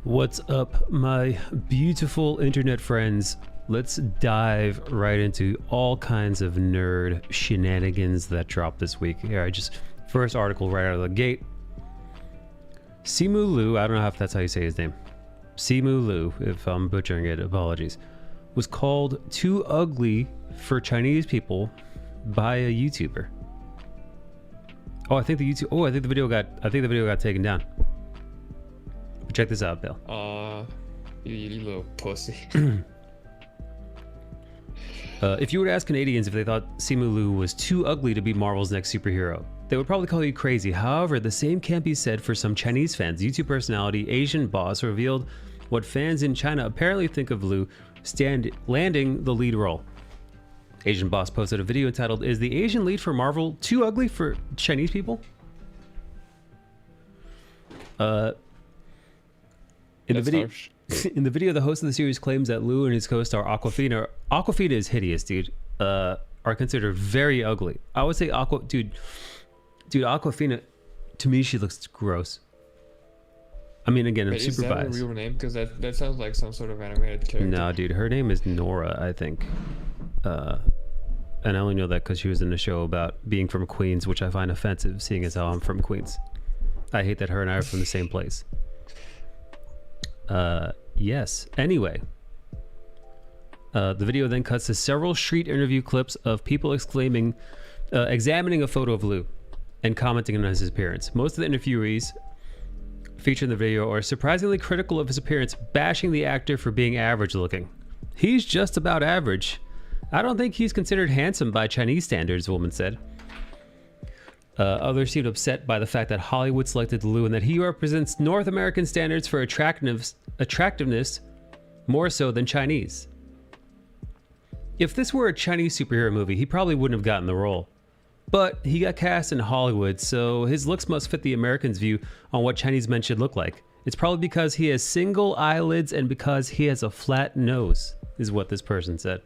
What's up, my beautiful internet friends? Let's dive right into all kinds of nerd shenanigans that dropped this week. Here, first article right out of the gate. Simu Liu, I don't know if that's how you say his name. Simu Liu, if I'm butchering it, apologies, was called too ugly for Chinese people by a YouTuber. I think the video got taken down. But check this out, Bill. You little pussy. If you were to ask Canadians if they thought Simu Liu was too ugly to be Marvel's next superhero, they would probably call you crazy. However, the same can't be said for some Chinese fans. YouTube personality Asian Boss revealed what fans in China apparently think of Liu landing the lead role. Asian Boss posted a video entitled, "Is the Asian lead for Marvel too ugly for Chinese people?" In the video, the host of the series claims that Liu and his co-star Awkwafina is hideous, dude. Are considered very ugly. I would say dude, Awkwafina, to me, she looks gross. I mean, again, I'm super biased. Is that a real name? Because that sounds like some sort of animated character. No, dude, her name is Nora, I think. And I only know that because she was in a show about being from Queens, which I find offensive, seeing as how I'm from Queens. I hate that her and I are from the same place. Yes. Anyway, the video then cuts to several street interview clips of people examining a photo of Liu and commenting on his appearance. Most of the interviewees featured in the video are surprisingly critical of his appearance, bashing the actor for being average looking. He's just about average. I don't think he's considered handsome by Chinese standards, the woman said. Others seemed upset by the fact that Hollywood selected Liu and that he represents North American standards for attractiveness more so than Chinese. If this were a Chinese superhero movie, he probably wouldn't have gotten the role. But he got cast in Hollywood, so his looks must fit the Americans' view on what Chinese men should look like. It's probably because he has single eyelids and because he has a flat nose, is what this person said.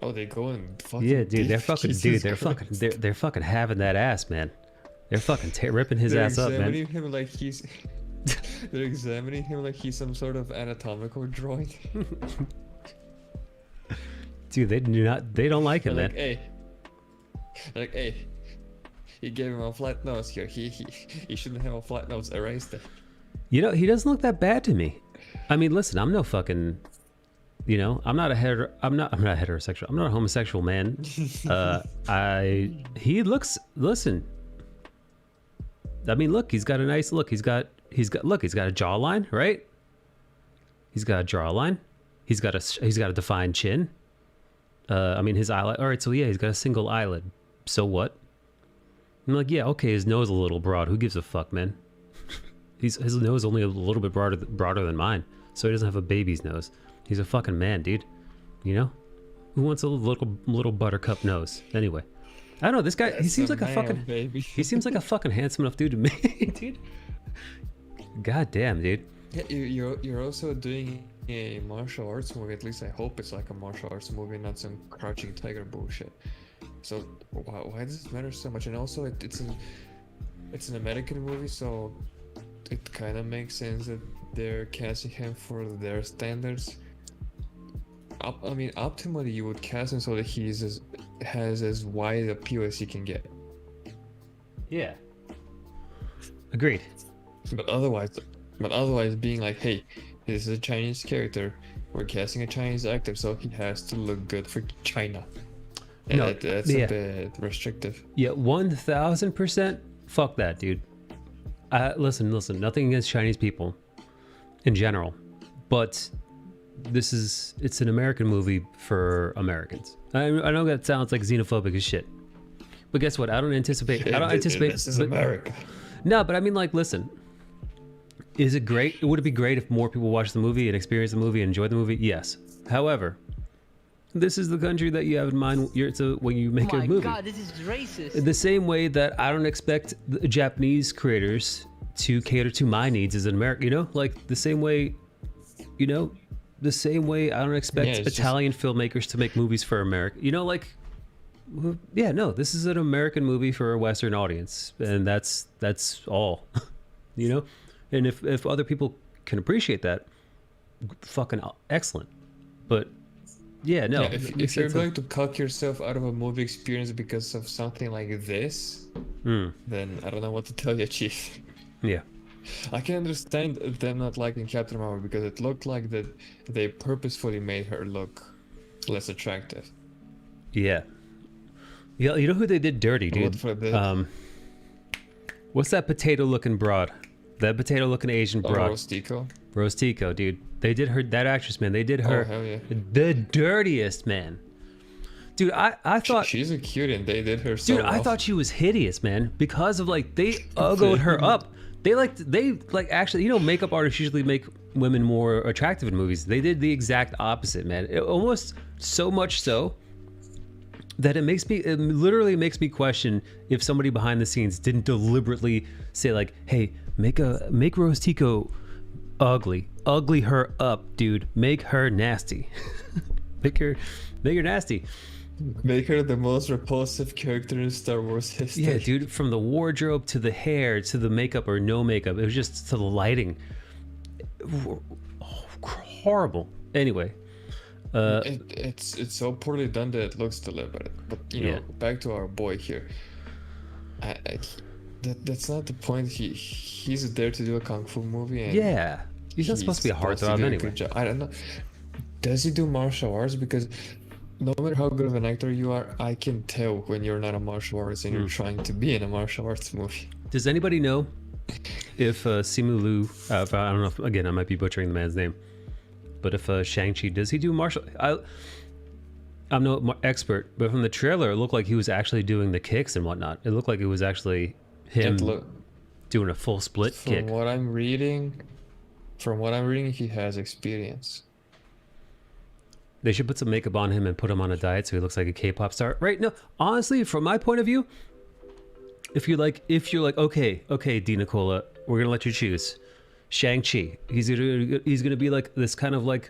Oh, they go and fucking. Yeah, dude, they're fucking having that ass, man. They're fucking ripping his ass up, man. They're examining him like he's some sort of anatomical drawing. Dude, they don't like him, man. Hey, he gave him a flat nose here. He shouldn't have a flat nose. Erase it. You know, he doesn't look that bad to me. I mean, listen, I'm no fucking. You know, I'm not heterosexual. I'm not a homosexual man. He looks, listen. I mean, look, he's got a nice look. He's got a jawline, right? He's got a jawline. He's got a defined chin. I mean, his eyelid. All right, so yeah, he's got a single eyelid. So what? I'm like, yeah, okay, his nose is a little broad. Who gives a fuck, man? His nose is only a little bit broader than mine, so he doesn't have a baby's nose. He's a fucking man, dude. You know? Who wants a little buttercup nose? Anyway. I don't know, this guy, he seems like a fucking baby. He seems like a fucking handsome enough dude to me, dude. God damn, dude. Yeah, you're also doing a martial arts movie. At least I hope it's like a martial arts movie, not some Crouching Tiger bullshit. So why does it matter so much? And also it's an American movie, so it kind of makes sense that they're casting him for their standards. I mean, optimally, you would cast him so that he has as wide appeal as he can get. Yeah. Agreed. But otherwise, being like, hey, this is a Chinese character. We're casting a Chinese actor, so he has to look good for China. And no, that's a bit restrictive. Yeah, 1000%. Fuck that, dude. Listen. Nothing against Chinese people in general, but it's an American movie for Americans. I know that sounds like xenophobic as shit, but guess what? I don't anticipate. This is America. No, but I mean, like, listen. Is it great? Would it be great if more people watch the movie and experience the movie and enjoy the movie? Yes. However, this is the country that you have in mind when you make a movie. Oh my God, this is racist. The same way that I don't expect the Japanese creators to cater to my needs as an American, you know, like the same way I don't expect Italian filmmakers to make movies for America, you know, like, yeah, no, this is an American movie for a Western audience, and that's all. You know, and if other people can appreciate that, fucking excellent. But yeah, no. Yeah, if you're going to cut yourself out of a movie experience because of something like this, then I don't know what to tell you, Chief. Yeah. I can understand them not liking Captain Marvel because it looked like that they purposefully made her look less attractive. Yeah. Yeah, you know who they did dirty, dude? What's that potato-looking broad? That potato-looking Asian broad. Rose Tico. Rose Tico, dude. They did her, that actress, man. They did her hell yeah. the dirtiest, man. Dude, I thought she's a cutie, and they did her so dude, well. I thought she was hideous, man, because of like they uggled her up. They actually, you know, makeup artists usually make women more attractive in movies. They did the exact opposite, man. It almost so much so that it literally makes me question if somebody behind the scenes didn't deliberately say like, hey, make Rose Tico ugly her up, dude, make her nasty. make her nasty. Make her the most repulsive character in Star Wars history. Yeah, dude, from the wardrobe to the hair to the makeup or no makeup, it was just to the lighting. Horrible. Anyway, it's so poorly done that it looks deliberate. But you know, back to our boy here. That's not the point. He's there to do a kung fu movie. And yeah, he's not supposed to be a heartthrob anyway. I don't know. Does he do martial arts? Because no matter how good of an actor you are, I can tell when you're not a martial artist and you're trying to be in a martial arts movie. Does anybody know if Simu Liu, I don't know if, again, I might be butchering the man's name, but if Shang-Chi, does he do martial? I'm no expert, but from the trailer, it looked like he was actually doing the kicks and whatnot. It looked like it was actually him doing a full split kick. From what I'm reading, he has experience. They should put some makeup on him and put him on a diet so he looks like a K-pop star. Right? No, honestly, from my point of view, if you're like, okay, D. Nicola, we're gonna let you choose. Shang-Chi, he's gonna be like this kind of like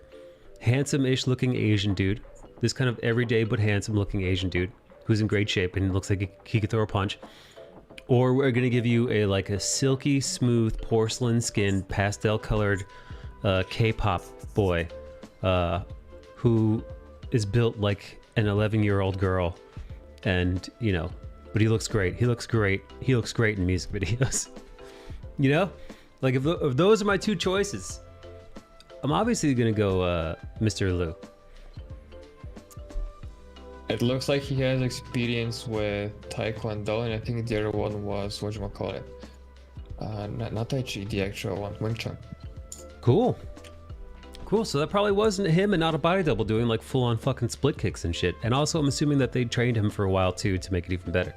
handsome-ish looking Asian dude, this kind of everyday but handsome looking Asian dude who's in great shape and looks like he could throw a punch. Or we're gonna give you a silky smooth porcelain skinned pastel colored K-pop boy. Who is built like an 11-year-old girl, and you know, but he looks great. He looks great in music videos. You know, like if those are my two choices, I'm obviously gonna go Mr. Liu. It looks like he has experience with Taekwondo, and I think the other one was whatchamacallit. Not Tai Chi, the actual one, Wing Chun. Cool. So that probably wasn't him and not a body double doing like full-on fucking split kicks and shit. And also, I'm assuming that they trained him for a while too to make it even better.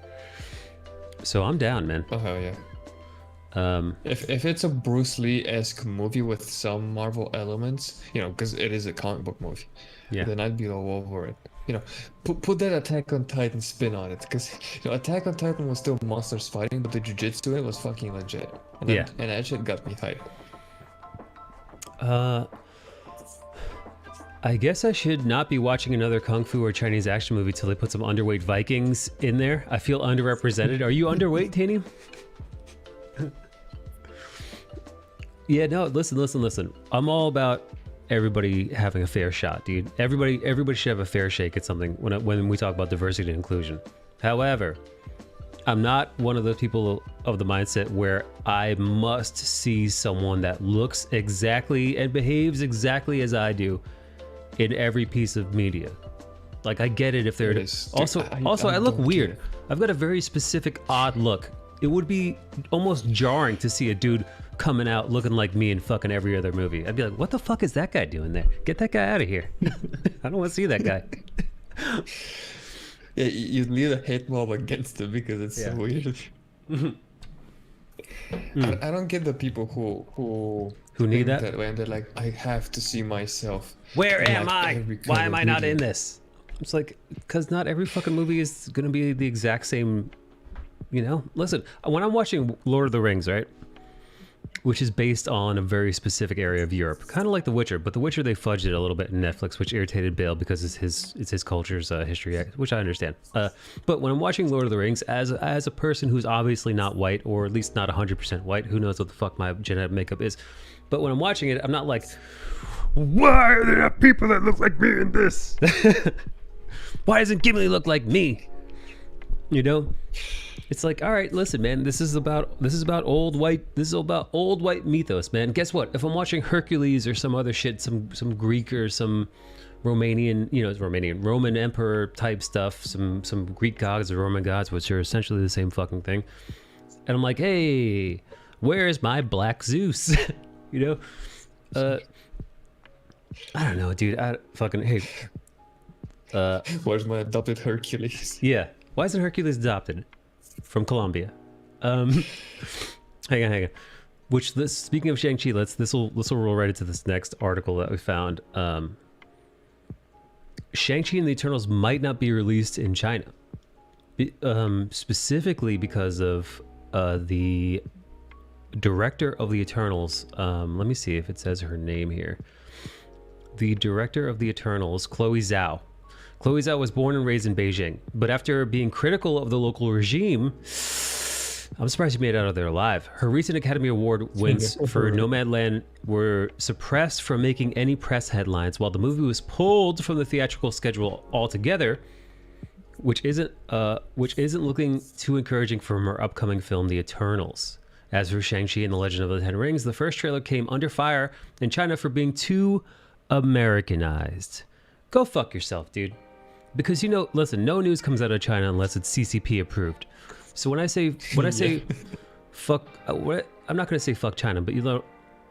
So I'm down, man. Oh hell yeah. If it's a Bruce Lee-esque movie with some Marvel elements, you know, because it is a comic book movie, then I'd be all over it. You know, put that Attack on Titan spin on it, because you know, Attack on Titan was still monsters fighting, but the jujitsu in it was fucking legit. And that shit got me hyped. I guess I should not be watching another Kung Fu or Chinese action movie till they put some underweight Vikings in there. I feel underrepresented. Are you underweight, Taney? Yeah, no, listen. I'm all about everybody having a fair shot, dude. Everybody should have a fair shake at something when we talk about diversity and inclusion. However, I'm not one of the people of the mindset where I must see someone that looks exactly and behaves exactly as I do in every piece of media. Like, I get it if they're I look weird. I've got a very specific odd look. It would be almost jarring to see a dude coming out looking like me in fucking every other movie. I'd be like, what the fuck is that guy doing there? Get that guy out of here. I don't want to see that guy. Yeah, you need a hate mob against him because it's so weird. I don't get the people who need that way, and they're like, I have to see myself. Where am I? Why am I not in this? It's like, because not every fucking movie is gonna be the exact same. You know, listen, when I'm watching Lord of the Rings, right, which is based on a very specific area of Europe, kind of like The Witcher, but The Witcher they fudged it a little bit in Netflix, which irritated Bale because it's his culture's history, which I understand. But when I'm watching Lord of the Rings, as a person who's obviously not white, or at least not 100% white, who knows what the fuck my genetic makeup is, But when I'm watching it, I'm not like, why are there not people that look like me in this? Why doesn't Gimli look like me? You know, it's like, all right, listen, man, this is about old white mythos, man. Guess what? If I'm watching Hercules or some other shit, some Greek or some Romanian, Roman emperor type stuff, some Greek gods or Roman gods, which are essentially the same fucking thing, and I'm like, hey, where's my black Zeus? You know, I don't know, dude. Where's my adopted Hercules? Yeah. Why isn't Hercules adopted from Colombia? Hang on. Speaking of Shang-Chi, this will roll right into this next article that we found. Shang-Chi and the Eternals might not be released in China, specifically because of the director of the Eternals. Let me see if it says her name here. The director of the Eternals, Chloe Zhao. Chloe Zhao was born and raised in Beijing, but after being critical of the local regime, I'm surprised she made it out of there alive. Her recent Academy Award wins for Nomadland were suppressed from making any press headlines, while the movie was pulled from the theatrical schedule altogether, which isn't looking too encouraging from her upcoming film, The Eternals. As for Shang-Chi and the Legend of the Ten Rings, the first trailer came under fire in China for being too Americanized. Go fuck yourself, dude. Because listen, no news comes out of China unless it's CCP approved. So when I say fuck, I'm not gonna say fuck China, but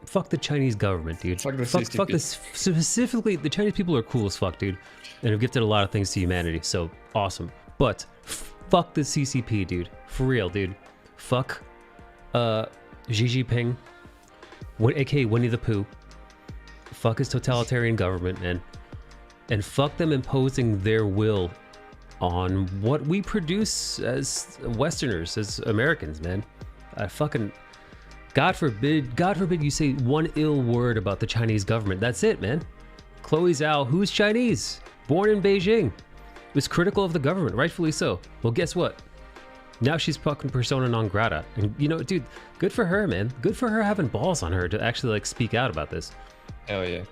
fuck the Chinese government, dude. Fuck the CCP. Fuck this, specifically, the Chinese people are cool as fuck, dude, and have gifted a lot of things to humanity. So awesome. But fuck the CCP, dude. For real, dude. Fuck Xi Jinping, aka Winnie the Pooh. Fuck his totalitarian government, man. And fuck them imposing their will on what we produce as Westerners, as Americans, man. God forbid you say one ill word about the Chinese government. That's it, man. Chloe Zhao, who's Chinese, born in Beijing, was critical of the government, rightfully so. Well, guess what? Now she's fucking persona non grata. And dude, good for her, man. Good for her having balls on her to actually speak out about this. Hell yeah.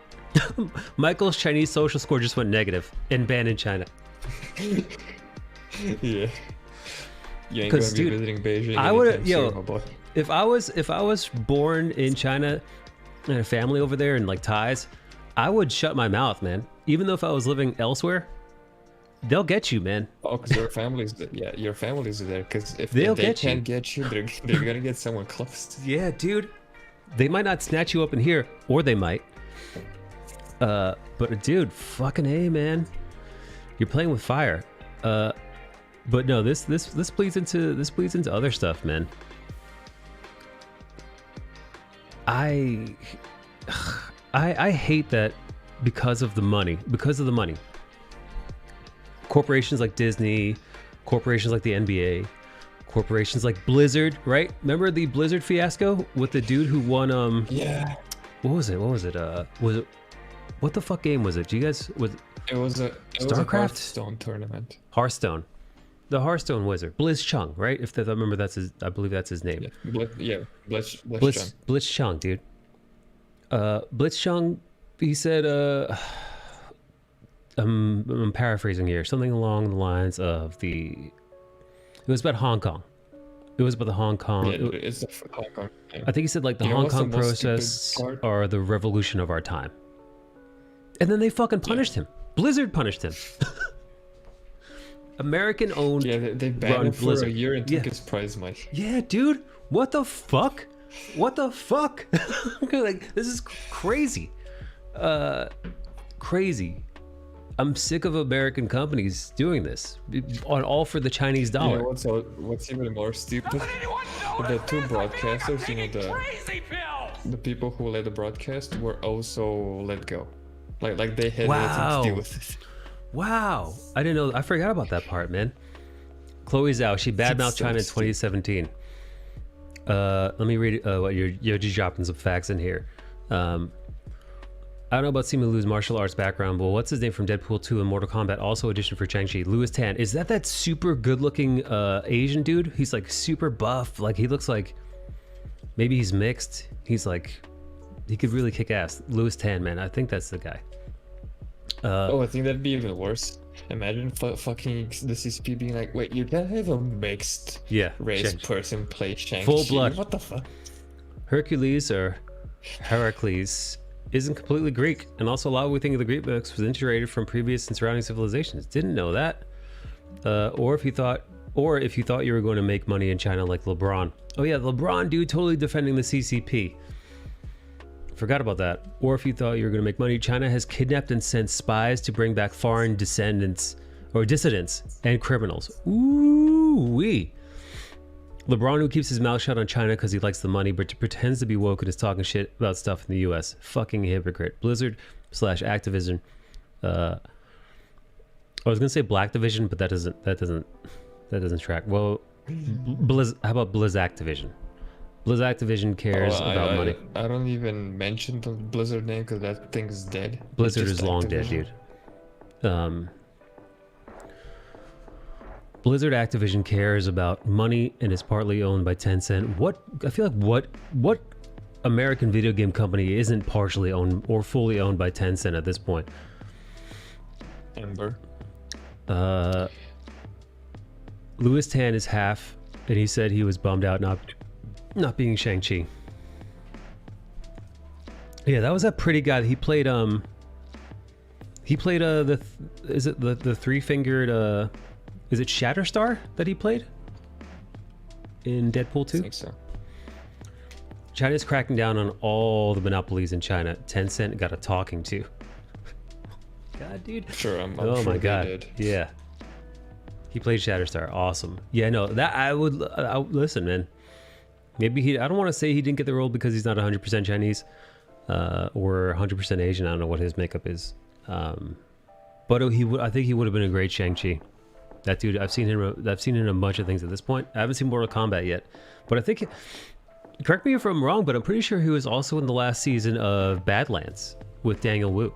Michael's Chinese social score just went negative and banned in China. Yeah. You ain't gonna be visiting Beijing. I would, if I was born in China and a family over there and ties, I would shut my mouth, man. Even though if I was living elsewhere, they'll get you, man. Oh, because your family's there. Because if they can't get you, they're gonna get someone close. Yeah, dude. They might not snatch you up in here, or they might. But dude, fucking A, man. You're playing with fire. But no, this bleeds into other stuff, man. I hate that because of the money. Corporations like Disney, corporations like the NBA, corporations like Blizzard, right? Remember the Blizzard fiasco with the dude who won Yeah. What was it? What the fuck game was it? Do you guys It was a Hearthstone tournament. Hearthstone. The Hearthstone wizard. Blizz Chung, right? I remember I believe that's his name. Blitz Chung, dude. Blitz Chung, he said, I'm paraphrasing here, something along the lines of it was about Hong Kong. It was about the Hong Kong. Yeah, it's Hong Kong. Yeah. I think he said the Hong Kong protests are the revolution of our time. And then they fucking punished him. Blizzard punished him. American owned. Yeah, they banned him for a year and took his prize money. Yeah, dude. What the fuck? This is crazy. Crazy. I'm sick of American companies doing this, all for the Chinese dollar. You know what's even more stupid? The two broadcasters, the people who led the broadcast were also let go. Like they had nothing to do with it. Wow. I didn't know. I forgot about that part, man. Chloe Zhao, she badmouthed China in 2017. Let me read what you're just dropping some facts in here. I don't know about Simu Liu's martial arts background, but what's his name from Deadpool 2 and Mortal Kombat also auditioned for Shang-Chi? Louis Tan. Is that super good-looking Asian dude? He's super buff. He looks like maybe he's mixed. He's He could really kick ass. Louis Tan, man. I think that's the guy. I think that'd be even worse. Imagine fucking the CCP being like, wait, you can't have a mixed race Shang. person play Shang. Full blood. What the fuck? Hercules or Heracles isn't completely Greek, and also a lot we think of the Greek myths was integrated from previous and surrounding civilizations. Didn't know that. Or if you thought you were going to make money in China like LeBron. Oh yeah, LeBron dude totally defending the CCP. Forgot about that. Or if you thought you were going to make money, China has kidnapped and sent spies to bring back foreign dissidents and criminals. Ooh-wee. LeBron, who keeps his mouth shut on China because he likes the money, but pretends to be woke and is talking shit about stuff in the U.S. Fucking hypocrite. Blizzard/Activision. I was gonna say Black Division, but that doesn't track. Well, how about Blizz Activision? Blizz Activision cares about money. I don't even mention the Blizzard name because that thing's dead. Blizzard is long dead, dude. Blizzard Activision cares about money and is partly owned by Tencent. I feel like what American video game company isn't partially owned or fully owned by Tencent at this point? Ember. Louis Tan is half, and he said he was bummed out not being Shang-Chi. Yeah, that was that pretty guy. He played the three-fingered is it Shatterstar that he played in Deadpool 2? I think so. China's cracking down on all the monopolies in China. Tencent got a talking to. God, dude. Sure, I'm oh sure my they God. did. Yeah. He played Shatterstar. Awesome. Yeah, no, that I would listen, man. Maybe I don't want to say he didn't get the role because he's not 100% Chinese or 100% Asian. I don't know what his makeup is. But I think he would have been a great Shang-Chi. That dude, I've seen him in a bunch of things at this point. I haven't seen Mortal Kombat yet, but I think, correct me if I'm wrong, but I'm pretty sure he was also in the last season of Badlands with Daniel Wu.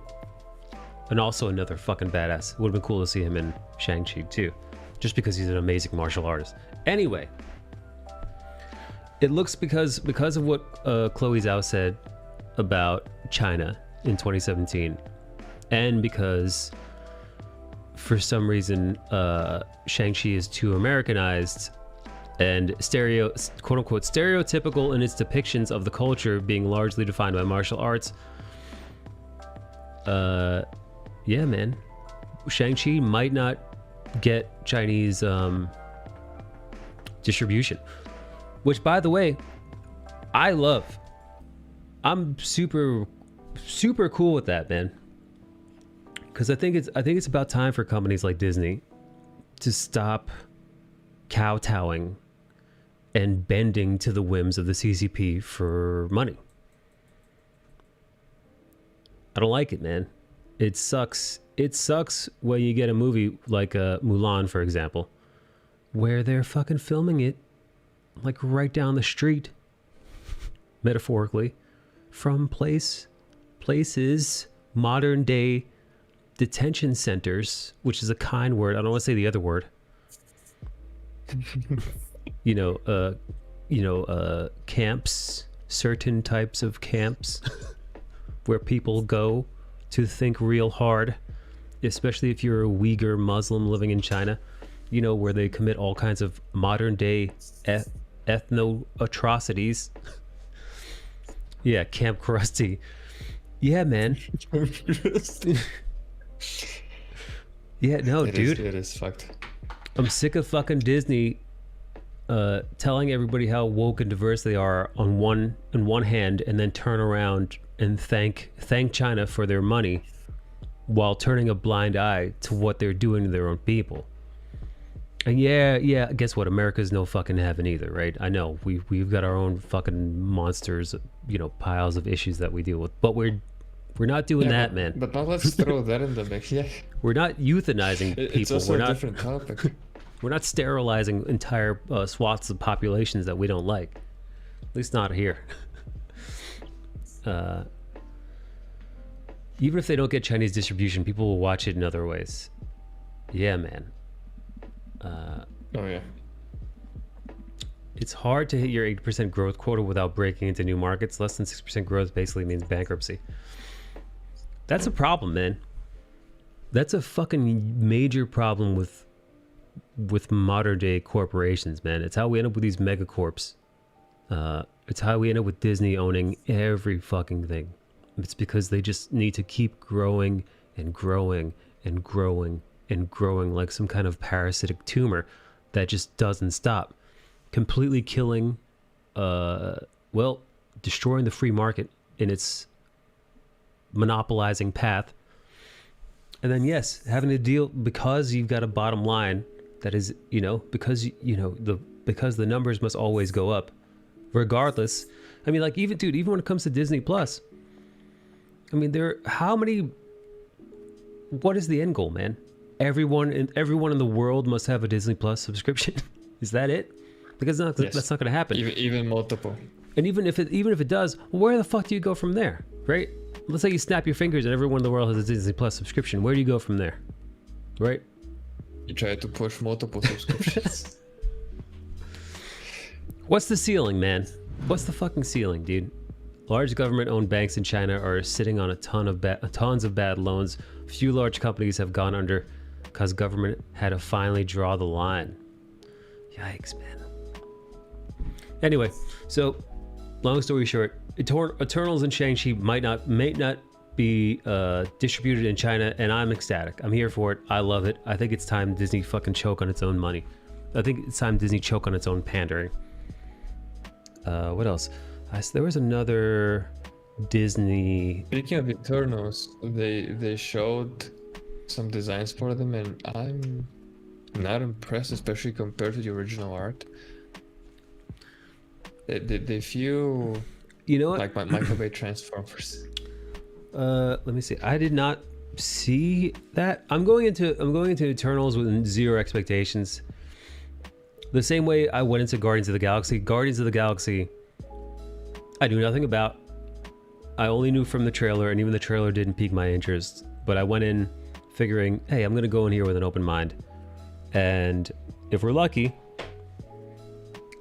And also another fucking badass. Would have been cool to see him in Shang-Chi too, just because he's an amazing martial artist. Anyway, it looks because of what Chloe Zhao said about China in 2017, and because for some reason Shang-Chi is too Americanized and quote-unquote stereotypical in its depictions of the culture being largely defined by martial arts. Yeah, man. Shang-Chi might not get Chinese distribution. Which, by the way, I love. I'm super cool with that, man. Because I think it's about time for companies like Disney to stop kowtowing and bending to the whims of the CCP for money. I don't like it, man. It sucks. It sucks when you get a movie like Mulan, for example, where they're fucking filming it like right down the street, metaphorically, from places, modern day detention centers, which is a kind word. I don't want to say the other word. Camps, certain types of camps where people go to think real hard, especially if you're a Uyghur Muslim living in China, where they commit all kinds of modern day ethno atrocities. Yeah, Camp Krusty. Yeah, man. Yeah, no, dude. It is fucked. I'm sick of fucking Disney telling everybody how woke and diverse they are on one hand, and then turn around and thank China for their money while turning a blind eye to what they're doing to their own people. And yeah, guess what? America's no fucking heaven either, right? I know we've got our own fucking monsters, piles of issues that we deal with, but we're not doing that, man. But now let's throw that in the mix. Yeah, we're not euthanizing people. It's also a different topic. We're not sterilizing entire swaths of populations that we don't like. At least not here. Even if they don't get Chinese distribution, people will watch it in other ways. Yeah, man. Oh yeah. It's hard to hit your 8% growth quota without breaking into new markets. Less than 6% growth basically means bankruptcy. That's a problem, man. That's a fucking major problem with modern day corporations, man. It's how we end up with these megacorps. It's how we end up with Disney owning every fucking thing. It's because they just need to keep growing and growing and growing and growing like some kind of parasitic tumor that just doesn't stop. Completely killing, destroying the free market in its monopolizing path. And then, yes, having to deal because you've got a bottom line that is, because the numbers must always go up, regardless. I mean, like, even when it comes to Disney Plus, I mean, what is the end goal, man? Everyone in the world must have a Disney Plus subscription. Is that it? Because that's not going to happen. Even multiple. And even if it does, where the fuck do you go from there, right? Let's say you snap your fingers and everyone in the world has a Disney Plus subscription. Where do you go from there, right? You try to push multiple subscriptions. What's the ceiling, man? What's the fucking ceiling, dude? Large government-owned banks in China are sitting on tons of bad loans. Few large companies have gone under because government had to finally draw the line. Yikes, man. Anyway, so long story short, Eternals and Shang-Chi may not be distributed in China, and I'm ecstatic. I'm here for it. I love it. I think it's time Disney fucking choke on its own money. I think it's time Disney choke on its own pandering. What else? There was another Disney. Speaking of Eternals, they showed some designs for them, and I'm not impressed, especially compared to the original art. They feel, like Michael Bay Transformers. Let me see. I did not see that. I'm going into Eternals with zero expectations. The same way I went into Guardians of the Galaxy. Guardians of the Galaxy, I knew nothing about. I only knew from the trailer, and even the trailer didn't pique my interest. But I went in figuring, hey, I'm gonna go in here with an open mind, and if we're lucky,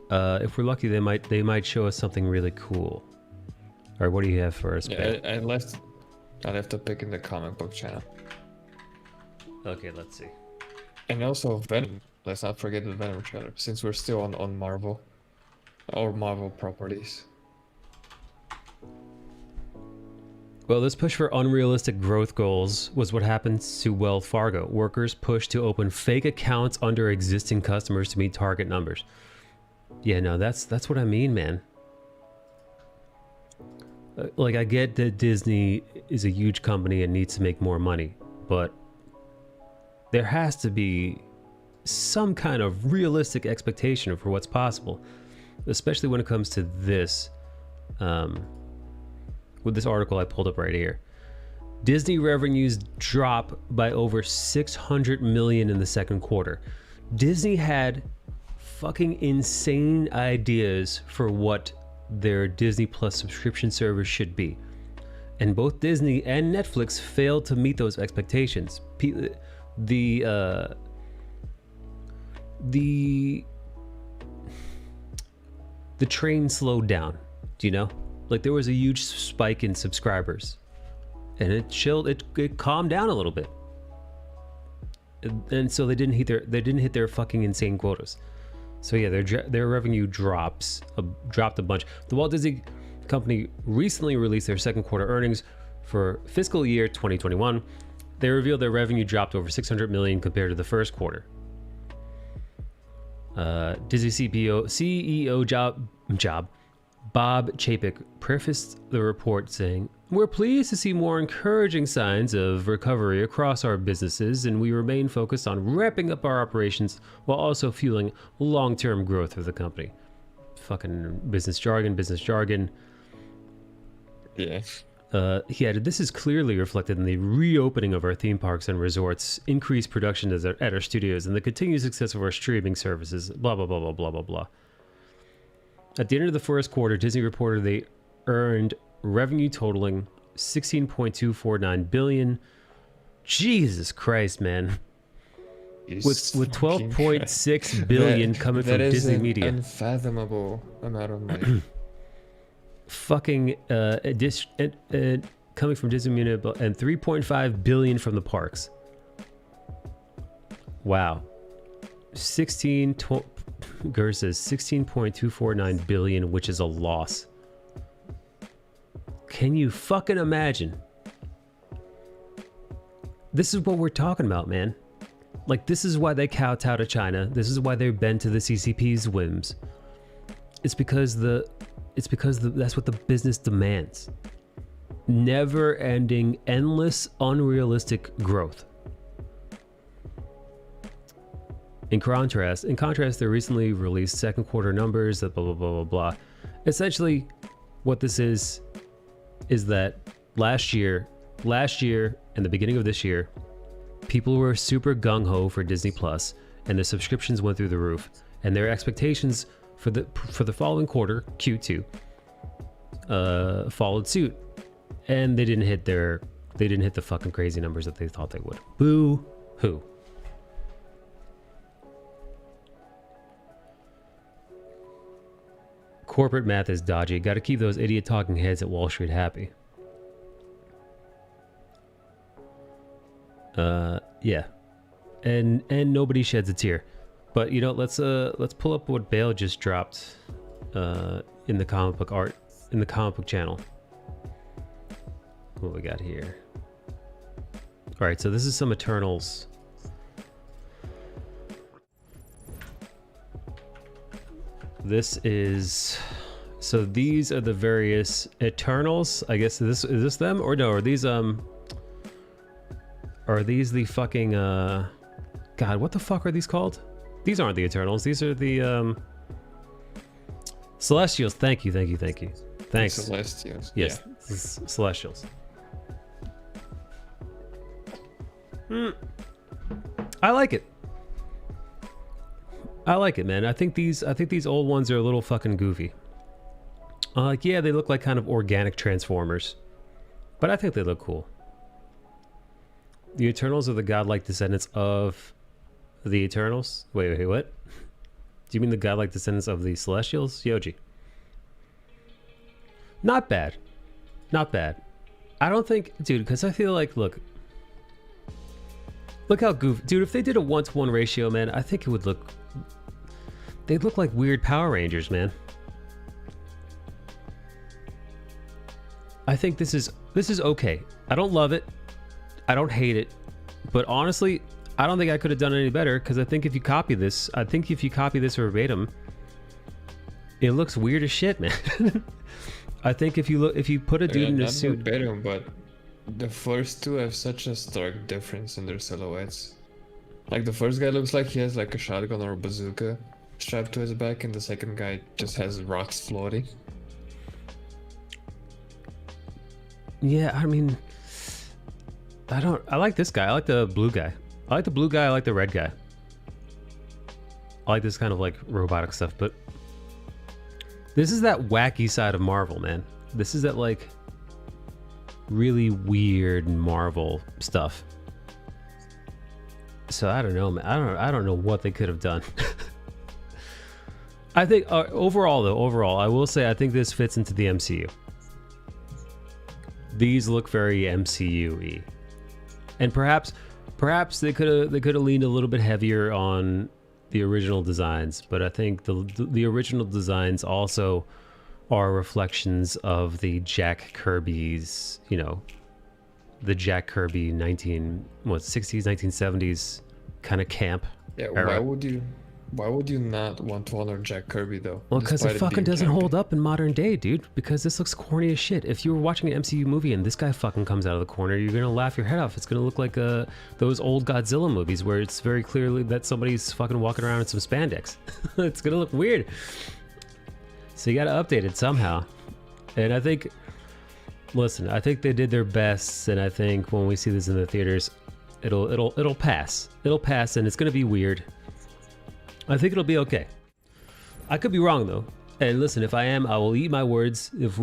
they might show us something really cool. All right, what do you have for us? Yeah, I left a pick in the comic book channel. Okay, let's see. And also Venom. Let's not forget the Venom trailer, since we're still on Marvel or Marvel properties. Well, this push for unrealistic growth goals was what happened to Wells Fargo. Workers pushed to open fake accounts under existing customers to meet target numbers. Yeah, no, that's what I mean, man. Like, I get that Disney is a huge company and needs to make more money, but there has to be some kind of realistic expectation for what's possible, especially when it comes to this. With this article I pulled up right here, Disney revenues drop by over $600 million in the second quarter. Disney had fucking insane ideas for what their Disney Plus subscription service should be, and both Disney and Netflix failed to meet those expectations. The train slowed down, do you know? Like, there was a huge spike in subscribers, and it calmed down a little bit, and so they didn't hit their fucking insane quotas. So yeah, their revenue dropped a bunch. The Walt Disney Company recently released their second quarter earnings for fiscal year 2021. They revealed their revenue dropped over $600 million compared to the first quarter. Disney CEO Bob Chapek prefaced the report saying, "We're pleased to see more encouraging signs of recovery across our businesses, and we remain focused on ramping up our operations while also fueling long-term growth of the company." Fucking business jargon. Yeah. He added, "This is clearly reflected in the reopening of our theme parks and resorts, increased production at our studios, and the continued success of our streaming services, blah, blah, blah, blah, blah, blah, blah." At the end of the first quarter, Disney reported they earned revenue totaling $16.249 billion. Jesus Christ, man. with 12.6 billion coming from Disney Media. Unfathomable amount of money. Fucking coming from Disney Media and 3.5 billion from the parks. Wow. 16.249 billion, which is a loss. Can you fucking imagine? This is what we're talking about, man. Like, this is why they kowtow to China. This is why they bend to the CCP's whims. It's because that's what the business demands. Never-ending, endless, unrealistic growth. In contrast, they recently released second quarter numbers that blah, blah, blah, blah, blah. Essentially, what this is that last year and the beginning of this year, people were super gung-ho for Disney Plus, and the subscriptions went through the roof, and their expectations for the following quarter, Q2, followed suit, and they didn't hit the fucking crazy numbers that they thought they would. Boo hoo. Corporate math is dodgy. Got to keep those idiot talking heads at Wall Street happy. Yeah, and nobody sheds a tear. But you know, let's pull up what Bale just dropped in the comic book channel. What we got here? All right, so this is some Eternals. So these are the various Eternals. I guess is this them or no? Are these the fucking God? What the fuck are these called? These aren't the Eternals. These are the Celestials. Thank you. Thanks. Celestials. Yes, Yeah. Celestials. I like it. Man. I think these old ones are a little fucking goofy. Yeah, they look like kind of organic Transformers, but I think they look cool. The Eternals are the godlike descendants of the Eternals. Wait, what? Do you mean the godlike descendants of the Celestials? Yoji. Not bad. I don't think, dude, because I feel like, look how goofy, dude. If they did a 1-to-1 ratio, man, I think it would look. They'd look like weird Power Rangers, man. I think this is okay. I don't love it. I don't hate it. But honestly, I don't think I could have done any better, because I think if you copy this verbatim, it looks weird as shit, man. I think if you put a dude in a suit. Verbatim, but the first two have such a stark difference in their silhouettes. Like, the first guy looks like he has like a shotgun or a bazooka strapped to his back, and the second guy just has rocks floating. Yeah, I mean, I like this guy. I like the blue guy. I like the red guy. I like this kind of like robotic stuff, but this is that wacky side of Marvel, man. This is that like really weird Marvel stuff. So I don't know, man. I don't know what they could have done. I think overall, I will say I think this fits into the MCU. These look very MCU-y, and perhaps they could have leaned a little bit heavier on the original designs. But I think the original designs also are reflections of the Jack Kirby's, you know, the Jack Kirby 60s, 1970s kind of camp. Yeah, era. Why would you not want to honor Jack Kirby though? Well, because it fucking doesn't hold up in modern day, dude. Because this looks corny as shit. If you were watching an MCU movie and this guy fucking comes out of the corner, you're gonna laugh your head off. It's gonna look like those old Godzilla movies where it's very clearly that somebody's fucking walking around in some spandex. It's gonna look weird. So you gotta update it somehow. And I think they did their best, and I think when we see this in the theaters, it'll pass. It'll pass, and it's gonna be weird. I think it'll be okay. I could be wrong though. And listen, if I am, I will eat my words. If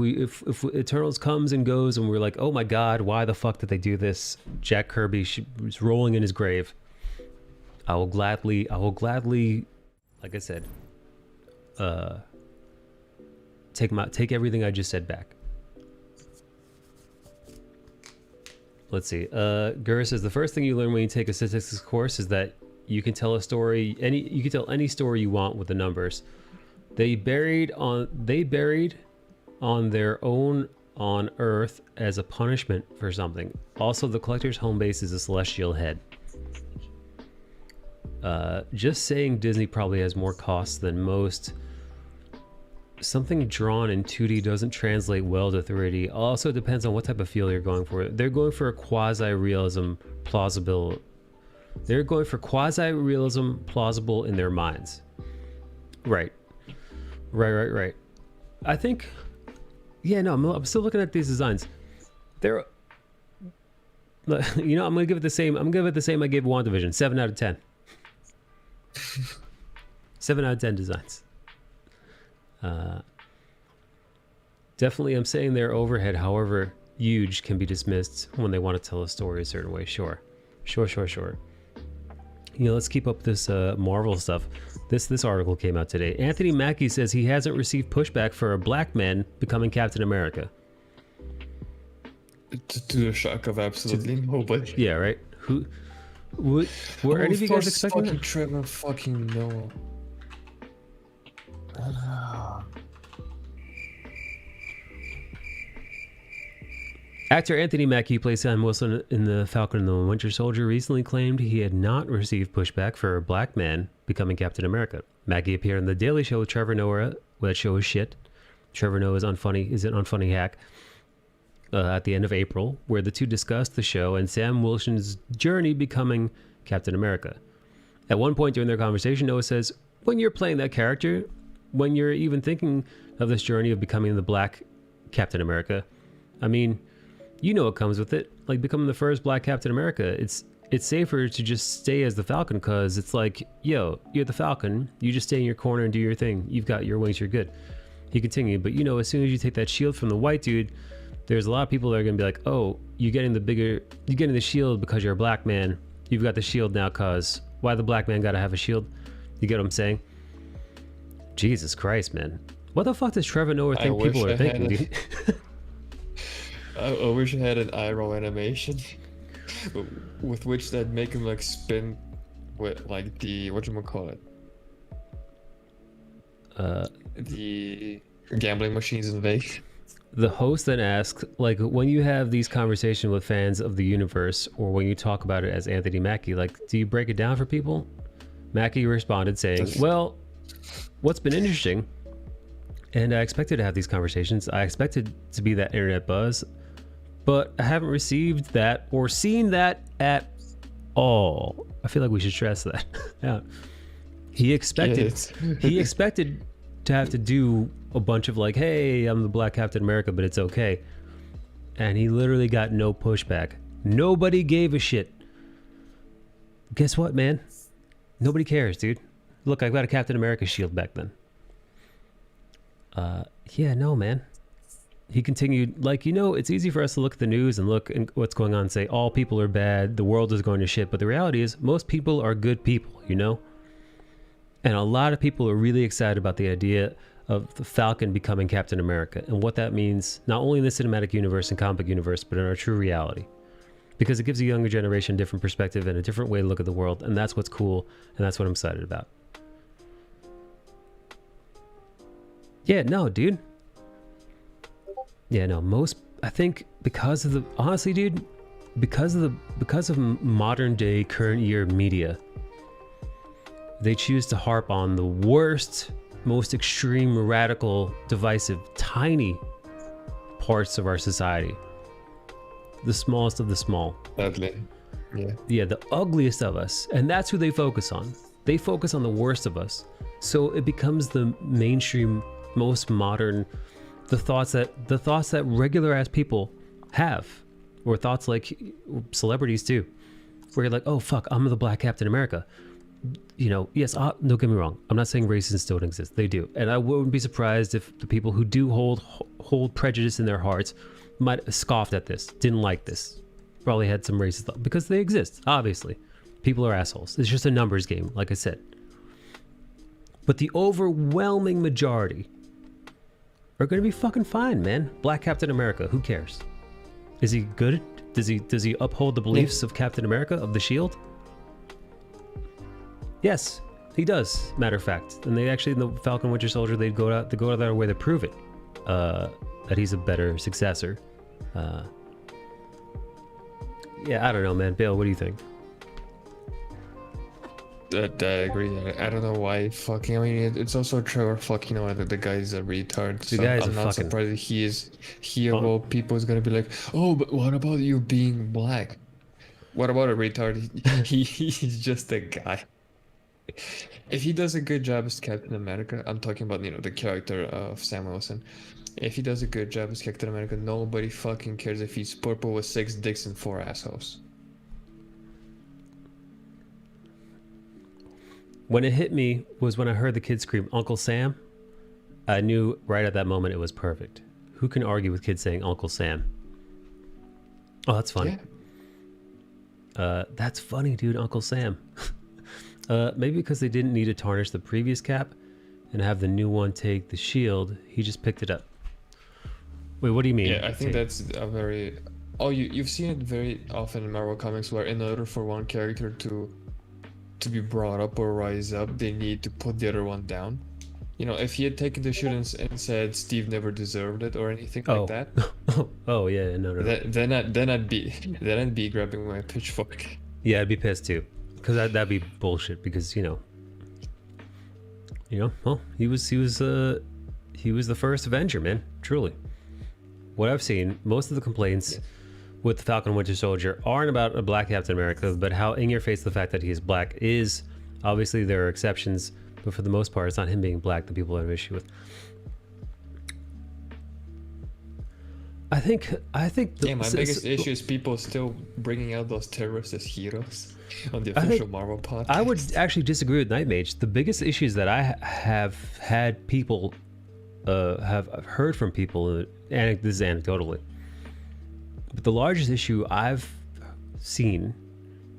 Eternals comes and goes and we're like, oh my God, why the fuck did they do this? Jack Kirby is rolling in his grave. I will gladly, like I said, take everything I just said back. Let's see. Gura says the first thing you learn when you take a statistics course is that you can tell a story. You can tell any story you want with the numbers. They buried on their own on Earth as a punishment for something. Also, the collector's home base is a celestial head. Just saying Disney probably has more costs than most. Something drawn in 2D doesn't translate well to 3D. Also, it depends on what type of feel you're going for. They're going for a quasi-realism plausible. They're going for quasi-realism plausible in their minds. Right. I think, yeah, no, I'm still looking at these designs. They're, you know, I'm gonna give it the same. I gave WandaVision, 7 out of 10. 7 out of 10 designs. Definitely, I'm saying their overhead, however huge, can be dismissed when they want to tell a story a certain way. Sure. You know, let's keep up this Marvel stuff. This article came out today. Anthony Mackie says he hasn't received pushback for a black man becoming Captain America. To the shock of absolutely nobody. Yeah, right. Were any of you guys expecting fucking that? Trevor fucking Noah. Actor Anthony Mackie, who plays Sam Wilson in The Falcon and the Winter Soldier, recently claimed he had not received pushback for a black man becoming Captain America. Mackie appeared on The Daily Show with Trevor Noah. Well, that show is shit. Trevor Noah is an unfunny hack. At the end of April, where the two discussed the show and Sam Wilson's journey becoming Captain America. At one point during their conversation, Noah says, when you're playing that character, when you're even thinking of this journey of becoming the black Captain America, I mean, you know what comes with it. Like becoming the first black Captain America, it's safer to just stay as the Falcon, because it's like, yo, you're the Falcon, you just stay in your corner and do your thing. You've got your wings, you're good. He continued, but you know, as soon as you take that shield from the white dude, there's a lot of people that are going to be like, oh, you're getting the shield because you're a black man. You've got the shield now, cause why the black man got to have a shield? You get what I'm saying? Jesus Christ, man. What the fuck does Trevor Noah think people are thinking, dude? I wish I had an eye roll animation with which that'd make him like spin with like the whatchamacallit? The gambling machines in Vegas. The host then asked, like, when you have these conversations with fans of the universe, or when you talk about it as Anthony Mackie, like, do you break it down for people? Mackie responded saying, well, what's been interesting, and I expected to have these conversations, I expected to be that internet buzz, but I haven't received that or seen that at all. I feel like we should stress that. Yeah. He expected to have to do a bunch of like, hey, I'm the black Captain America, but it's okay. And he literally got no pushback. Nobody gave a shit. Guess what, man? Nobody cares, dude. Look, I've got a Captain America shield back then. Yeah, no, man. He continued, like, you know, it's easy for us to look at the news and look at what's going on and say, all people are bad, the world is going to shit. But the reality is, most people are good people, you know? And a lot of people are really excited about the idea of the Falcon becoming Captain America and what that means, not only in the cinematic universe and comic universe, but in our true reality. Because it gives a younger generation a different perspective and a different way to look at the world, and that's what's cool, and that's what I'm excited about. Yeah, no, dude. Yeah, no, I think because of modern day current year media, they choose to harp on the worst, most extreme, radical, divisive, tiny parts of our society. The smallest of the small. Sadly. Yeah. Yeah, the ugliest of us. And that's who they focus on. They focus on the worst of us. So it becomes the mainstream, most modern, the thoughts that regular ass people have. Or thoughts like celebrities too. Where you're like, oh fuck, I'm the black Captain America. You know, yes, don't get me wrong. I'm not saying racists don't exist. They do. And I wouldn't be surprised if the people who do hold prejudice in their hearts might have scoffed at this, didn't like this, probably had some racist thought, because they exist, obviously. People are assholes. It's just a numbers game, like I said. But the overwhelming majority are going to be fucking fine, man. Black Captain America, who cares? Is he good? Does he uphold the beliefs of Captain America, of the Shield? Yes, he does. Matter of fact, and they actually, in the Falcon Winter Soldier, they go out of their way to prove it, that he's a better successor. Yeah, I don't know, man. Bill, what do you think? I agree. I don't know why fucking. I mean, it's also Trevor fucking. The guy's a retard. The guy's I'm a not fucking. surprised he of all people is gonna be like, oh, but what about you being black? What about a retard? He's just a guy. If he does a good job as Captain America, I'm talking about the character of Sam Wilson. If he does a good job as Captain America, nobody fucking cares if he's purple with 6 dicks and 4 assholes. When it hit me was when I heard the kid scream, Uncle Sam. I knew right at that moment it was perfect. Who can argue with kids saying Uncle Sam? Oh, that's funny. Yeah. That's funny, dude, Uncle Sam. Maybe because they didn't need to tarnish the previous Cap and have the new one take the shield, he just picked it up. Wait, what do you mean? Yeah, I think that's a very... Oh, you've seen it very often in Marvel Comics where in order for one character to be brought up or rise up, they need to put the other one down. If he had taken the shield and said Steve never deserved it or anything like that. Oh yeah, no. Then I'd be grabbing my pitchfork. Yeah, I'd be pissed too, because that'd be bullshit. Because well, he was the first Avenger, man. Truly, what I've seen, most of the complaints with the Falcon Winter Soldier aren't about a black Captain America, but how in your face the fact that he is black is. Obviously there are exceptions, but for the most part it's not him being black that people have an issue with. I think my biggest issue is people still bringing out those terrorists as heroes on the official Marvel podcast. I would actually disagree with Night Mage. The biggest issues that I have had people have heard from people, and this is anecdotally, but the largest issue I've seen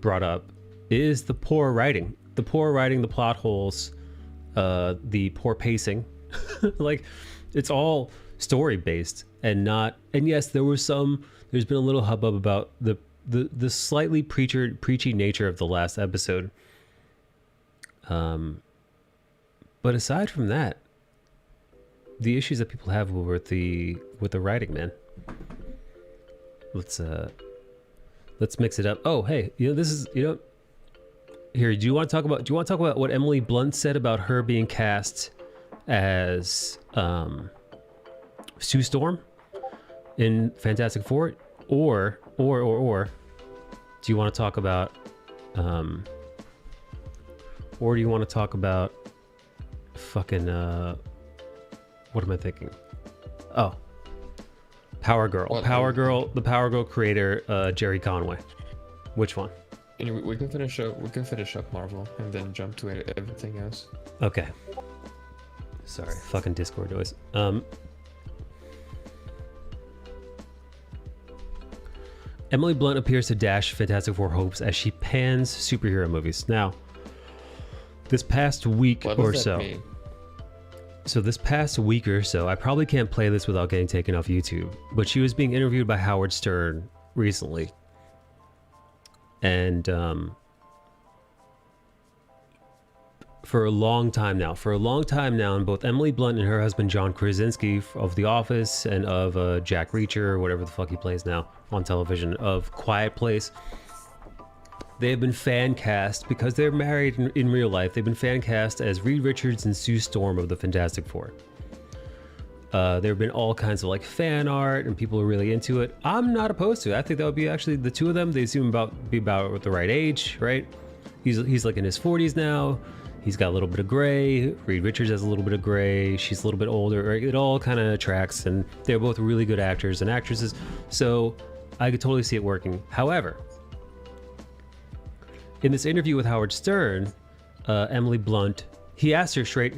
brought up is the poor writing, the plot holes, the poor pacing. Like, it's all story based and yes, there's been a little hubbub about the slightly preachy nature of the last episode. But aside from that, the issues that people have with the writing, man. Let's mix it up. Oh, hey, this is, here, do you want to talk about what Emily Blunt said about her being cast as Sue Storm in Fantastic Four, or do you want to talk about fucking what am I thinking? Oh, Power Girl. The Power Girl creator, Jerry Conway. Which one? Anyway, we can finish up Marvel and then jump to everything else. Okay. Sorry, fucking Discord noise. Emily Blunt appears to dash Fantastic Four hopes as she pans superhero movies. Now, this past week or so. Mean? So this past week or so, I probably can't play this without getting taken off YouTube, but she was being interviewed by Howard Stern recently. And for a long time now, and both Emily Blunt and her husband John Krasinski of The Office and of Jack Reacher, or whatever the fuck he plays now on television, of Quiet Place, they have been fan cast, because they're married in real life, they've been fan cast as Reed Richards and Sue Storm of the Fantastic Four. There have been all kinds of fan art, and people are really into it. I'm not opposed to it. I think that would be actually the two of them. They seem be about with the right age, right? He's in his 40s now. He's got a little bit of gray. Reed Richards has a little bit of gray. She's a little bit older. Right? It all kind of tracks, and they're both really good actors and actresses. So I could totally see it working. However, in this interview with Howard Stern, Emily Blunt, he asked her straight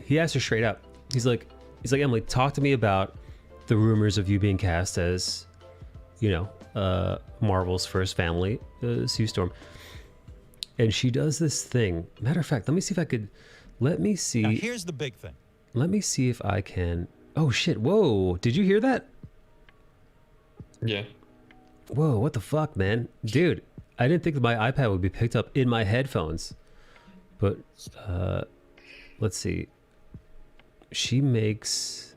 up. He's like, Emily, talk to me about the rumors of you being cast as, Marvel's first family, Sue Storm. and she does this thing. Matter of fact, let me see if I could. Let me see. Now, here's the big thing. Let me see if I can. Oh shit! Whoa! Did you hear that? Yeah. Whoa! What the fuck, man, dude? I didn't think that my iPad would be picked up in my headphones, but let's see. She makes.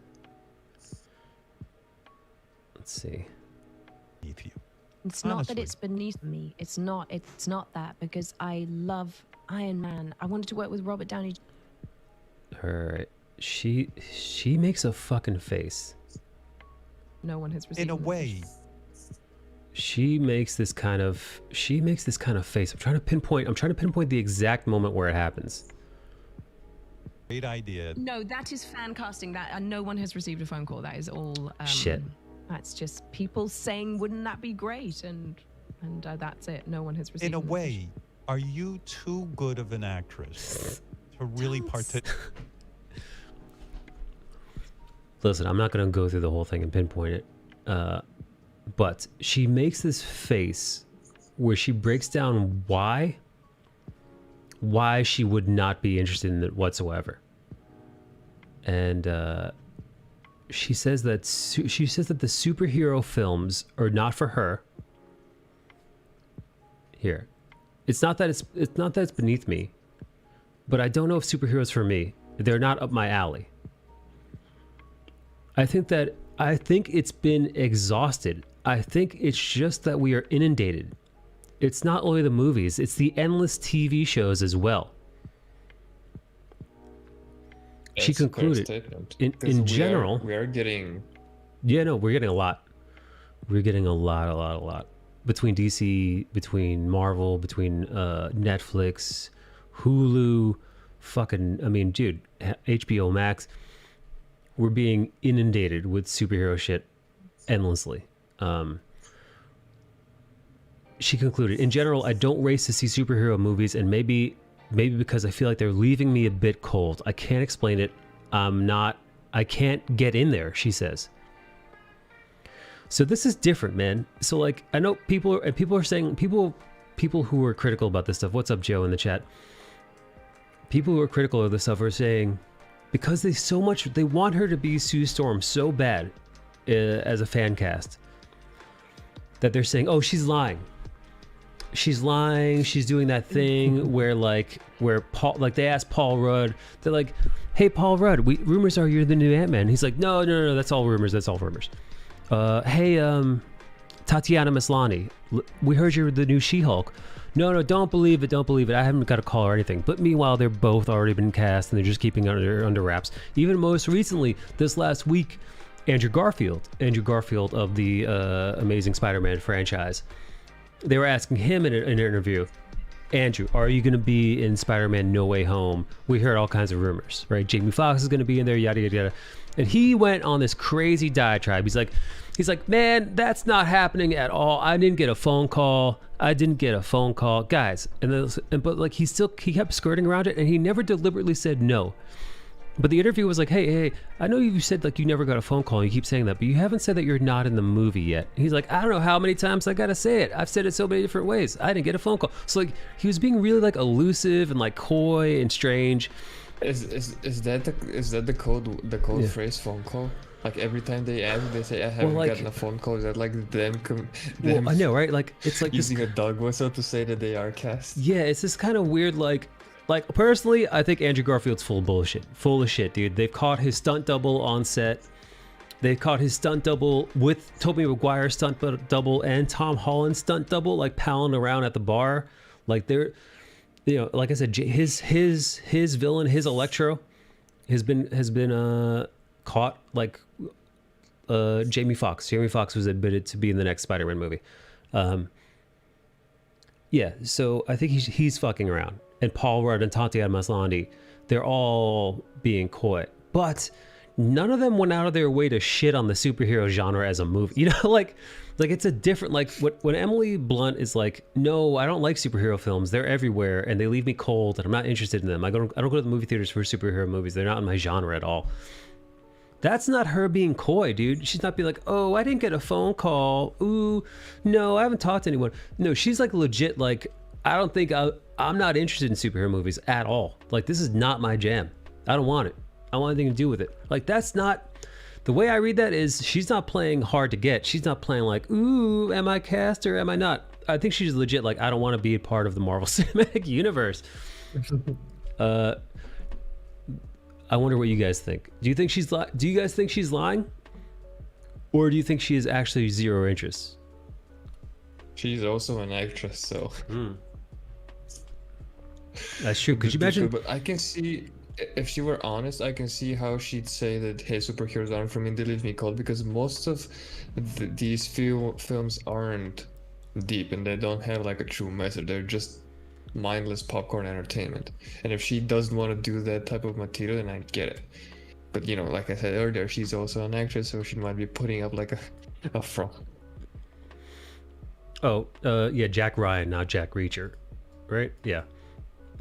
Let's see. Beneath you. It's not Honestly. that it's beneath me. It's not that, because I love Iron Man. I wanted to work with Robert Downey. Her. She makes a fucking face. No one has received. In a them. way, She makes this kind of face. I'm trying to pinpoint the exact moment where it happens. great idea. No, that is fan casting. That and no one has received a phone call. That is all. Shit. That's just people saying, "Wouldn't that be great?" And that's it. No one has received. In a them. way, are you too good of an actress to really participate? Listen, I'm not going to go through the whole thing and pinpoint it. But she makes this face where she breaks down why she would not be interested in it whatsoever. And she says that the superhero films are not for her. Here. It's not that it's beneath me, but I don't know if superheroes for me. They're not up my alley. I think it's been exhausted. I think it's just that we are inundated. It's not only the movies, it's the endless TV shows as well. She That's a fair concluded, statement. in 'Cause general, we are getting. yeah, no, we're getting a lot. We're getting a lot. Between DC, between Marvel, between Netflix, Hulu, dude, HBO Max. We're being inundated with superhero shit endlessly. She concluded, in general, I don't race to see superhero movies, and maybe because I feel like they're leaving me a bit cold. I can't explain it. I can't get in there, she says. So this is different, man. So like, I know people are saying, people who are critical about this stuff. What's up, Joe, in the chat? People who are critical of this stuff are saying, because they want her to be Sue Storm so bad as a fan cast, that they're saying, oh, she's lying. She's lying. She's doing that thing where Paul, like they asked Paul Rudd, they're like, hey, Paul Rudd, rumors are you're the new Ant-Man. He's like, no, that's all rumors. Hey, Tatiana Maslany, we heard you're the new She-Hulk. No, don't believe it. I haven't got a call or anything. But meanwhile, they're both already been cast and they're just keeping it under wraps. Even most recently, this last week, Andrew Garfield of the Amazing Spider-Man franchise, they were asking him in an interview, Andrew, are you going to be in Spider-Man No Way Home? We heard all kinds of rumors, right? Jamie Foxx is going to be in there, yada, yada, yada. And he went on this crazy diatribe. He's like, man, that's not happening at all. I didn't get a phone call, guys. But like he kept skirting around it, and he never deliberately said no. But the interview was like, hey, I know you said like you never got a phone call. And you keep saying that, but you haven't said that you're not in the movie yet. And he's like, I don't know how many times I gotta say it. I've said it so many different ways. I didn't get a phone call. So like he was being really like elusive and like coy and strange. Is that the code Yeah. phrase phone call? Like every time they ask, they say I haven't like- gotten a phone call. Is that like them Well, I know, right? Like it's like this. using a dog whistle to say that they are cast? Yeah, it's this kind of weird like personally, I think Andrew Garfield's full of shit, dude. They've caught his stunt double on set. They caught his stunt double with Tobey Maguire's stunt double and Tom Holland's stunt double, like palling around at the bar. Like they're, like I said, his villain, his Electro, has been caught. Like Jamie Foxx. Jamie Foxx was admitted to be in the next Spider-Man movie. Yeah, so I think he's fucking around. And Paul Rudd and Tatiana Maslany, they're all being coy. But none of them went out of their way to shit on the superhero genre as a movie. Like it's a different, like when Emily Blunt is like, no, I don't like superhero films. They're everywhere and they leave me cold and I'm not interested in them. I don't go to the movie theaters for superhero movies. They're not in my genre at all. That's not her being coy, dude. She's not being like, oh, I didn't get a phone call. Ooh, no, I haven't talked to anyone. No, she's like legit like, I don't think I'm not interested in superhero movies at all. Like, this is not my jam. I don't want it. I don't want anything to do with it. Like, that's not the way I read that. Is she's not playing hard to get. She's not playing like, ooh, am I cast or am I not? I think she's legit like, I don't want to be a part of the Marvel Cinematic Universe. I wonder what you guys think. Do you think she's do you guys think she's lying, or do you think she is actually zero interest? She's also an actress, so. That's true. Could you imagine? But I can see, if she were honest, I can see how she'd say that, hey, superheroes aren't for me, they leave me cold, because most of these films aren't deep and they don't have like a true message. They're just mindless popcorn entertainment. And if she doesn't want to do that type of material, then I get it. But you know, like I said earlier, she's also an actress, so she might be putting up like a front. Oh, yeah, Jack Ryan, not Jack Reacher, right? Yeah.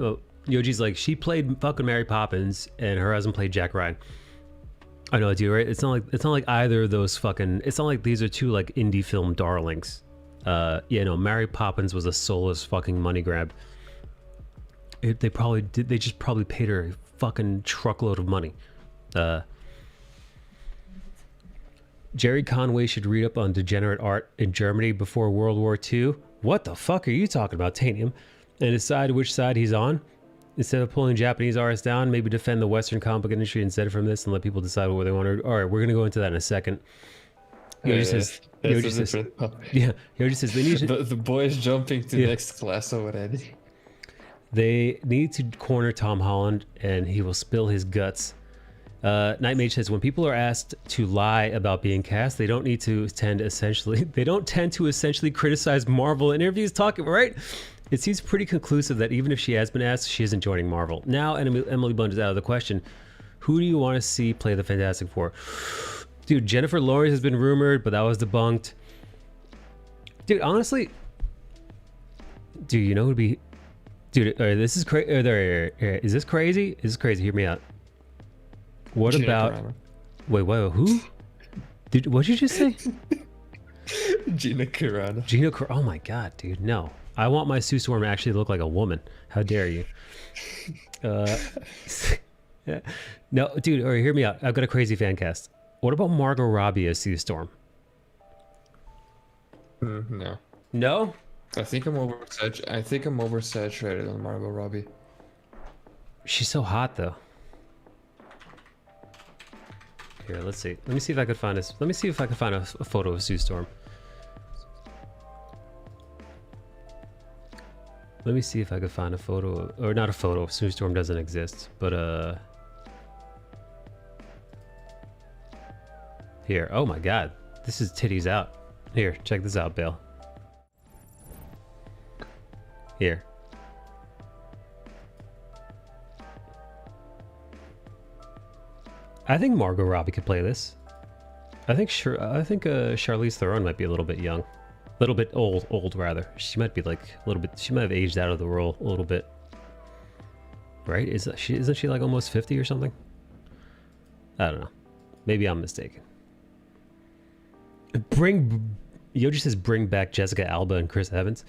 Oh, Yoji's like, she played fucking Mary Poppins, and her husband played Jack Ryan. I know, dude, right? It's not like either of those fucking. It's not like these are two like indie film darlings. Yeah, no, Mary Poppins was a soulless fucking money grab. They probably did. They just probably paid her a fucking truckload of money. Jerry Conway should read up on degenerate art in Germany before World War II. What the fuck are you talking about, Tanium? And decide which side he's on. Instead of pulling Japanese artists down, maybe defend the Western comic book industry instead from this and let people decide what they want to. All right, we're going to go into that in a second. Yoji says, Yoji says they need to, the boys jumping to next class already. They need to corner Tom Holland and he will spill his guts. Nightmage says, when people are asked to lie about being cast, they don't tend to essentially criticize Marvel in interviews talking, right? It seems pretty conclusive that even if she has been asked, she isn't joining Marvel. Now Emily Blunt is out of the question. Who do you want to see play the Fantastic Four? Dude, Jennifer Lawrence has been rumored, but that was debunked. Dude, honestly, dude, you know who'd be... Dude, this is crazy. Is this crazy? Is this crazy? Hear me out. What Gina about... Carano. Wait, who? What'd you just say? Gina Carano. Oh my god, dude, no. I want my Sue Storm to actually look like a woman. How dare you? No, dude, or hear me out. I've got a crazy fan cast. What about Margot Robbie as Sue Storm? No. No? I think I'm oversaturated on Margot Robbie. She's so hot, though. Here, let's see. Let me see if I could find this. Let me see if I can find a photo of Sue Storm. Let me see if I could find a photo, or not a photo. Sue Storm doesn't exist, but here. Oh my god, this is titties out. Here, check this out, Bill. Here. I think Margot Robbie could play this. I think Charlize Theron might be a little bit young. A little bit old rather. She might be like a little bit, she might have aged out of the role a little bit. Right? Isn't she like almost 50 or something? I don't know. Maybe I'm mistaken. Yoji says bring back Jessica Alba and Chris Evans.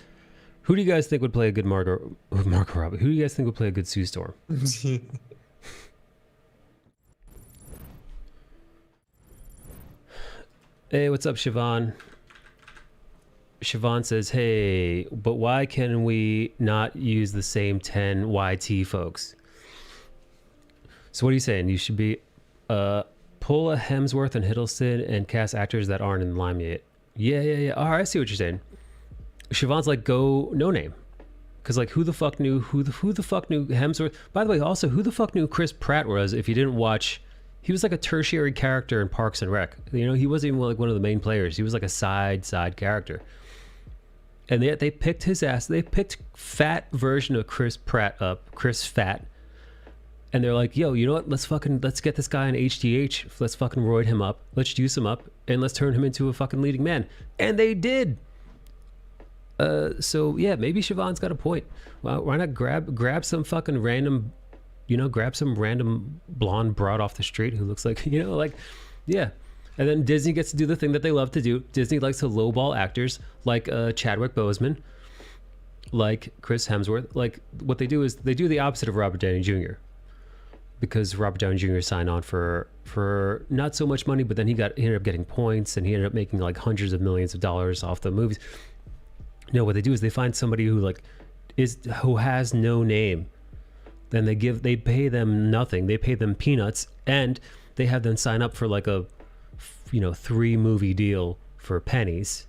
Who do you guys think would play a good Margot Robbie? Who do you guys think would play a good Sue Storm? Hey, what's up, Siobhan? Siobhan says, hey, but why can we not use the same 10 YT folks? So what are you saying? You should be pull a Hemsworth and Hiddleston and cast actors that aren't in limelight. Yeah. All right, I see what you're saying. Siobhan's like, go no name. Because like, who the fuck knew Hemsworth? By the way, also, who the fuck knew Chris Pratt was if you didn't watch... He was like a tertiary character in Parks and Rec. You know, he wasn't even like one of the main players. He was like a side character. And yet they picked his ass. They picked fat version of Chris Pratt up, Chris Fat. And they're like, yo, you know what? Let's get this guy on HGH. Let's fucking roid him up. Let's juice him up. And let's turn him into a fucking leading man. And they did. So yeah, maybe Siobhan's got a point. Well, why not grab some fucking random, grab some random blonde broad off the street who looks like, yeah. And then Disney gets to do the thing that they love to do. Disney likes to lowball actors like Chadwick Boseman. like Chris Hemsworth. Like what they do is they do the opposite of Robert Downey Jr. Because Robert Downey Jr. signed on for not so much money, but then he ended up getting points, and he ended up making like hundreds of millions of dollars off the movies. No, what they do is they find somebody who has no name. Then they pay them nothing. They pay them peanuts, and they have them sign up for like a 3 movie deal for pennies.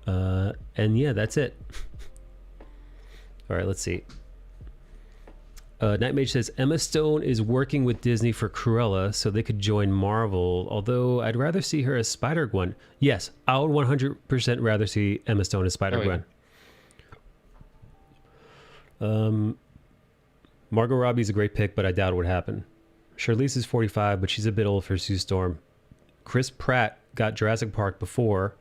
And yeah, that's it. All right, let's see. Nightmage says Emma Stone is working with Disney for Cruella so they could join Marvel, although I'd rather see her as Spider-Gwen. Yes, I would 100% rather see Emma Stone as Spider-Gwen. Margot Robbie's a great pick, but I doubt it would happen. Charlize is 45, but she's a bit old for Sue Storm. Chris Pratt got Jurassic Park before.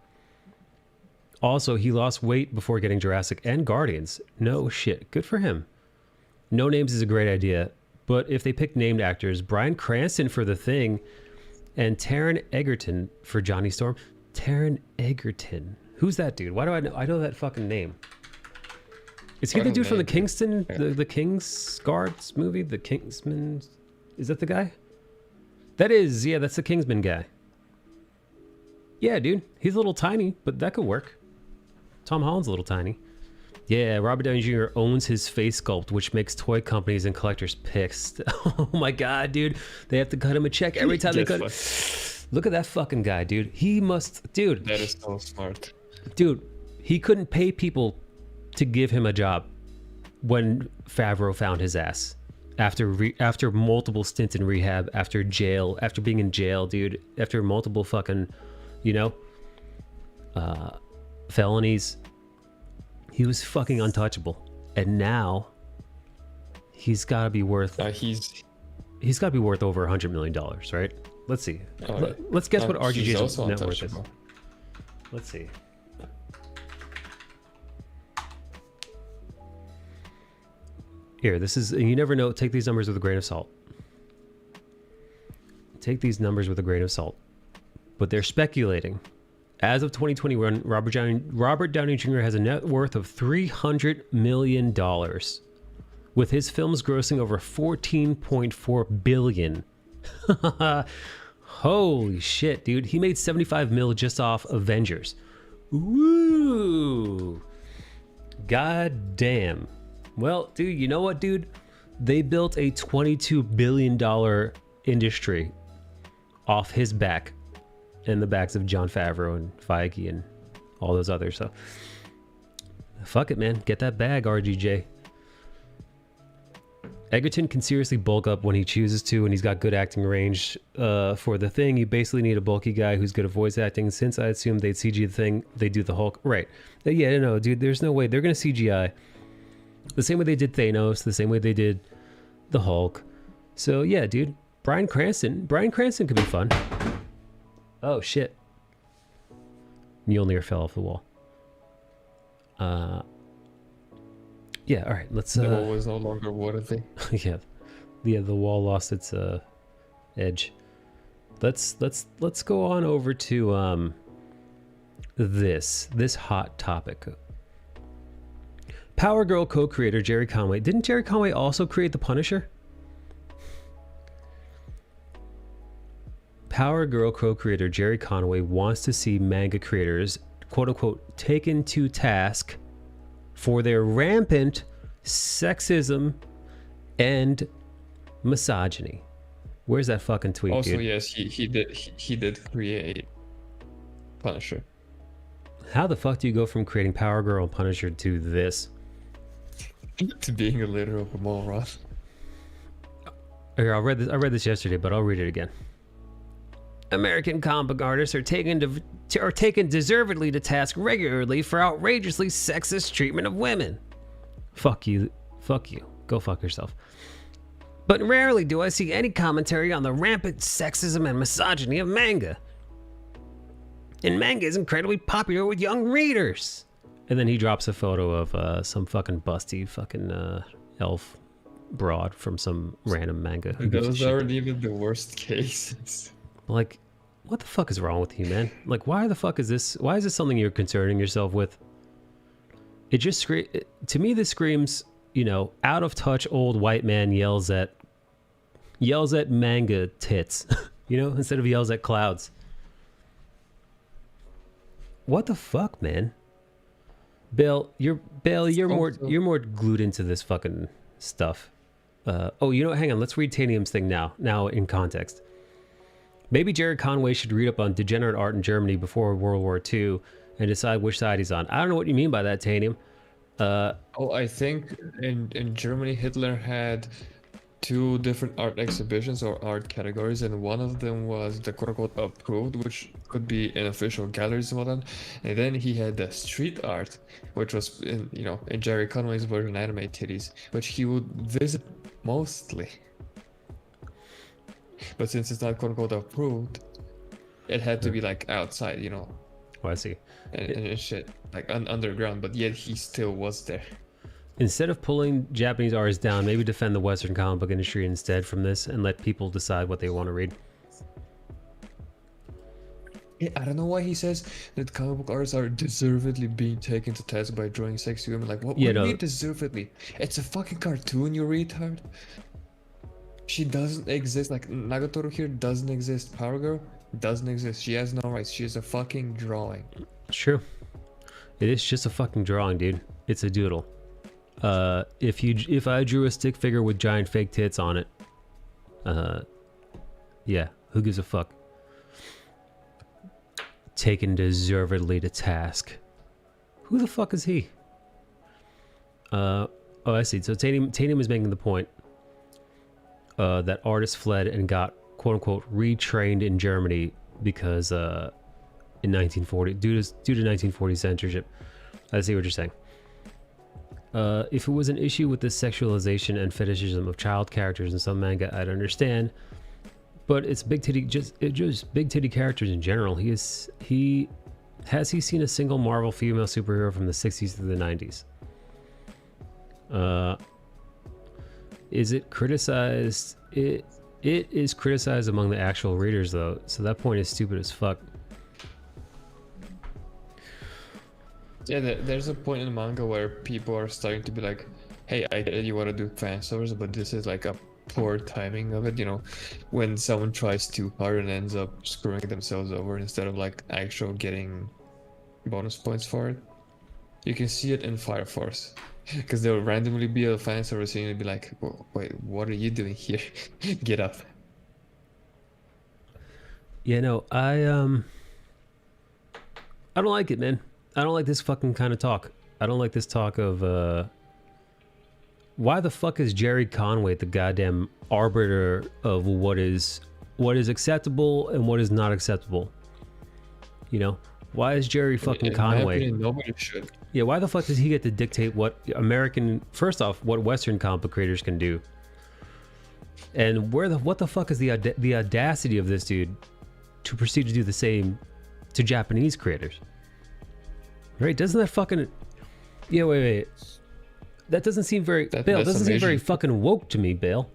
Also, he lost weight before getting Jurassic and Guardians. No shit. Good for him. No names is a great idea, but if they pick named actors, Bryan Cranston for The Thing and Taron Egerton for Johnny Storm. Taron Egerton. Who's that dude? Why do I know? I know that fucking name. Is he the dude from the Kingston, the King's Guards movie? The Kingsman? Is that the guy? That is, yeah, that's the Kingsman guy. Yeah, dude. He's a little tiny, but that could work. Tom Holland's a little tiny. Yeah, Robert Downey Jr. owns his face sculpt, which makes toy companies and collectors pissed. Oh my god, dude. They have to cut him a check every time they cut it. Look at that fucking guy, dude. He must... Dude. That is so smart. Dude, he couldn't pay people to give him a job when Favreau found his ass. After multiple stints in rehab, after being in jail, dude. After multiple fucking, felonies. He was fucking untouchable, and now he's got to be worth. He's got to be worth over $100 million, right? Let's see. Let's guess what RGJ's net worth is. Let's see. Here, this is. You never know. Take these numbers with a grain of salt. Take these numbers with a grain of salt, but they're speculating. As of 2021, Robert Downey Jr. has a net worth of $300 million, with his films grossing over $14.4 billion. Holy shit, dude. He made $75 million just off Avengers. Woo! God damn. Well, dude, you know what, dude? They built a $22 billion industry off his back. And the backs of Jon Favreau and Feige and all those others. So, fuck it, man. Get that bag, RGJ. Egerton can seriously bulk up when he chooses to, and he's got good acting range. For The Thing, you basically need a bulky guy who's good at voice acting. Since I assume they'd CG The Thing, they do the Hulk. Right. Yeah, no, dude, there's no way. They're going to CGI. The same way they did Thanos, the same way they did the Hulk. So, yeah, dude. Bryan Cranston could be fun. Oh, shit. Mjolnir fell off the wall. Yeah, all right, let's... The wall was no longer worthy. Yeah, the wall lost its edge. Let's go on over to this hot topic. Power Girl co-creator Jerry Conway. Didn't Jerry Conway also create The Punisher? Power Girl co-creator Jerry Conway wants to see manga creators, quote-unquote, taken to task for their rampant sexism and misogyny. Where's that fucking tweet, also, dude? yes, he did create Punisher. How the fuck do you go from creating Power Girl and Punisher to this? To being a literal moron. Here, I read this yesterday, but I'll read it again. American comic artists are taken deservedly to task regularly for outrageously sexist treatment of women. Fuck you. Go fuck yourself. But rarely do I see any commentary on the rampant sexism and misogyny of manga. And manga is incredibly popular with young readers. And then he drops a photo of some fucking busty fucking elf broad from some random manga. Those aren't even the worst cases. Like, what the fuck is wrong with you, man? Like, why is this something you're concerning yourself with? It just to me this screams, you know, out of touch old white man yells at manga tits, you know, instead of yells at clouds. What the fuck, man? Bale, you're more glued into this fucking stuff. Oh, you know what? Hang on. Let's read Tanium's thing now. Now in context. Maybe Jared Conway should read up on degenerate art in Germany before World War II and decide which side he's on. I don't know what you mean by that, Tanium. I think in Germany, Hitler had 2 different art exhibitions or art categories, and one of them was the quote-unquote approved, which could be in official galleries and whatnot. And then he had the street art, which was in Jerry Conway's version, anime titties, which he would visit mostly. But since it's not quote-unquote approved, it had to be like outside, you know. Oh, I see. And shit, like underground, but yet he still was there. Instead of pulling Japanese artists down, maybe defend the Western comic book industry instead from this and let people decide what they want to read. Yeah, I don't know why he says that comic book artists are deservedly being taken to task by drawing sexy women. Like, what do you mean deservedly? It's a fucking cartoon, you retard. She doesn't exist. Like, Nagatoru here doesn't exist. Power Girl doesn't exist. She has no rights. She is a fucking drawing. It's true. It is just a fucking drawing, dude. It's a doodle. If I drew a stick figure with giant fake tits on it, yeah, who gives a fuck? Taken deservedly to task. Who the fuck is he? Oh, I see. So Tanium is making the point that artists fled and got quote unquote retrained in Germany because in 1940 due to 1940 censorship. I see what you're saying. If it was an issue with the sexualization and fetishism of child characters in some manga, I'd understand. But it's big titty, just big titty characters in general. Has he seen a single Marvel female superhero from the 60s to the 90s? Is it criticized? It is criticized among the actual readers though, so that point is stupid as fuck. Yeah, there's a point in manga where people are starting to be like, hey, I get it, you want to do fan service, but this is like a poor timing of it, you know, when someone tries too hard and ends up screwing themselves over instead of like actual getting bonus points for it. You can see it in Fire Force, because they'll randomly be a fan service and you'll be like, wait, what are you doing here? Get up. Yeah, no, I don't like it, man. I don't like this fucking kind of talk. I don't like this talk of why the fuck is Jerry Conway the goddamn arbiter of what is acceptable and what is not acceptable? You know, why is Jerry fucking Conway? My opinion, nobody should. Yeah, why the fuck does he get to dictate what first off, what Western comic book creators can do? And what the fuck is the audacity of this dude to proceed to do the same to Japanese creators? Right? Doesn't that fucking... Yeah, wait. That doesn't seem very... Bale, doesn't seem very fucking woke to me, Bale.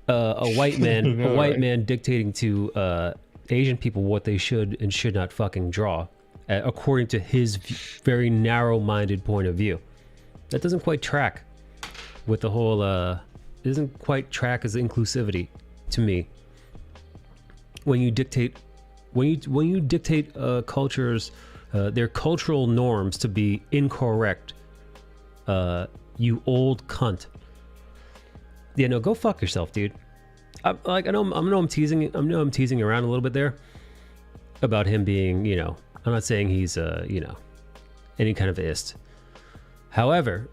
A white man, No, right? Man dictating to Asian people what they should and should not fucking draw, according to his very narrow-minded point of view. That doesn't quite track with the whole... it doesn't quite track as inclusivity to me. When you dictate cultures... their cultural norms to be incorrect, you old cunt. Yeah, no, go fuck yourself, dude. I know I'm teasing around a little bit there about him being, you know, I'm not saying he's you know, any kind of ist. However,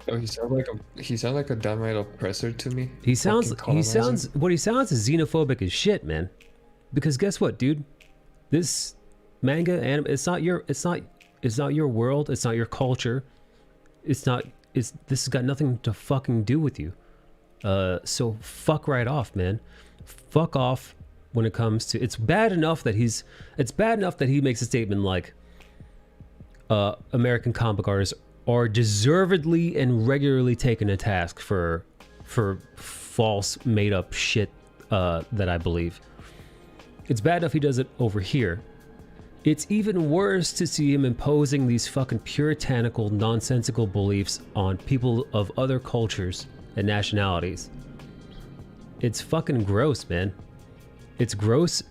he sounds like a downright oppressor to me. he sounds is xenophobic as shit, man. Because guess what, dude? This manga anime, it's not your world, it's not your culture, this has got nothing to fucking do with you. So fuck right off, man. Fuck off when it comes to... It's bad enough that he makes a statement like American comic artists are deservedly and regularly taken to task for false made up shit that I believe. It's bad enough he does it over here. It's even worse to see him imposing these fucking puritanical, nonsensical beliefs on people of other cultures and nationalities. It's fucking gross, man. It's gross.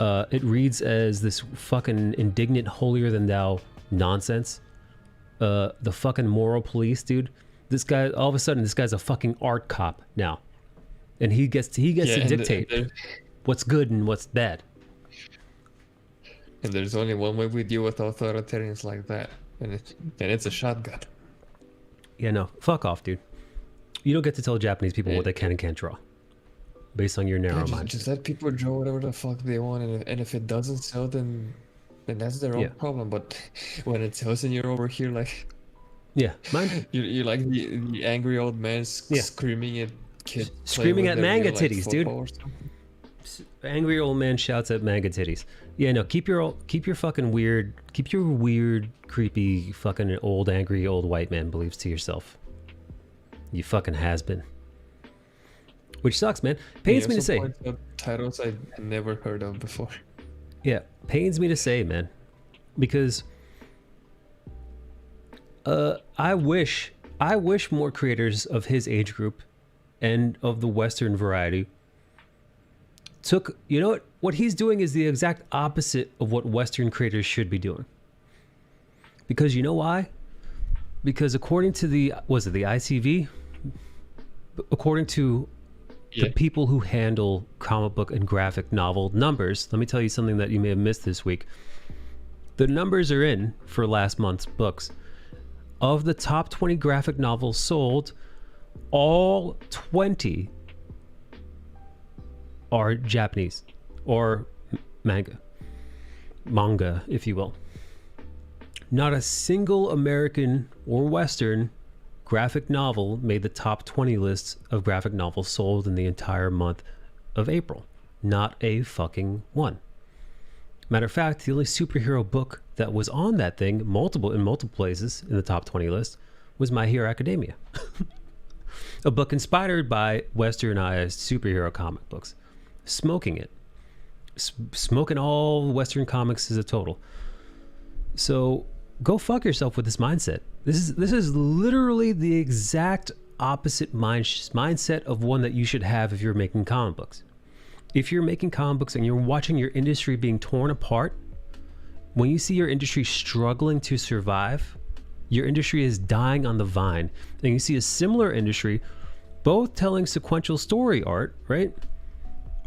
It reads as this fucking indignant, holier-than-thou nonsense. The fucking moral police, dude. This guy, all of a sudden, this guy's a fucking art cop now. And he gets to dictate what's good and what's bad. And there's only one way we deal with authoritarians like that, and it's a shotgun. Yeah, no, fuck off, dude. You don't get to tell Japanese people what they can and can't draw, based on your narrow mind. Just let people draw whatever the fuck they want, and if it doesn't sell, then that's their own problem. But when it sells, and you're over here like, yeah, mine. You're like the angry old man screaming at kids, screaming at manga titties, dude. Angry old man shouts at manga titties. Yeah, no, keep your weird, creepy, fucking old, angry old white man beliefs to yourself. You fucking has-been. Which sucks, man. Pains me to say. Titles I never heard of before. Yeah, pains me to say, man, because I wish more creators of his age group and of the Western variety took, you know what he's doing is the exact opposite of what Western creators should be doing. Because you know why? Because according to the ICV, according to the people who handle comic book and graphic novel numbers, let me tell you something that you may have missed this week. The numbers are in for last month's books. Of the top 20 graphic novels sold, all 20 are Japanese, or manga, if you will. Not a single American or Western graphic novel made the top 20 lists of graphic novels sold in the entire month of April. Not a fucking one. Matter of fact, the only superhero book that was on that thing, in multiple places in the top 20 list, was My Hero Academia. A book inspired by westernized superhero comic books. Smoking it. Smoking all Western comics as a total. So go fuck yourself with this mindset. This is literally the exact opposite mindset of one that you should have if you're making comic books. If you're making comic books and you're watching your industry being torn apart, when you see your industry struggling to survive, your industry is dying on the vine, and you see a similar industry both telling sequential story art, right?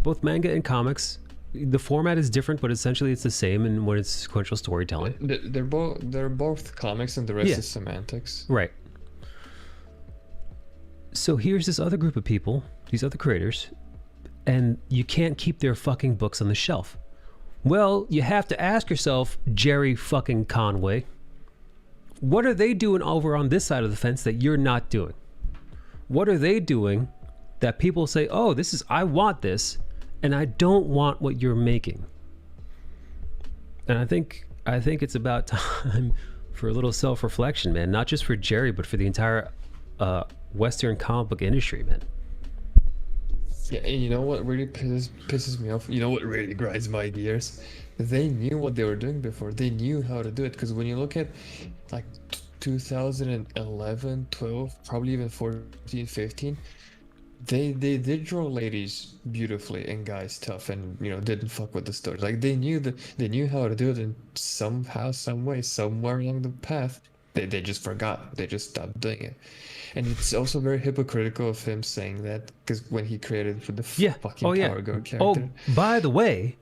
Both manga and comics. The format is different, but essentially it's the same in when it's sequential storytelling. They're both comics, and the rest is semantics. Right. So here's this other group of people, these other creators, and you can't keep their fucking books on the shelf. Well, you have to ask yourself, Jerry fucking Conway, what are they doing over on this side of the fence that you're not doing? What are they doing that people say, oh, I want this, and I don't want what you're making? And I think it's about time for a little self-reflection, man. Not just for Jerry, but for the entire Western comic book industry, man. Yeah, and you know what really pisses me off? You know what really grinds my gears? They knew what they were doing before. They knew how to do it. Because when you look at like 2011, 12, probably even 14, 15, they did draw ladies beautifully and guys tough, and didn't fuck with the stories. Like they knew how to do it, and somehow, some way, somewhere along the path, they just forgot. They just stopped doing it. And it's also very hypocritical of him saying that, because when he created for the fucking Power Girl character. Oh, by the way,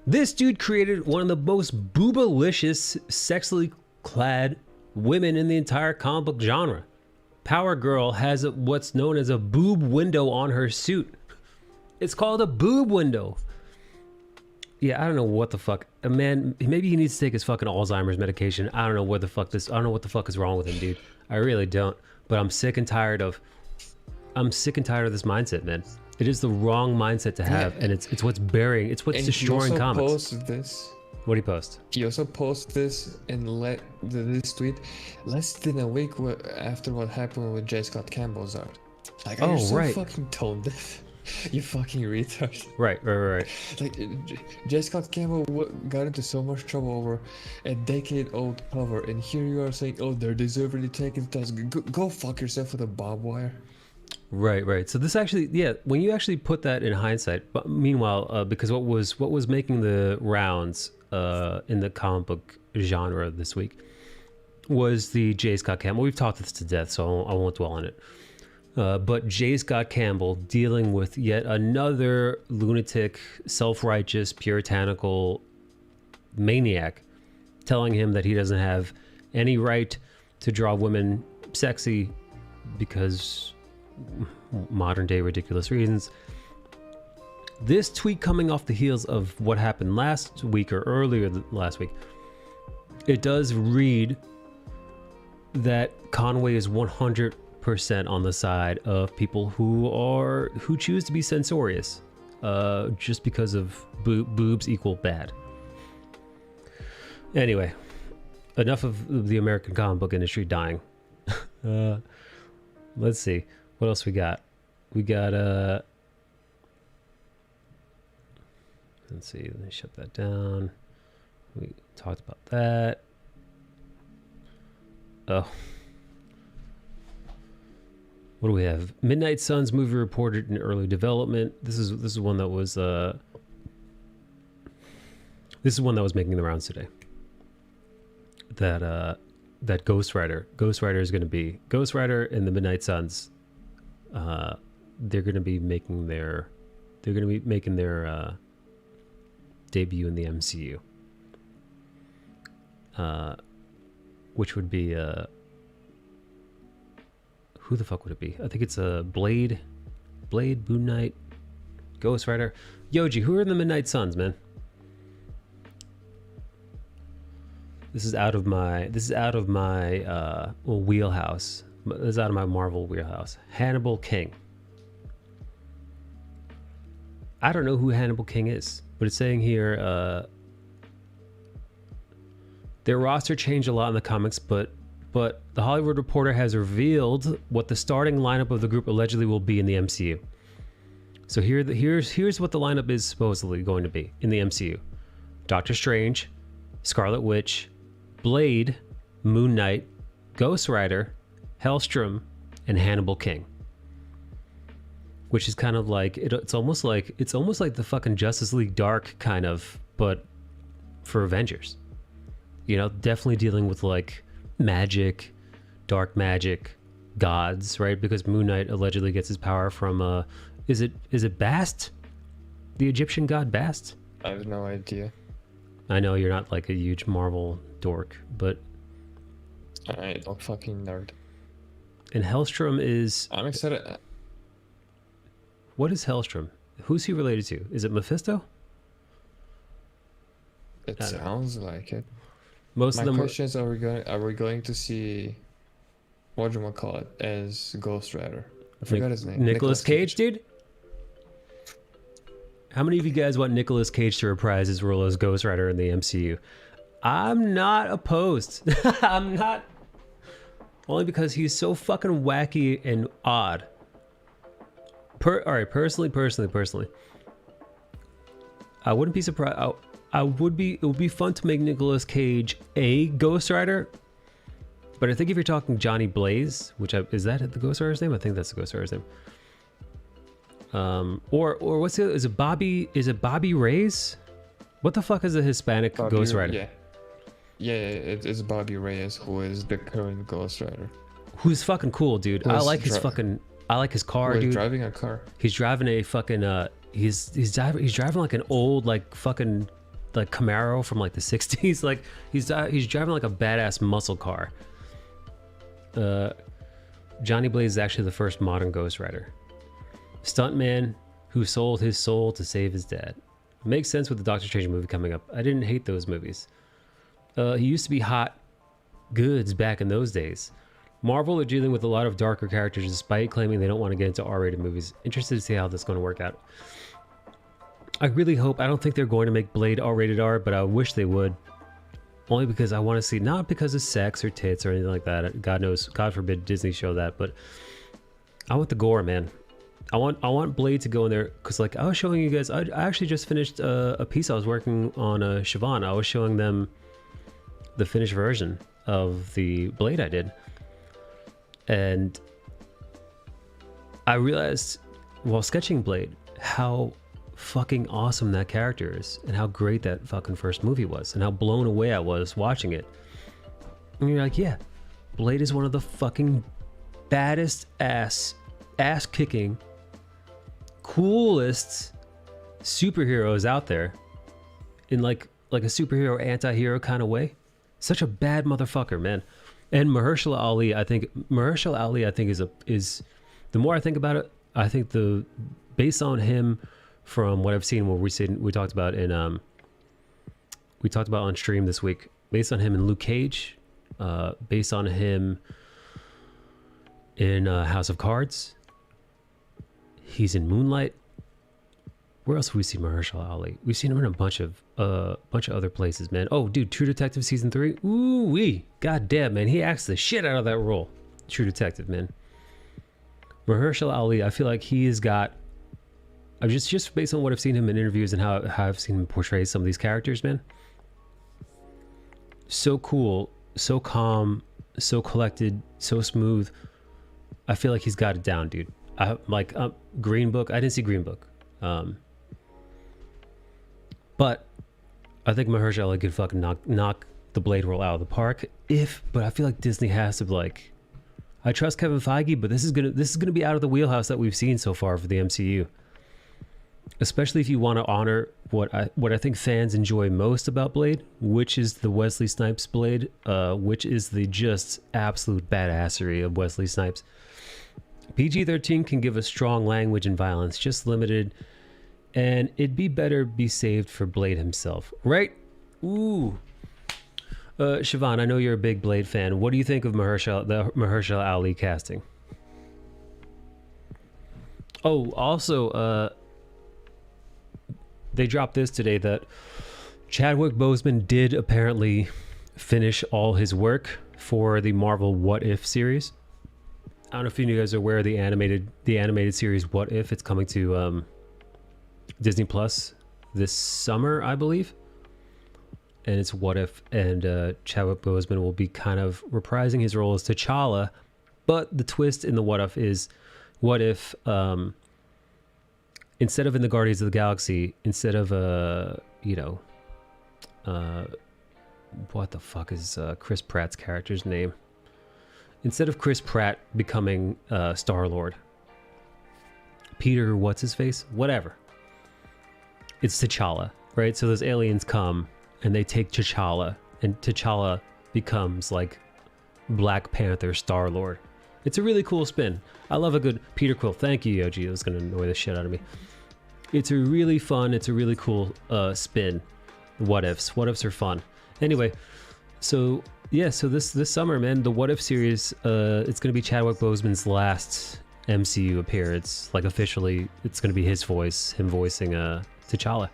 this dude created one of the most boobalicious, sexually clad women in the entire comic book genre. Power Girl has what's known as a boob window on her suit. It's called a boob window. Yeah, I don't know what the fuck. Man, maybe he needs to take his fucking Alzheimer's medication. I don't know what the fuck is wrong with him, dude. I really don't. But I'm sick and tired of this mindset, man. It is the wrong mindset to have, and it's what's burying, it's what's destroying comics. He also posted this. What did he post? He also posted this and this tweet less than a week after what happened with J. Scott Campbell's art. Like, you're so fucking tone deaf. You fucking retard. Right. Like, J. Scott Campbell got into so much trouble over a decade-old cover, and here you are saying, "Oh, they're deservedly taken to task." Go fuck yourself with a barbed wire. Right. So this actually, yeah, when you actually put that in hindsight, but meanwhile, because what was making the rounds in the comic book genre this week was the J. Scott Campbell. We've talked this to death, so I won't dwell on it. But J. Scott Campbell dealing with yet another lunatic, self-righteous, puritanical maniac telling him that he doesn't have any right to draw women sexy because modern day ridiculous reasons. This tweet coming off the heels of what happened last week or earlier last week, it does read that Conway is 100% on the side of people who choose to be censorious just because of boobs equal bad. Anyway, enough of the American comic book industry dying. Let's see what else we got. Let's see, let me shut that down. We talked about that. Oh, what do we have? Midnight Suns movie reported in early development. This is one that was making the rounds today. That Ghost Rider is going to be Ghost Rider and the Midnight Suns. They're going to be making their debut in the MCU. Which would be who the fuck would it be? I think it's a Blade, Moon Knight, Ghost Rider. Yoji, who are in the Midnight Suns, man? This is out of my wheelhouse. This is out of my Marvel wheelhouse. Hannibal King. I don't know who Hannibal King is, but it's saying here their roster changed a lot in the comics, but The Hollywood Reporter has revealed what the starting lineup of the group allegedly will be in the MCU. So here's what the lineup is supposedly going to be in the MCU. Doctor Strange, Scarlet Witch, Blade, Moon Knight, Ghost Rider, Hellstrom, and Hannibal King. Which is kind of like it's almost like the fucking Justice League Dark kind of, but for Avengers. You know, definitely dealing with like magic, dark magic, gods, right? Because Moon Knight allegedly gets his power from is it Bast? The Egyptian god Bast? I have no idea. I know you're not like a huge Marvel dork, but I don't fucking nerd. And Hellstrom is... I'm excited. What is Hellstrom? Who's he related to? Is it Mephisto? It sounds like it. Most My of them question is, are we going to see whatchamacallit as Ghost Rider? I forgot his name. Nicolas Cage, dude? How many of you guys want Nicolas Cage to reprise his role as Ghost Rider in the MCU? I'm not opposed. I'm not. Only because he's so fucking wacky and odd. Alright, personally. I wouldn't be surprised. It would be fun to make Nicolas Cage a Ghost Rider. But I think if you're talking Johnny Blaze, is that the Ghost Rider's name? I think that's the Ghost Rider's name. Or what's the, is it Bobby Reyes? What the fuck is a Hispanic Ghost Rider? Yeah, it's Bobby Reyes who is the current Ghost Rider. Who's fucking cool, dude. I like his car, dude. Driving a car. He's driving a fucking he's driving like an old like fucking like Camaro from like the 60s. Like he's driving like a badass muscle car. Johnny Blaze is actually the first modern Ghost Rider. Stuntman who sold his soul to save his dad. Makes sense with the Doctor Strange movie coming up. I didn't hate those movies. He used to be hot goods back in those days. Marvel are dealing with a lot of darker characters despite claiming they don't want to get into R-rated movies. Interested to see how that's going to work out. I really hope, I don't think they're going to make Blade R-rated R, but I wish they would. Only because I want to see, not because of sex or tits or anything like that. God knows, God forbid Disney show that, but I want the gore, man. I want Blade to go in there because like I was showing you guys. I actually just finished a piece I was working on Siobhan. I was showing them the finished version of the Blade I did, and I realized while sketching Blade how fucking awesome that character is, and how great that fucking first movie was, and how blown away I was watching it. And you're like, yeah, Blade is one of the fucking baddest ass kicking, coolest superheroes out there, in like a superhero anti-hero kind of way. Such a bad motherfucker, man. And Mahershala Ali, I think is the more I think about it, I think based on him from what I've seen, we talked about on stream this week, based on him in Luke Cage, based on him in House of Cards, he's in Moonlight. Where else have we seen Mahershala Ali? We've seen him in a bunch of other places, man. Oh, dude, True Detective season 3. Ooh wee, god damn, man, he acts the shit out of that role. True Detective, man. Mahershala Ali, I feel like he has got. I'm just based on what I've seen him in interviews and how I've seen him portray some of these characters, man. So cool, so calm, so collected, so smooth. I feel like he's got it down, dude. Green Book. I didn't see Green Book, but I think Mahershala Ali could fucking knock the Blade role out of the park. But I feel like Disney has to like. I trust Kevin Feige, but this is gonna be out of the wheelhouse that we've seen so far for the MCU. Especially if you want to honor what I think fans enjoy most about Blade, which is the Wesley Snipes Blade, which is the just absolute badassery of Wesley Snipes. PG-13 can give us strong language and violence, just limited, and it'd be better be saved for Blade himself, right? Ooh. Siobhan, I know you're a big Blade fan. What do you think of the Mahershala Ali casting? Oh, also, they dropped this today that Chadwick Boseman did apparently finish all his work for the Marvel What If series. I don't know if you guys are aware of the animated series What If. It's coming to Disney Plus this summer, I believe. And it's What If, and Chadwick Boseman will be kind of reprising his role as T'Challa, but the twist in the What If is, what if instead of in the Guardians of the Galaxy, instead of what the fuck is Chris Pratt's character's name? Instead of Chris Pratt becoming Star-Lord, Peter, what's his face? Whatever. It's T'Challa, right? So those aliens come and they take T'Challa, and T'Challa becomes like Black Panther Star-Lord. It's a really cool spin. I love a good Peter Quill. Thank you, Yoji. It was going to annoy the shit out of me. It's a really fun, it's a really cool spin. What Ifs. What Ifs are fun. Anyway, so yeah, so this summer, man, the What If series, it's going to be Chadwick Boseman's last MCU appearance. Like officially, it's going to be his voice, him voicing T'Challa.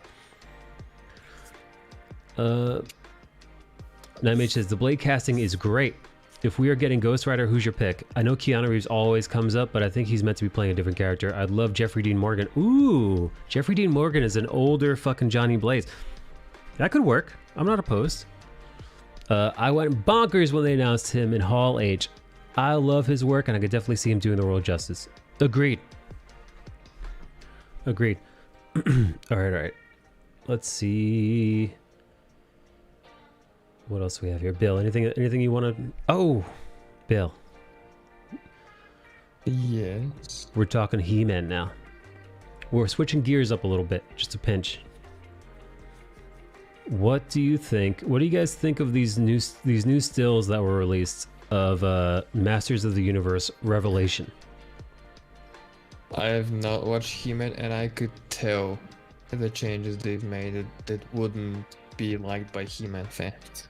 Nightmare says, the Blade casting is great. If we are getting Ghost Rider, who's your pick? I know Keanu Reeves always comes up, but I think he's meant to be playing a different character. I'd love Jeffrey Dean Morgan. Ooh, Jeffrey Dean Morgan is an older fucking Johnny Blaze. That could work. I'm not opposed. I went bonkers when they announced him in Hall H. I love his work, and I could definitely see him doing the role justice. Agreed. All right. Let's see. What else do we have here? Bill, anything you want to... Oh, Bill. Yes. We're talking He-Man now. We're switching gears up a little bit, just a pinch. What do you guys think of these new stills that were released of Masters of the Universe Revelation? I have not watched He-Man, and I could tell the changes they've made that wouldn't be liked by He-Man fans.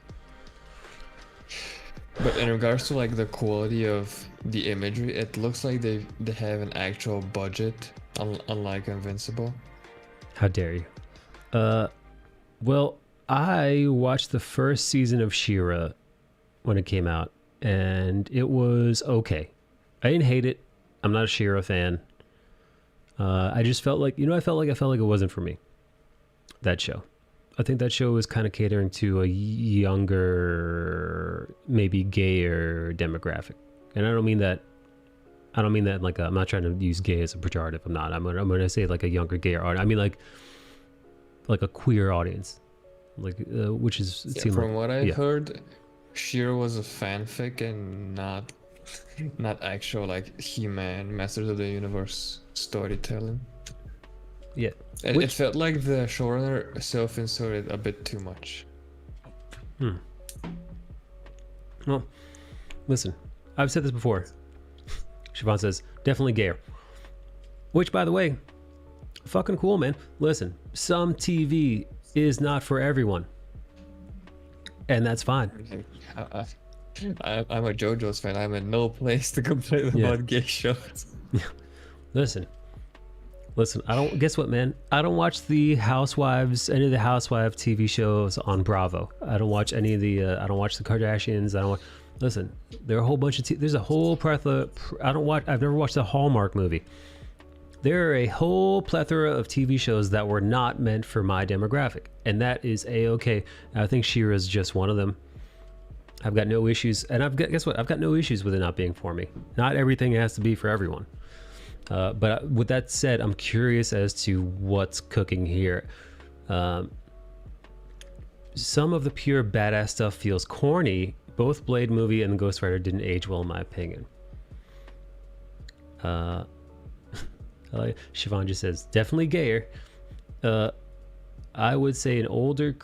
But in regards to like the quality of the imagery, it looks like they have an actual budget, unlike Invincible. How dare you? Well, I watched the first season of She-Ra when it came out, and it was okay. I didn't hate it. I'm not a She-Ra fan. I just felt like, I felt like it wasn't for me. That show. I think that show was kind of catering to a younger, maybe gayer demographic. And I don't mean that like I'm not trying to use gay as a pejorative. I'm not. I'm gonna say like a younger, gayer audience. I mean like a queer audience, like which is From what I've heard, She-Ra was a fanfic and not actual like He-Man Masters of the Universe storytelling. Yeah. It felt like the showrunner self-inserted a bit too much. Well, listen, I've said this before. Siobhan says, definitely gayer. Which, by the way, fucking cool, man. Listen, some TV is not for everyone. And that's fine. I'm a JoJo's fan. I'm in no place to complain about gay shows. Listen, guess what, man? I don't watch any of the Housewife TV shows on Bravo. I don't watch any of the, I don't watch the Kardashians. Listen, there are a whole bunch of, there's a whole plethora, I've never watched a Hallmark movie. There are a whole plethora of TV shows that were not meant for my demographic. And that is a-okay. I think She-Ra is just one of them. I've got no issues. And guess what? I've got no issues with it not being for me. Not everything has to be for everyone. But with that said, I'm curious as to what's cooking here. Some of the pure badass stuff feels corny. Both Blade movie and the Ghost Rider didn't age well in my opinion. Siobhan just says, definitely gayer. I would say an older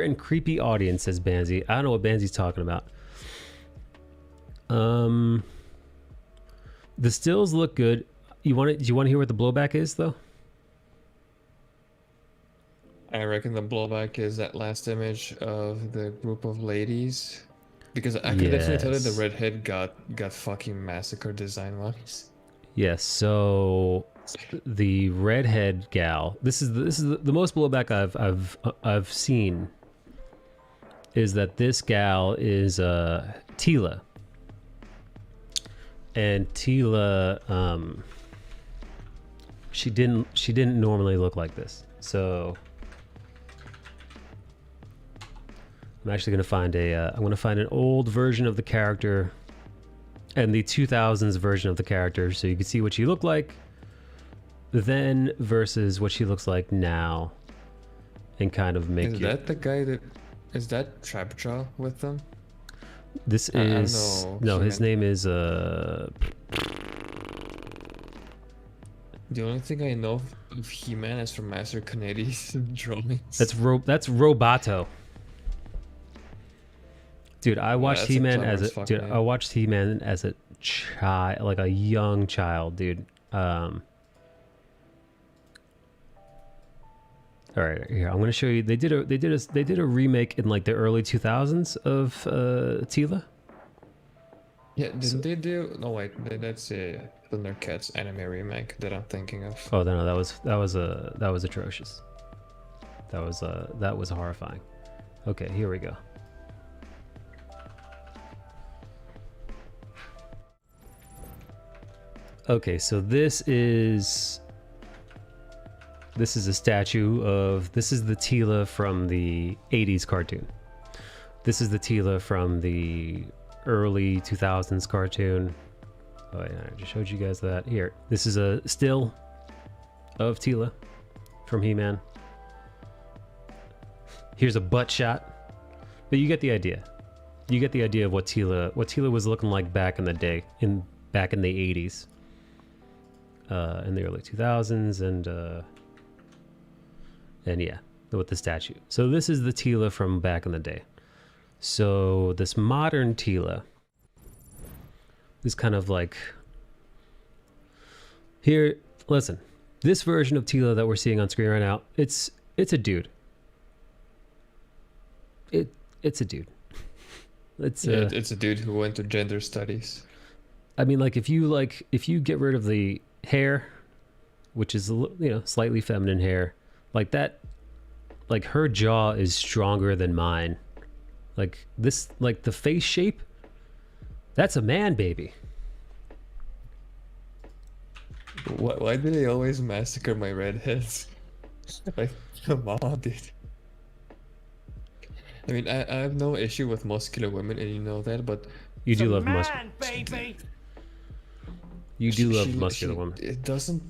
and creepy audience, says Banzi. I don't know what Banzi's talking about. The stills look good. Do you want to hear what the blowback is though? I reckon the blowback is that last image of the group of ladies, because I can definitely tell that the redhead got fucking massacred design-wise. Yes. So the redhead gal. This is the most blowback I've seen. Is that this gal is Tila. And Tila, she didn't normally look like this. So I'm actually gonna find an old version of the character and the 2000s version of the character, so you can see what she looked like then versus what she looks like now, and kind of make. Is that the guy that? Is that Trapjaw with them? This is no. His name is The only thing I know of He-Man is from Master Kanedy's drawings. That's Roboto. Dude, I watched He-Man as a child, like a young child, dude. All right, here I'm gonna show you. They did a remake in like the early 2000s of Tila. Yeah, didn't they do? No, wait, that's a Thundercats anime remake that I'm thinking of. Oh no, that was atrocious. That was horrifying. Okay, here we go. Okay, so this is a statue of, this is the Tila from the 80s cartoon. This is the Tila from the early 2000s cartoon. Oh yeah, I just showed you guys that. Here, this is a still of Tila from He-Man. Here's a butt shot, but you get the idea. You get the idea of what Tila was looking like back in the day, back in the 80s, in the early 2000s, and yeah, with the statue. So this is the Tila from back in the day. So this modern Tila is kind of like, here, listen, this version of Tila that we're seeing on screen right now, it's a dude. It's a dude. It's a dude who went to gender studies. I mean, like if you get rid of the hair, which is slightly feminine hair, like that, like her jaw is stronger than mine. Like this, like the face shape, that's a man baby. Why do they always massacre my redheads? Like, come on, dude. I mean, I have no issue with muscular women, and you know that, but You do love muscular. You do love she- muscular she- women. It doesn't.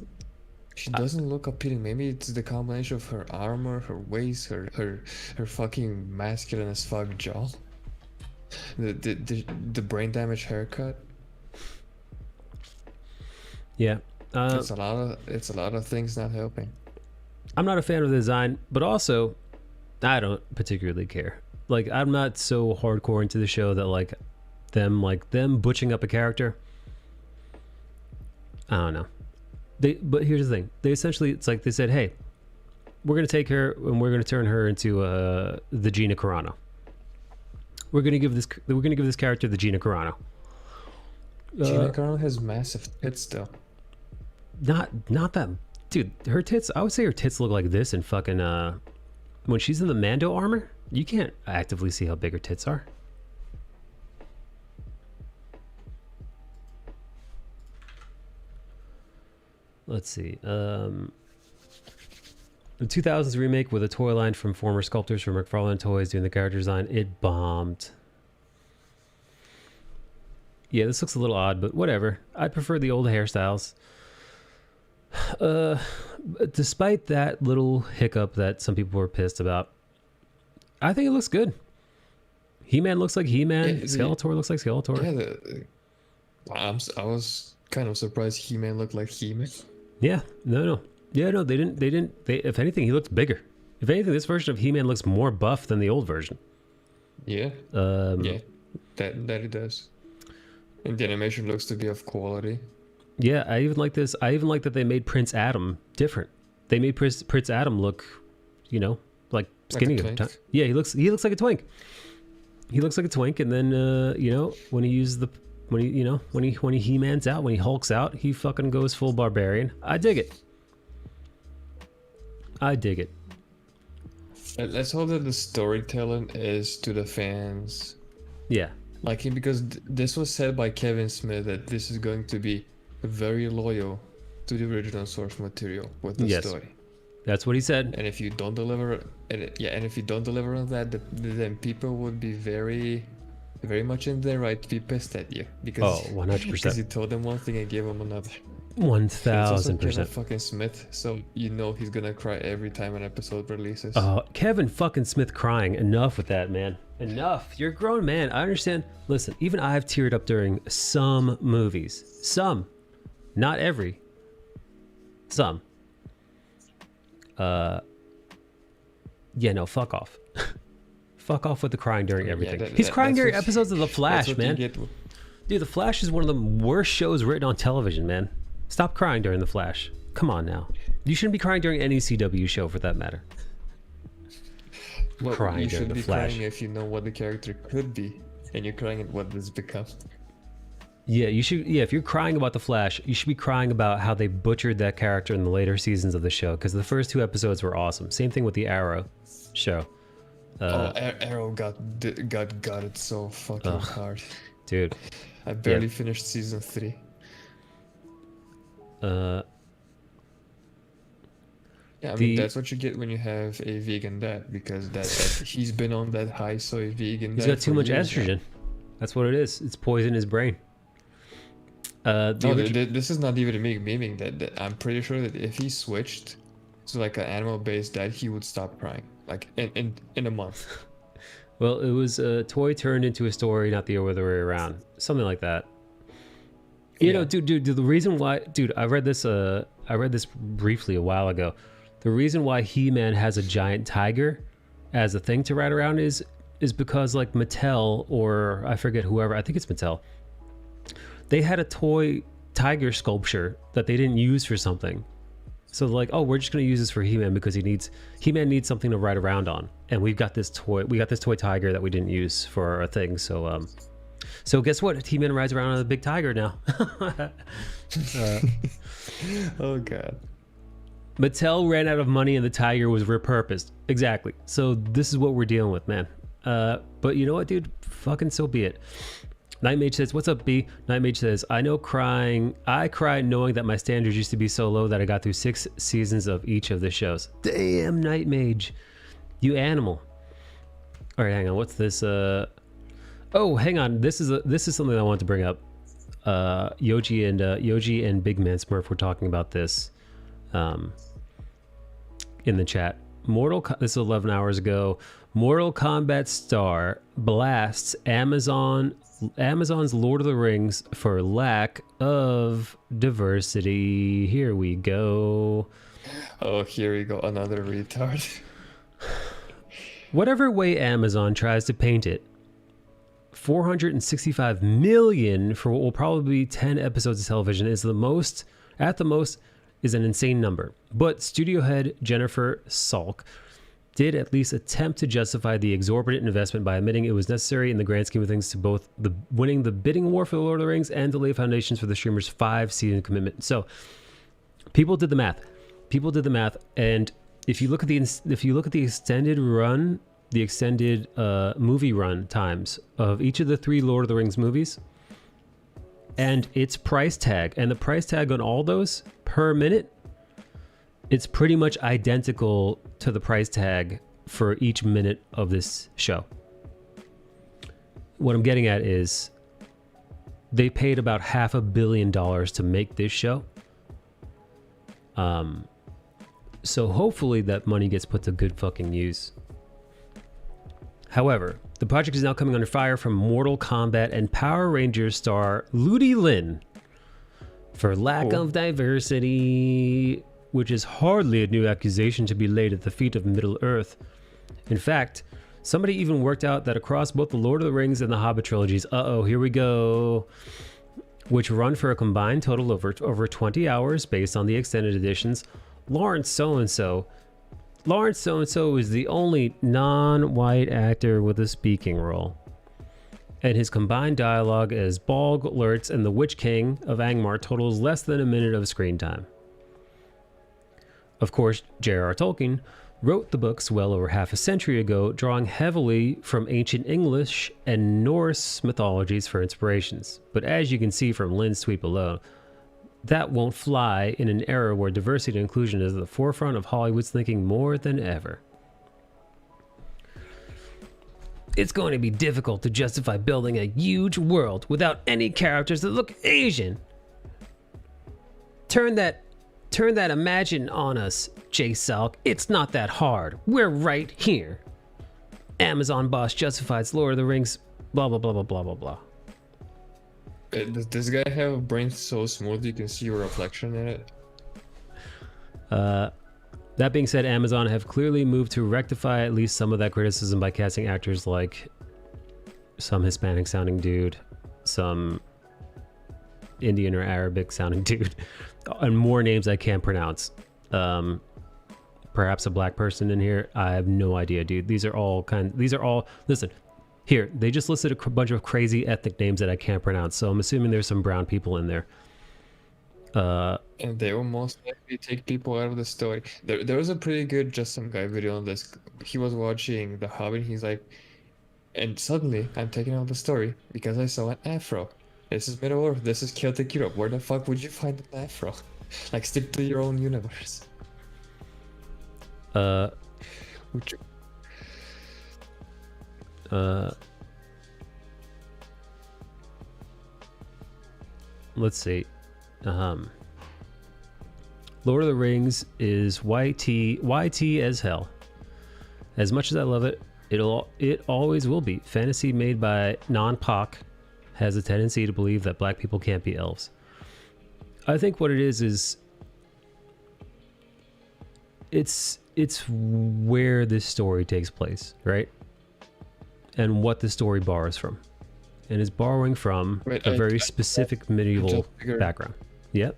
She doesn't look appealing. Maybe it's the combination of her armor, her waist, her fucking masculine as fuck jaw. The brain damage haircut. Yeah. It's a lot of things not helping. I'm not a fan of the design, but also I don't particularly care. Like, I'm not so hardcore into the show that like them butching up a character. I don't know. But here's the thing. They essentially, it's like they said, hey, we're gonna take her and we're gonna turn her into the Gina Carano. We're gonna give this character the Gina Carano. Gina Carano has massive tits though. Not that, dude. Her tits. I would say her tits look like this in fucking when she's in the Mando armor. You can't actively see how big her tits are. Let's see. The 2000s remake with a toy line from former sculptors from McFarlane Toys doing the character design. It bombed. Yeah, this looks a little odd, but whatever. I prefer the old hairstyles. Despite that little hiccup that some people were pissed about, I think it looks good. He-Man looks like He-Man. Yeah, Skeletor looks like Skeletor. Yeah, I was kind of surprised He-Man looked like He-Man. Yeah, no. Yeah, no, they didn't. If anything, he looked bigger. If anything, this version of He-Man looks more buff than the old version. Yeah. Yeah, that it does. And the animation looks to be of quality. Yeah, I even like this. I even like that they made Prince Adam different. They made Prince Adam look, like skinny. Like a twink. Yeah, he looks like a twink. He looks like a twink, and then when he uses when he He-Man's out, when he hulks out, he fucking goes full barbarian. I dig it. Let's hope that the storytelling is to the fans. Yeah. Like him, because this was said by Kevin Smith that this is going to be very loyal to the original source material with the story. That's what he said. And if you don't deliver, and if you don't deliver on that, then people would be very, very much in their right to be pissed at you because 100%. Because you told them one thing and gave them another. 1000%. Fucking Smith, so he's gonna cry every time an episode releases. Kevin fucking Smith crying. Enough with that, man. Enough. You're a grown man. I understand. Listen, even I've teared up during some movies. Some. Not every. Some. Yeah, no, fuck off. Fuck off with the crying during everything. He's crying during episodes of The Flash, man. Dude, The Flash is one of the worst shows written on television, man. Stop crying during The Flash. Come on now. You shouldn't be crying during any CW show for that matter. Well, Crying you during should The be Flash. crying if you know what the character could be, and you're crying at what it's become. Yeah, you should. Yeah, if you're crying about The Flash, you should be crying about how they butchered that character in the later seasons of the show, because the first 2 episodes were awesome. Same thing with the Arrow show. Arrow got it so fucking hard. Dude. I barely finished season 3. Yeah, I mean, that's what you get when you have a vegan dad, because that he's been on that high soy vegan. He's got too much estrogen. That's what it is. It's poison his brain. This is not even me memeing that. I'm pretty sure that if he switched to like an animal-based diet, he would stop crying like in a month. Well, it was a toy turned into a story, not the other way around. Something like that. You know, dude, the reason why, dude, I read this briefly a while ago. The reason why He-Man has a giant tiger as a thing to ride around is because like Mattel, or I forget whoever, I think it's Mattel, they had a toy tiger sculpture that they didn't use for something. So like, oh, we're just gonna use this for He-Man because He-Man needs something to ride around on, and we got this toy tiger that we didn't use for our thing. So so guess what? He-Man rides around on a big tiger now. Oh god. Mattel ran out of money and the tiger was repurposed. Exactly. So this is what we're dealing with, man. But you know what, dude? Fucking so be it. Nightmage says, "What's up, B?" Nightmage says, I cry knowing that my standards used to be so low that I got through 6 seasons of each of the shows. Damn, Nightmage. You animal. All right, hang on. What's this? Oh, hang on. This is something I want to bring up. Yoji and Big Man Smurf were talking about this in the chat. This is 11 hours ago. Mortal Kombat star blasts Amazon's Lord of the Rings for lack of diversity. Here we go. Oh, here we go. Another retard. Whatever way Amazon tries to paint it, 465 million for what will probably be 10 episodes of television is at the most is an insane number. But studio head Jennifer Salk did at least attempt to justify the exorbitant investment by admitting it was necessary in the grand scheme of things to both winning the bidding war for the Lord of the Rings and to lay foundations for the streamer's 5-season commitment. So people did the math, and if you look at the extended run, the extended movie run times of each of the 3 Lord of the Rings movies, and its price tag, and the price tag on all those per minute, it's pretty much identical to the price tag for each minute of this show. What I'm getting at is they paid about $500 million to make this show. So hopefully that money gets put to good fucking use. However, the project is now coming under fire from Mortal Kombat and Power Rangers star Ludi Lin for lack of diversity, which is hardly a new accusation to be laid at the feet of Middle-earth. In fact, somebody even worked out that across both the Lord of the Rings and the Hobbit trilogies, here we go, which run for a combined total of over 20 hours based on the extended editions, Lawrence So-and-so is the only non-white actor with a speaking role. And his combined dialogue as Balg, Lurtz, and the Witch King of Angmar totals less than a minute of screen time. Of course, J.R.R. Tolkien wrote the books well over half a century ago, drawing heavily from ancient English and Norse mythologies for inspirations. But as you can see from Lynn's tweet below, that won't fly in an era where diversity and inclusion is at the forefront of Hollywood's thinking more than ever. It's going to be difficult to justify building a huge world without any characters that look Asian. Turn that imagine on us, J. Salk. It's not that hard. We're right here. Amazon boss justifies Lord of the Rings, blah, blah, blah, blah, blah, blah, blah. Does this guy have a brain so smooth you can see your reflection in it? That being said, Amazon have clearly moved to rectify at least some of that criticism by casting actors like some Hispanic sounding dude, some Indian or Arabic sounding dude, and more names I can't pronounce. Perhaps a black person in here. I have no idea, dude. Listen, here, they just listed a bunch of crazy ethnic names that I can't pronounce, so I'm assuming there's some brown people in there. And they will most likely take people out of the story. There was a pretty good Just Some Guy video on this. He was watching The Hobbit. He's like, and suddenly I'm taken out of the story because I saw an afro. This is Middle Earth. This is Celtic Europe. Where the fuck would you find an afro? Like, stick to your own universe. Let's see. Lord of the Rings is YT as hell. As much as I love it, it always will be. Fantasy made by non-POC has a tendency to believe that black people can't be elves. I think what it is it's where this story takes place, right? And what the story borrows from. And is borrowing from a very specific medieval background. Yep.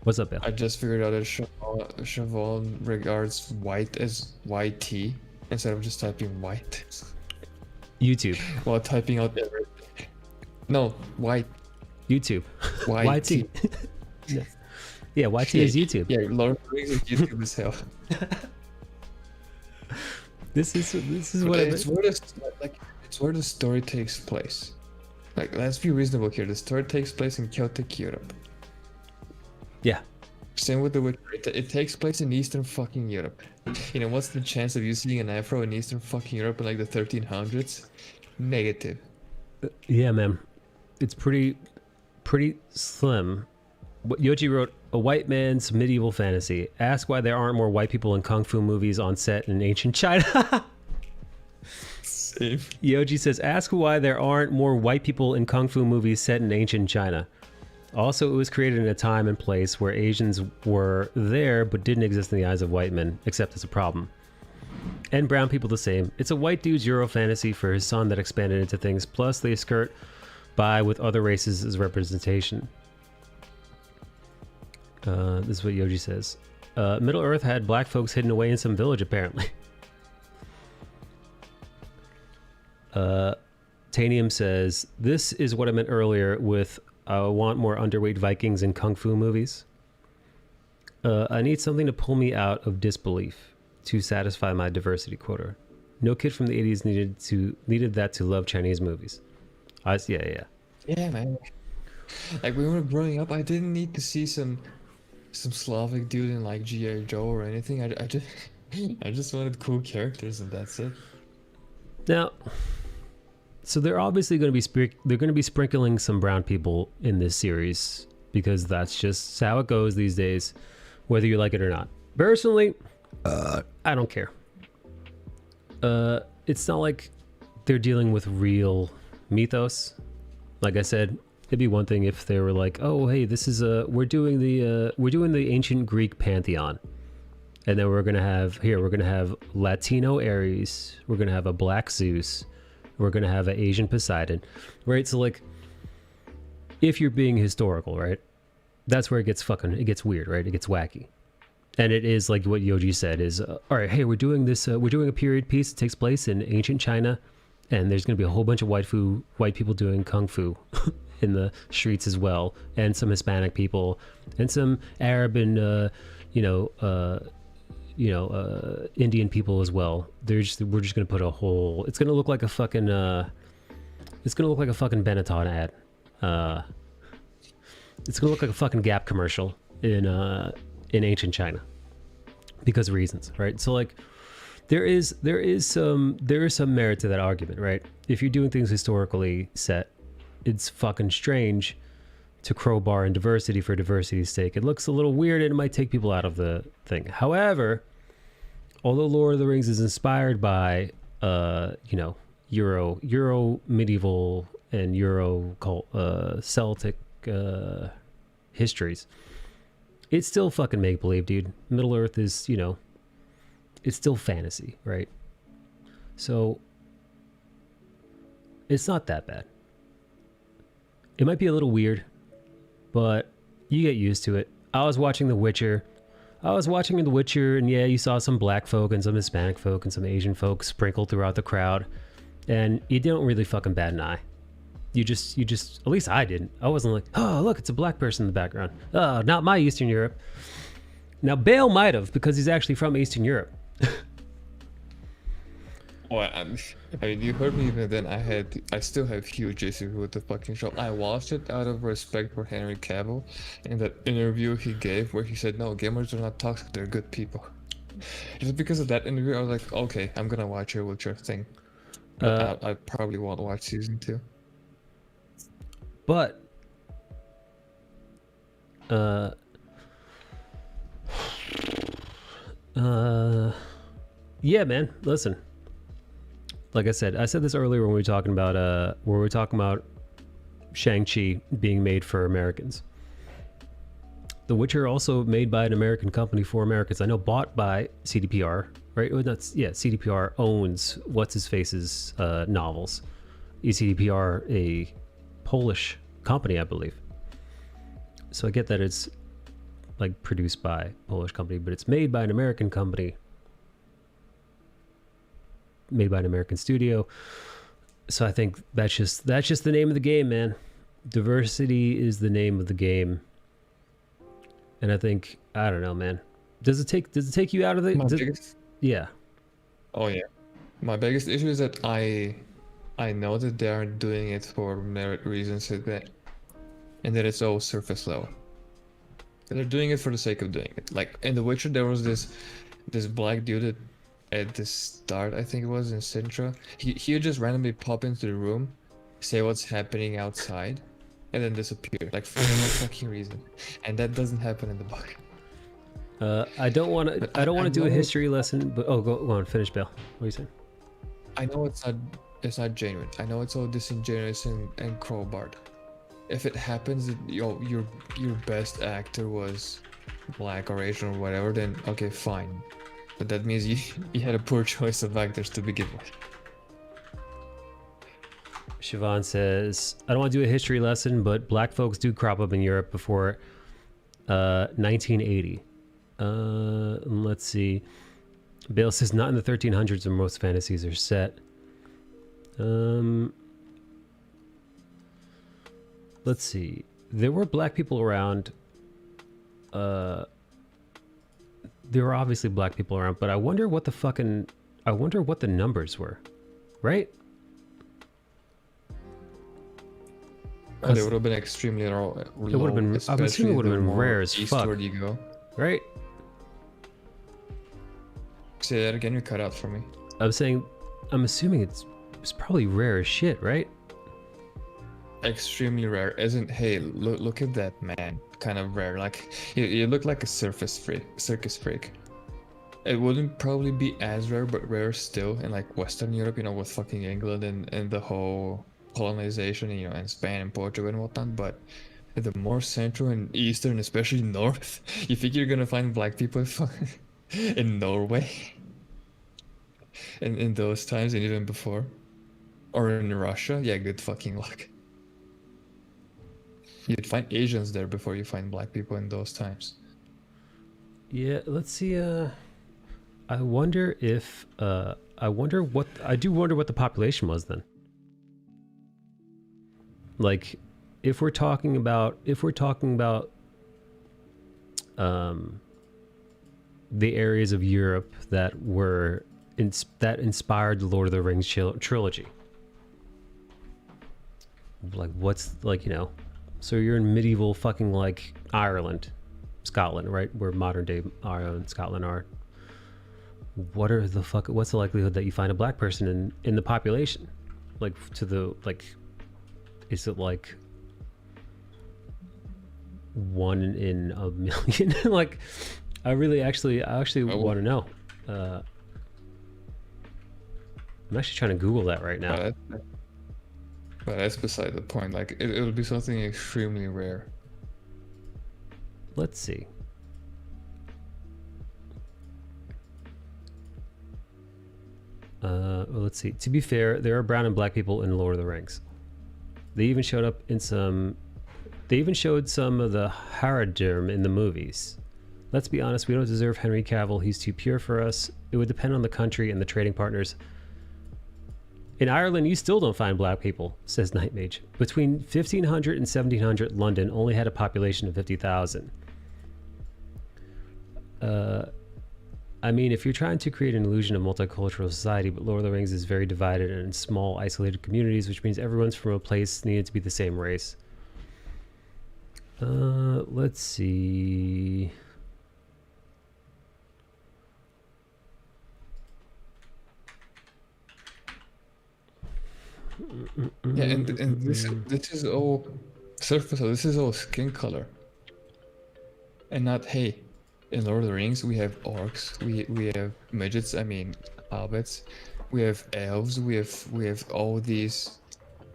What's up, Bill? I just figured out that Siobhan regards white as YT instead of just typing white. YouTube. While typing out everything. No, white. YouTube. YT. Yeah, YT is YouTube. Yeah, Lord of the Rings is YouTube as hell. This is what it's where the story takes place. Like, let's be reasonable here. The story takes place in Celtic Europe. Yeah. Same with The Witcher. It takes place in Eastern fucking Europe. You know, what's the chance of you seeing an afro in Eastern fucking Europe in like the 1300s? Negative. Yeah, man. It's pretty slim. What Yoji wrote, a white man's medieval fantasy. Ask why there aren't more white people in kung fu movies on set in ancient China. Same. Yoji says, ask why there aren't more white people in kung fu movies set in ancient China. Also, it was created in a time and place where Asians were there but didn't exist in the eyes of white men, except as a problem. And brown people the same. It's a white dude's Euro fantasy for his son that expanded into things, plus they skirt by with other races as representation. This is what Yoji says. Middle Earth had black folks hidden away in some village, apparently. Tanium says, this is what I meant earlier with I want more underweight Vikings in kung fu movies. I need something to pull me out of disbelief to satisfy my diversity quota. No kid from the 80s needed that to love Chinese movies. Yeah. Yeah, man. Like, when we were growing up, I didn't need to see some Slavic dude in like G.I. Joe or anything. I just wanted cool characters, and that's it. Now, so they're obviously going to be sprinkling some brown people in this series because that's just how it goes these days, whether you like it or not. Personally, I don't care. It's not like they're dealing with real mythos. Like I said, it'd be one thing if they were like, "Oh, hey, this is we're doing the ancient Greek pantheon." And then we're gonna have Latino Ares, we're gonna have a black Zeus, we're gonna have an Asian Poseidon, right? So like, if you're being historical, right, that's where it gets weird, right? It gets wacky, and it is like what Yoji said is, all right, hey, we're doing a period piece that takes place in ancient China, and there's gonna be a whole bunch of white people doing kung fu in the streets as well, and some Hispanic people, and some Arab and Indian people as well. We're just gonna put a whole. It's gonna look like a fucking. It's gonna look like a fucking Benetton ad. It's gonna look like a fucking Gap commercial in ancient China, because of reasons, right? So like, there is some merit to that argument, right? If you're doing things historically set, it's fucking strange to crowbar in diversity for diversity's sake. It looks a little weird and it might take people out of the thing. However, although Lord of the Rings is inspired by Euro medieval and Euro Celtic histories, it's still fucking make believe, dude. Middle Earth is, it's still fantasy, right? So it's not that bad. It might be a little weird, but you get used to it. I was watching The Witcher, and yeah, you saw some black folk and some Hispanic folk and some Asian folk sprinkled throughout the crowd, and you don't really fucking bat an eye. You just, at least I didn't. I wasn't like, oh, look, it's a black person in the background. Oh, not my Eastern Europe. Now, Bale might have, because he's actually from Eastern Europe. Well, I mean, you heard me even then. I still have huge issues with the fucking show. I watched it out of respect for Henry Cavill in that interview he gave where he said, no, gamers are not toxic, they're good people. Just because of that interview, I was like, okay, I'm gonna watch your Witcher thing. But I probably won't watch season 2. But yeah, man, listen. Like I said this earlier when we were talking about Shang-Chi being made for Americans. The Witcher also made by an American company for Americans. I know bought by CDPR, right? CDPR owns What's-His-Face's novels. CDPR, a Polish company, I believe. So I get that it's like produced by a Polish company, but it's made by an American company. Made by an American studio. So I think that's just the name of the game, man. Diversity is the name of the game. And I think, I don't know, man. Does it take you out of the My biggest, yeah. oh yeah. My biggest issue is that I know that they aren't doing it for merit reasons, and that it's all surface level. They're doing it for the sake of doing it. Like in The Witcher, there was this black dude at the start, I think it was in Sintra. He would just randomly pop into the room, say what's happening outside, and then disappear, like for no fucking reason. And that doesn't happen in the book. I don't want to. I don't want to do a history lesson, but go on. Finish, Bill. What are you saying? I know it's not genuine. I know it's all disingenuous and crowbarred. If it happens that your best actor was black or Asian or whatever, then okay, fine. But that means you had a poor choice of actors to begin with. Siobhan says, I don't want to do a history lesson, but black folks do crop up in Europe before 1980. Let's see. Bale says, not in the 1300s where most fantasies are set. Let's see. There were black people around. There were obviously black people around, but I wonder what the numbers were, right? Oh, they would have been extremely low. It would have been. I'm assuming it would have been rare as fuck, eastward you go. right? Say that again. You cut out for me. I'm saying, I'm assuming it's probably rare as shit, right? Extremely rare. Isn't hey look at that man. Kind of rare. Like you look like a circus freak. It wouldn't probably be as rare, but rare still in like Western Europe. You know, with fucking England and the whole colonization, you know, and Spain and Portugal and whatnot. But the more central and eastern, especially north, you think you're gonna find black people in Norway in those times and even before, or in Russia? Yeah, good fucking luck. You'd find Asians there before you find black people in those times. Yeah, let's see. I wonder what the population was then. Like, if we're talking about the areas of Europe that were that inspired the Lord of the Rings trilogy. Like, what's, like, you know, so you're in medieval fucking like Ireland, Scotland, right? Where modern day Ireland and Scotland are. What's the likelihood that you find a black person in the population? Like, is it like 1 in a million? Like, I actually want to know. I'm actually trying to Google that right now. But that's beside the point. Like, it'll be something extremely rare. Let's see. Well, let's see. To be fair, there are brown and black people in Lord of the Rings. They even showed up in some. They even showed some of the Haradrim in the movies. Let's be honest, we don't deserve Henry Cavill. He's too pure for us. It would depend on the country and the trading partners. In Ireland, you still don't find black people, says Nightmage. Between 1500 and 1700, London only had a population of 50,000. I mean, if you're trying to create an illusion of multicultural society, but Lord of the Rings is very divided and in small, isolated communities, which means everyone's from a place needed to be the same race. Let's see. Yeah, and this is all surface. This is all skin color, and not hey. In Lord of the Rings, we have orcs, we have midgets. I mean, hobbits. We have elves. We have all these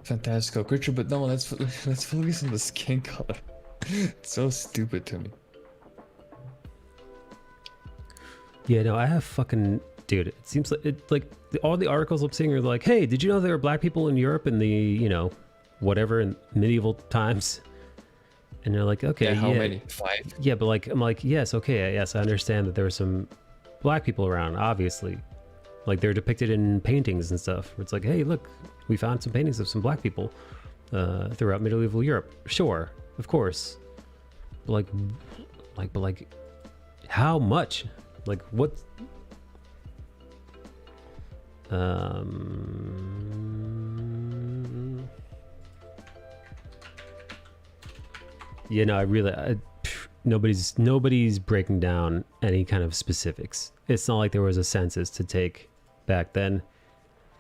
fantastical creatures. But no, let's focus on the skin color. It's so stupid to me. Yeah, no, I have fucking dude. It seems like all the articles I'm seeing are like, hey, did you know there were black people in Europe in the, you know, whatever, in medieval times? And they're like, okay, yeah, how many? 5? Yeah, but like, I'm like, yes, okay, yes, I understand that there were some black people around, obviously. Like, they're depicted in paintings and stuff. Where it's like, hey, look, we found some paintings of some black people throughout medieval Europe. Sure, of course. But like, how much? Like, what? You know, nobody's breaking down any kind of specifics. It's not like there was a census to take back then.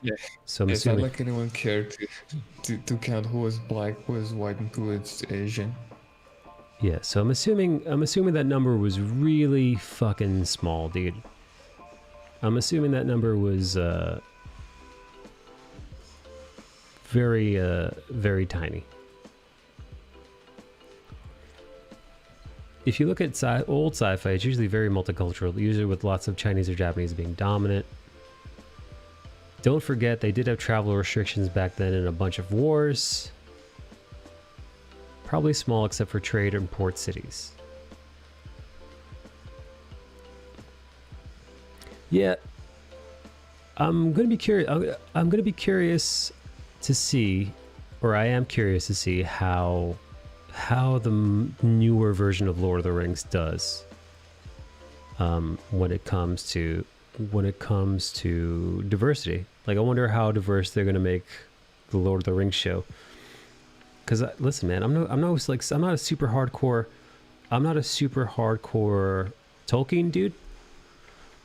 Yeah. So I'm It's not assuming. like anyone cared to count who was black, who was white, and who was Asian. Yeah, so I'm assuming that number was really fucking small, dude. I'm assuming that number was very tiny. If you look at old sci-fi, it's usually very multicultural, usually with lots of Chinese or Japanese being dominant. Don't forget, they did have travel restrictions back then and a bunch of wars. Probably small except for trade and port cities. Yeah, I'm gonna be curious. I'm gonna be curious to see, or I am curious to see how the newer version of Lord of the Rings does. When it comes to diversity, like I wonder how diverse they're gonna make the Lord of the Rings show. Because listen, man, I'm not a super hardcore Tolkien dude.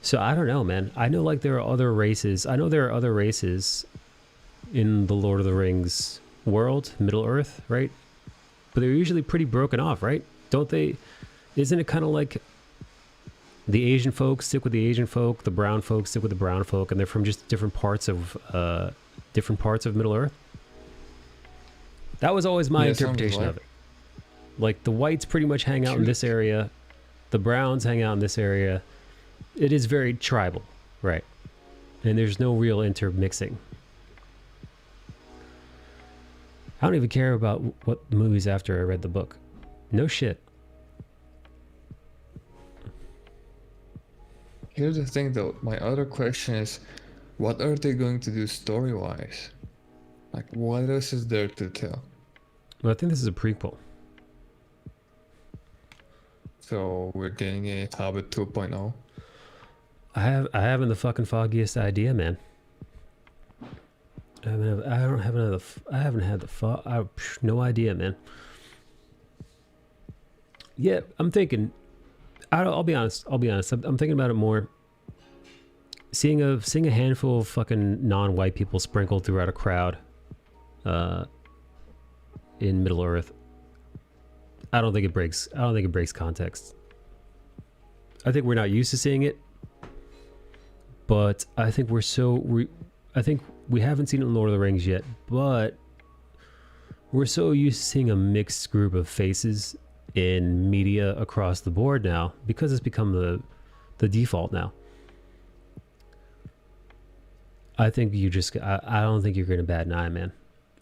So I don't know, man. I know like there are other races. I know there are other races in the Lord of the Rings world, Middle Earth, right? But they're usually pretty broken off, right? Don't they? Isn't it kind of like the Asian folks stick with the Asian folk, the brown folks stick with the brown folk, and they're from just different parts of Middle Earth? That was always my interpretation of it. Like the whites pretty much hang out in this area, the browns hang out in this area. It is very tribal, right? And there's no real intermixing. I don't even care about what the movies after I read the book. No shit. Here's the thing though, my other question is, what are they going to do story-wise? Like, what else is there to tell? Well, I think this is a prequel. So we're getting a Hobbit 2.0. I haven't the fucking foggiest idea, man. I haven't had the no idea, man. Yeah, I'm thinking. I'll be honest. I'm thinking about it more. Seeing a handful of fucking non-white people sprinkled throughout a crowd, in Middle Earth. I don't think it breaks context. I think we're not used to seeing it, but I think I think we haven't seen it in Lord of the Rings yet, but we're so used to seeing a mixed group of faces in media across the board now because it's become the default now. I think I don't think you're going to bat an eye, man.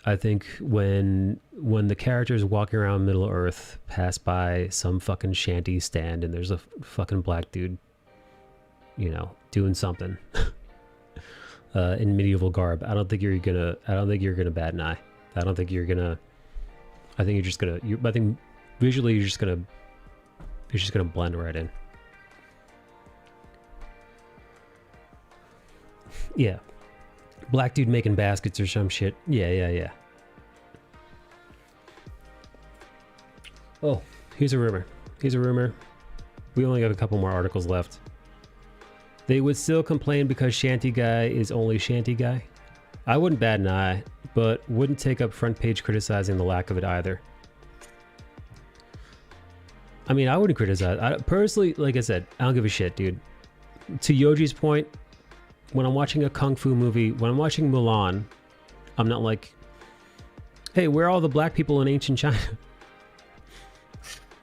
I think when the characters walking around Middle Earth pass by some fucking shanty stand and there's a fucking black dude, you know, doing something in medieval garb, I think you're gonna bat an eye. I think visually you're just gonna blend right in. Yeah. Black dude making baskets or some shit. Yeah. Oh, here's a rumor. We only got a couple more articles left. They would still complain because Shanty Guy is only Shanty Guy. I wouldn't bat an eye, but wouldn't take up front page criticizing the lack of it either. I mean, I wouldn't criticize. Personally, like I said, I don't give a shit, dude. To Yoji's point, when I'm watching a kung fu movie, when I'm watching Mulan, I'm not like, hey, where are all the black people in ancient China?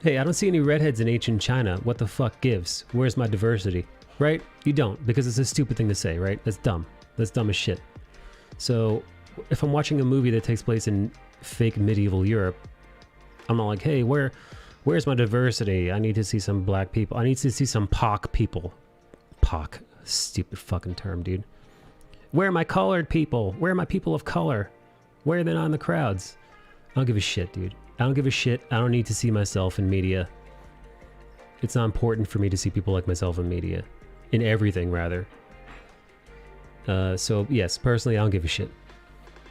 Hey, I don't see any redheads in ancient China. What the fuck gives? Where's my diversity? Right? You don't, because it's a stupid thing to say, right? That's dumb. That's dumb as shit. So if I'm watching a movie that takes place in fake medieval Europe, I'm not like, hey, where's my diversity? I need to see some black people. I need to see some POC people. POC. Stupid fucking term, dude. Where are my colored people? Where are my people of color? Where are they not in the crowds? I don't give a shit, dude. I don't give a shit. I don't need to see myself in media. It's not important for me to see people like myself in media. In everything, rather. So, yes, personally, I don't give a shit.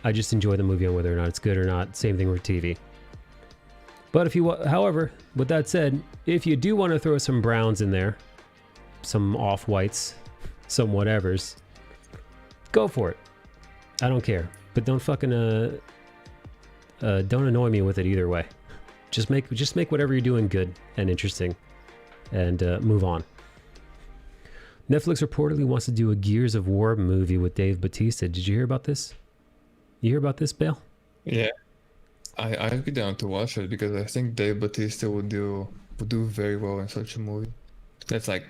I just enjoy the movie on whether or not it's good or not. Same thing with TV. But if you, however, with that said, if you do want to throw some browns in there, some off-whites, some whatevers, go for it. I don't care. But don't fucking don't annoy me with it either way. Just make whatever you're doing good and interesting, and move on. Netflix reportedly wants to do a Gears of War movie with Dave Bautista. Did you hear about this? You hear about this, Bale? Yeah, I'd be down to watch it because I think Dave Bautista would do very well in such a movie. That's like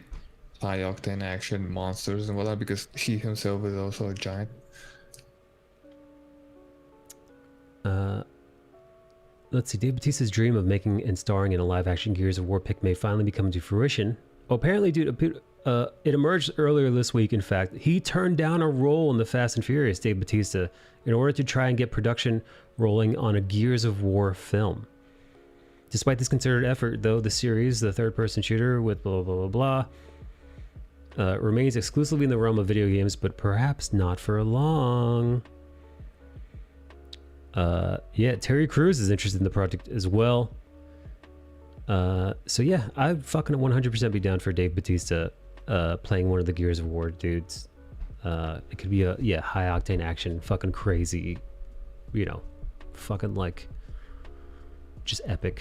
high octane action, monsters and whatnot. Because he himself is also a giant. Let's see. Dave Bautista's dream of making and starring in a live-action Gears of War pick may finally become to fruition. Well, apparently, dude, it emerged earlier this week. In fact, he turned down a role in the Fast and Furious, Dave Bautista, in order to try and get production rolling on a Gears of War film. Despite this concerted effort, though, the series, the third-person shooter with blah blah blah blah, remains exclusively in the realm of video games, but perhaps not for long. Yeah, Terry Crews is interested in the project as well. So yeah, I'd fucking 100% be down for Dave Bautista playing one of the Gears of War dudes. It could be a high octane action, fucking crazy, fucking like just epic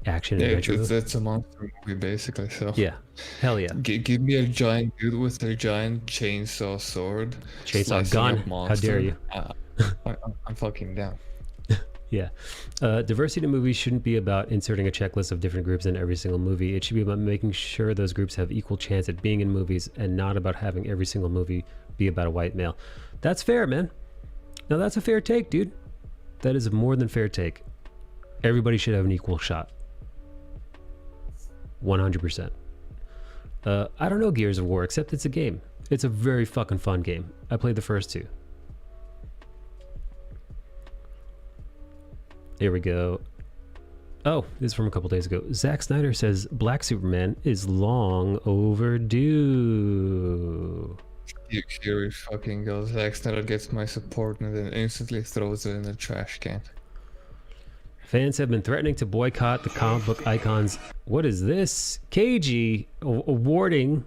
action adventure. That's a monster movie basically. So yeah, hell yeah. Give me a giant dude with a giant chainsaw sword, chainsaw gun. How dare you? I'm fucking down. Yeah. Diversity in movies shouldn't be about inserting a checklist of different groups in every single movie. It should be about making sure those groups have equal chance at being in movies, and not about having every single movie be about a white male. That's fair, man. Now that's a fair take, dude. That is a more than fair take. Everybody should have an equal shot. 100%. I don't know Gears of War, except it's a game. It's a very fucking fun game. I played the first two. Here we go. Oh, this is from a couple days ago. Zack Snyder says Black Superman is long overdue. Here we fucking go. Zack Snyder gets my support and then instantly throws it in the trash can. Fans have been threatening to boycott the comic book icons. What is this? KG awarding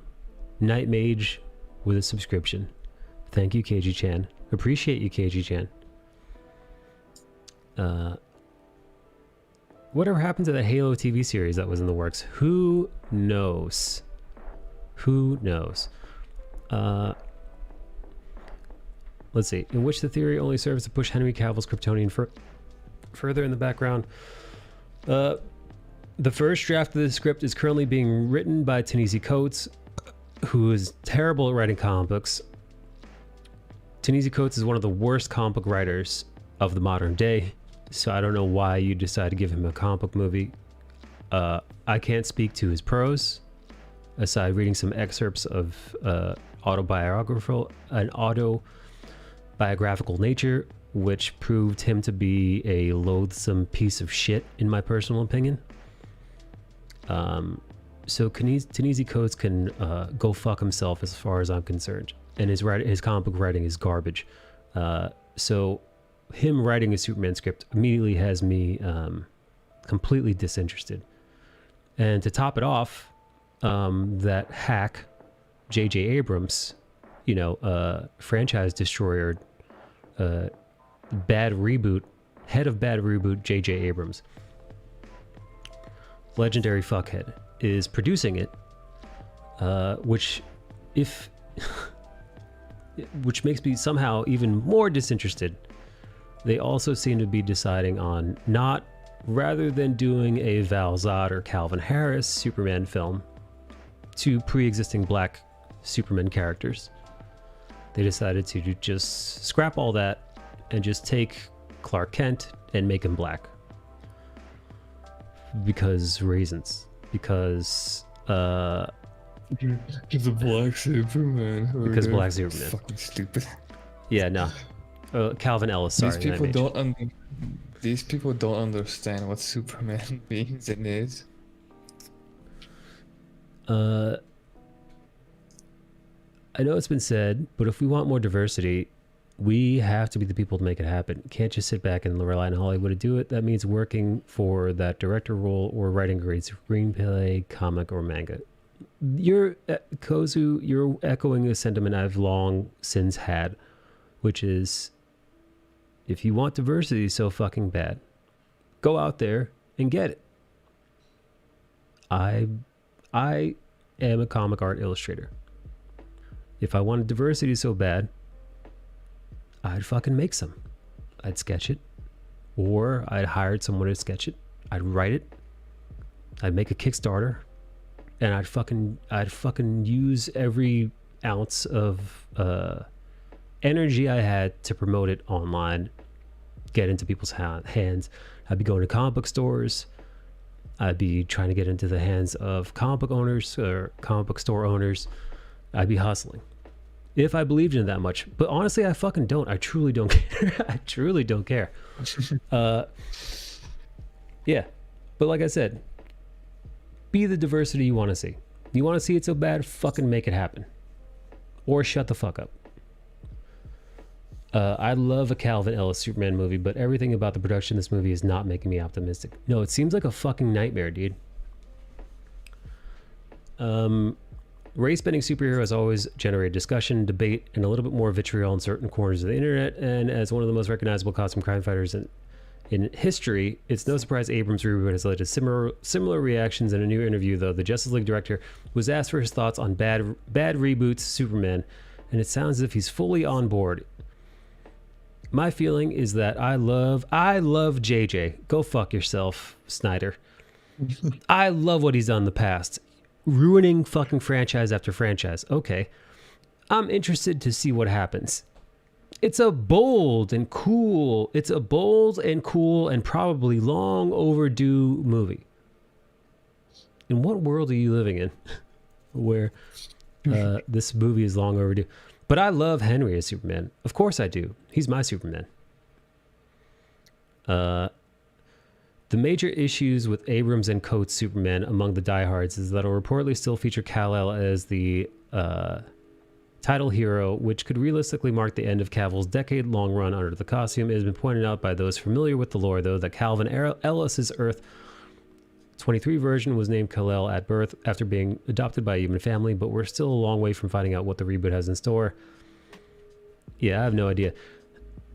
Night Mage with a subscription. Thank you, KG Chan. Appreciate you, KG Chan. Whatever happened to the Halo TV series that was in the works? Who knows? Who knows? Let's see. In which the theory only serves to push Henry Cavill's Kryptonian further in the background. The first draft of the script is currently being written by Ta-Nehisi Coates, who is terrible at writing comic books. Ta-Nehisi Coates is one of the worst comic book writers of the modern day. So I don't know why you decide to give him a comic book movie. I can't speak to his prose, aside reading some excerpts of autobiographical nature, which proved him to be a loathsome piece of shit, in my personal opinion. So Ta-Nehisi Coates can go fuck himself as far as I'm concerned. And his comic book writing is garbage. So him writing a Superman script immediately has me completely disinterested. And to top it off, that hack, J.J. Abrams, franchise destroyer, bad reboot, head of bad reboot, J.J. Abrams, legendary fuckhead, is producing it, which makes me somehow even more disinterested. They also seem to be deciding on not, rather than doing a Val Zod or Calvin Harris Superman film, two pre-existing black Superman characters. They decided to just scrap all that and just take Clark Kent and make him black. Because He's a black Superman. Because black Superman. Fucking stupid. Yeah, no. Calvin Ellis, sorry. These people don't understand what Superman means and is. I know it's been said, but if we want more diversity, We have to be the people to make it happen. Can't just sit back and rely on Hollywood to do it. That means working for that director role or writing a great screenplay, comic, or manga. You're, Kozu, you're echoing a sentiment I've long since had, which is, if you want diversity so fucking bad, go out there and get it. I am a comic art illustrator. If I wanted diversity so bad, I'd fucking make some. I'd sketch it, or I'd hired someone to sketch it. I'd write it. I'd make a Kickstarter, and I'd fucking use every ounce of energy I had to promote it online, get into people's hands. I'd be going to comic book stores. I'd be trying to get into the hands of comic book owners or comic book store owners. I'd be hustling. If I believed in it that much. But honestly, I fucking don't. I truly don't care. I truly don't care. Yeah. But like I said, be the diversity you want to see. You want to see it so bad, fucking make it happen. Or shut the fuck up. I love a Calvin Ellis Superman movie, but everything about the production of this movie is not making me optimistic. No, it seems like a fucking nightmare, dude. Race-bending superheroes always generate discussion, debate, and a little bit more vitriol in certain corners of the internet, and as one of the most recognizable costume crime fighters in history, it's no surprise Abrams' reboot has led to similar reactions. In a new interview, though, the Justice League director was asked for his thoughts on bad reboots Superman, and it sounds as if he's fully on board. My feeling is that I love JJ. Go fuck yourself, Snyder. I love what he's done in the past. Ruining fucking franchise after franchise. Okay. I'm interested to see what happens. It's a bold and cool and probably long overdue movie. In what world are you living in where this movie is long overdue? But I love Henry as Superman. Of course I do. He's my Superman. The major issues with Abrams and Coates' Superman among the diehards is that it'll reportedly still feature Kal-El as the title hero, which could realistically mark the end of Cavill's decade-long run under the costume. It has been pointed out by those familiar with the lore, though, that Calvin Ellis's Earth 23 version was named Kal-El at birth after being adopted by a human family, but we're still a long way from finding out what the reboot has in store. Yeah, I have no idea.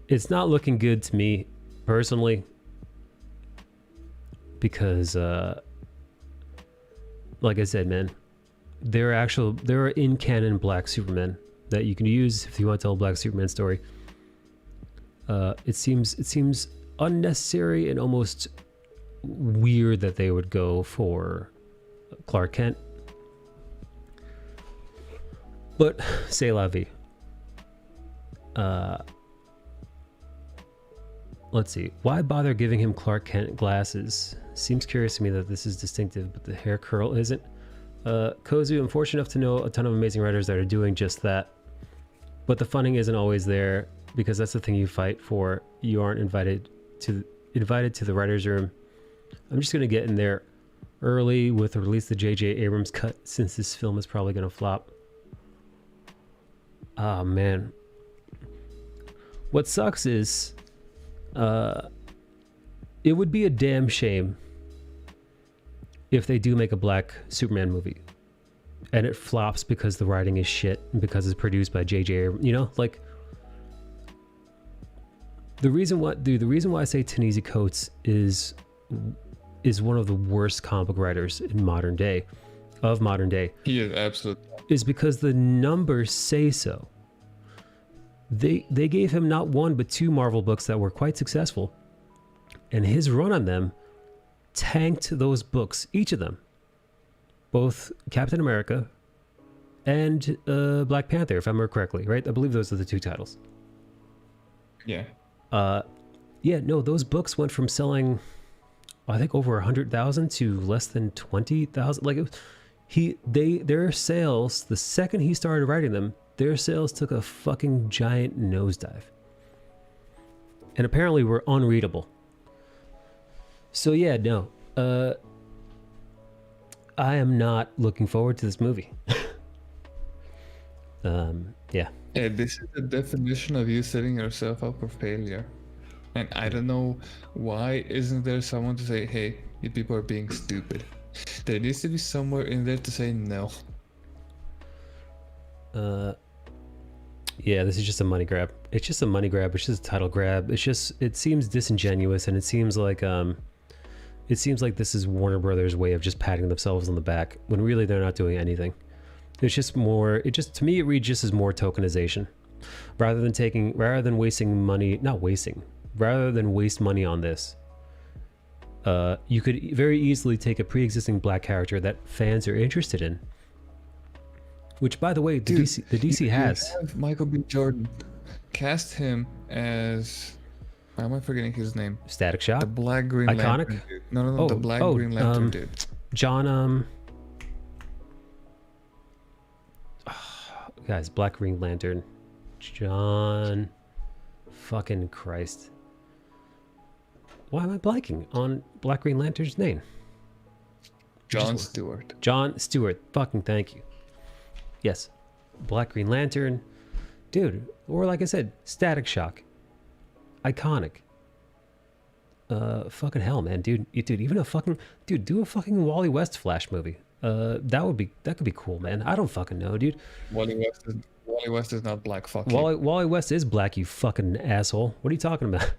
It's not looking good to me, personally, because, like I said, man, there are in-canon Black Supermen that you can use if you want to tell a Black Superman story. It seems unnecessary and almost weird that they would go for Clark Kent. But c'est la vie. Let's see. Why bother giving him Clark Kent glasses? Seems curious to me that this is distinctive, but the hair curl isn't. Kozu, I'm fortunate enough to know a ton of amazing writers that are doing just that. But the funding isn't always there, because that's the thing you fight for. You aren't invited to the writer's room. I'm just going to get in there early with release the J.J. Abrams cut, since this film is probably going to flop. Oh, man. What sucks is it would be a damn shame if they do make a Black Superman movie and it flops because the writing is shit and because it's produced by J.J. Abrams. You know, like, the reason why I say Ta-Nehisi Coates is one of the worst comic book writers in modern day. He is absolutely. Is because the numbers say so. They gave him not one but two Marvel books that were quite successful, and his run on them tanked those books, each of them, both Captain America and Black Panther, if I remember correctly, right? I believe those are the two titles. Yeah. Yeah, no, those books went from selling, I think, over 100,000 to less than 20,000. Like, their sales, the second he started writing them, their sales took a fucking giant nosedive, and apparently were unreadable. So yeah, no, I am not looking forward to this movie. Yeah. Yeah, this is the definition of you setting yourself up for failure. And I don't know why isn't there someone to say, hey, you people are being stupid. There needs to be somewhere in there to say no. Yeah, this is just a money grab. It's just a money grab. It's just a title grab. It seems disingenuous, and it seems like this is Warner Brothers' way of just patting themselves on the back when really they're not doing anything. It's just more. It just, to me, it reads just as more tokenization, rather than wasting money. Not wasting. Rather than waste money on this, you could very easily take a pre-existing black character that fans are interested in. Which, by the way, the DC has. You have Michael B. Jordan. Cast him as. Why am I forgetting his name? Static Shock. The Black Green Iconic. Lantern dude. No, the Black Green Lantern dude. John. Guys, Black Green Lantern. John. Fucking Christ. Why am I blanking on Black Green Lantern's name? John Stewart. John Stewart. Fucking thank you. Yes. Black Green Lantern. Dude. Or like I said, Static Shock. Iconic. Fucking hell, man. Dude, even a fucking... Dude, do a fucking Wally West Flash movie. That could be cool, man. I don't fucking know, dude. Wally West is not black. Fuck you. Wally West is black, you fucking asshole. What are you talking about?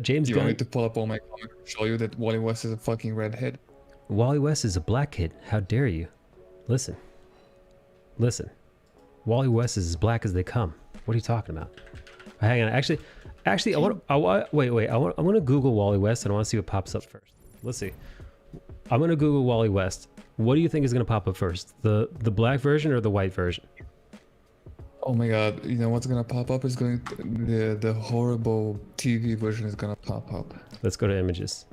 James You Gunn. want me to pull up all my comics and show you that Wally West is a fucking redhead? Wally West is a black kid. How dare you? Listen. Wally West is as black as they come. What are you talking about? Hang on. Actually, I want to Google Wally West and I want to see what pops up first. Let's see. I'm going to Google Wally West. What do you think is going to pop up first? The black version or the white version? Oh my god, you know what's gonna pop up is the horrible TV version is gonna pop up. Let's go to images.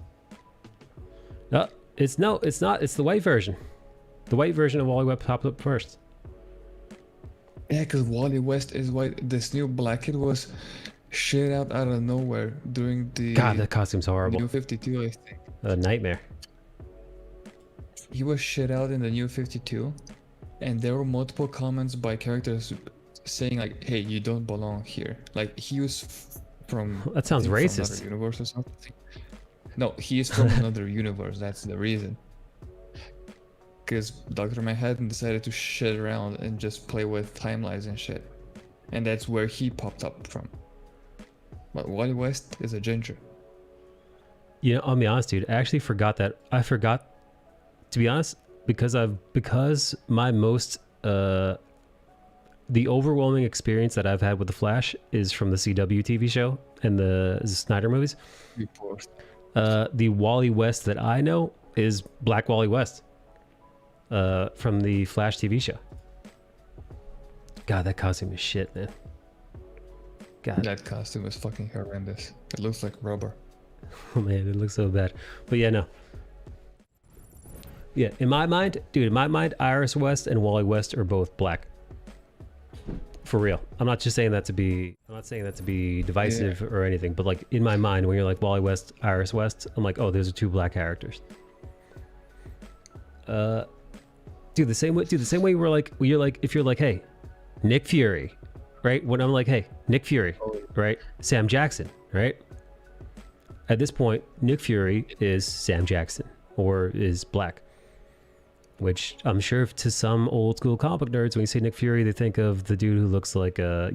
It's not. It's the white version. The white version of Wally West popped up first. Yeah, because Wally West is white. This new black kid was shit out of nowhere during the God, that costume's horrible. New 52, I think. A nightmare. He was shit out in the New 52, and there were multiple comments by characters saying like, "Hey, you don't belong here." Like he was from. That sounds from racist. another universe or something. No, he is from another universe. That's the reason. Because Dr. Manhattan decided to shit around and just play with timelines and shit, and that's where he popped up from. But Wally West is a ginger. You know, I'll be honest, dude. I actually forgot that. I forgot, to be honest, because my most the overwhelming experience that I've had with the Flash is from the CW TV show and the Snyder movies. The Wally West that I know is Black Wally West from the Flash TV show. God, that costume is shit, man. God, that costume is fucking horrendous. It looks like rubber. Oh man, it looks so bad. But yeah, no. Yeah, in my mind, Iris West and Wally West are both black. For real. I'm not saying that to be divisive or anything, but like in my mind, when you're like Wally West, Iris West, I'm like, oh, those are two black characters. Dude, the same way you're like, if you're like, hey, Nick Fury, right? When I'm like, hey, Nick Fury, right? Sam Jackson, right? At this point, Nick Fury is Sam Jackson or is black. Which I'm sure to some old school comic book nerds, when you say Nick Fury, they think of the dude who looks like a,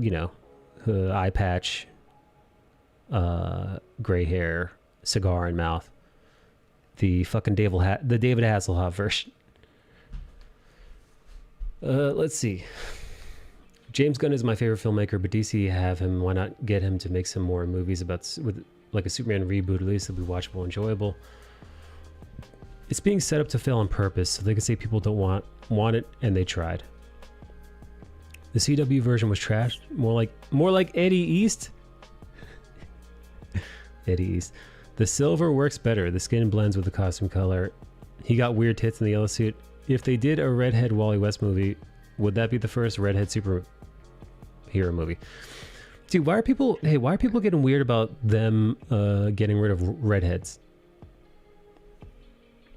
eye patch, gray hair, cigar in mouth. The fucking David Hasselhoff version. Let's see. James Gunn is my favorite filmmaker, but DC have him. Why not get him to make some more movies with like a Superman reboot? At least it'll be watchable, enjoyable. It's being set up to fail on purpose, so they can say people don't want it, and they tried. The CW version was trashed, more like Eddie East. Eddie East. The silver works better. The skin blends with the costume color. He got weird tits in the yellow suit. If they did a redhead Wally West movie, would that be the first redhead superhero movie? Dude, why are people getting weird about them getting rid of redheads?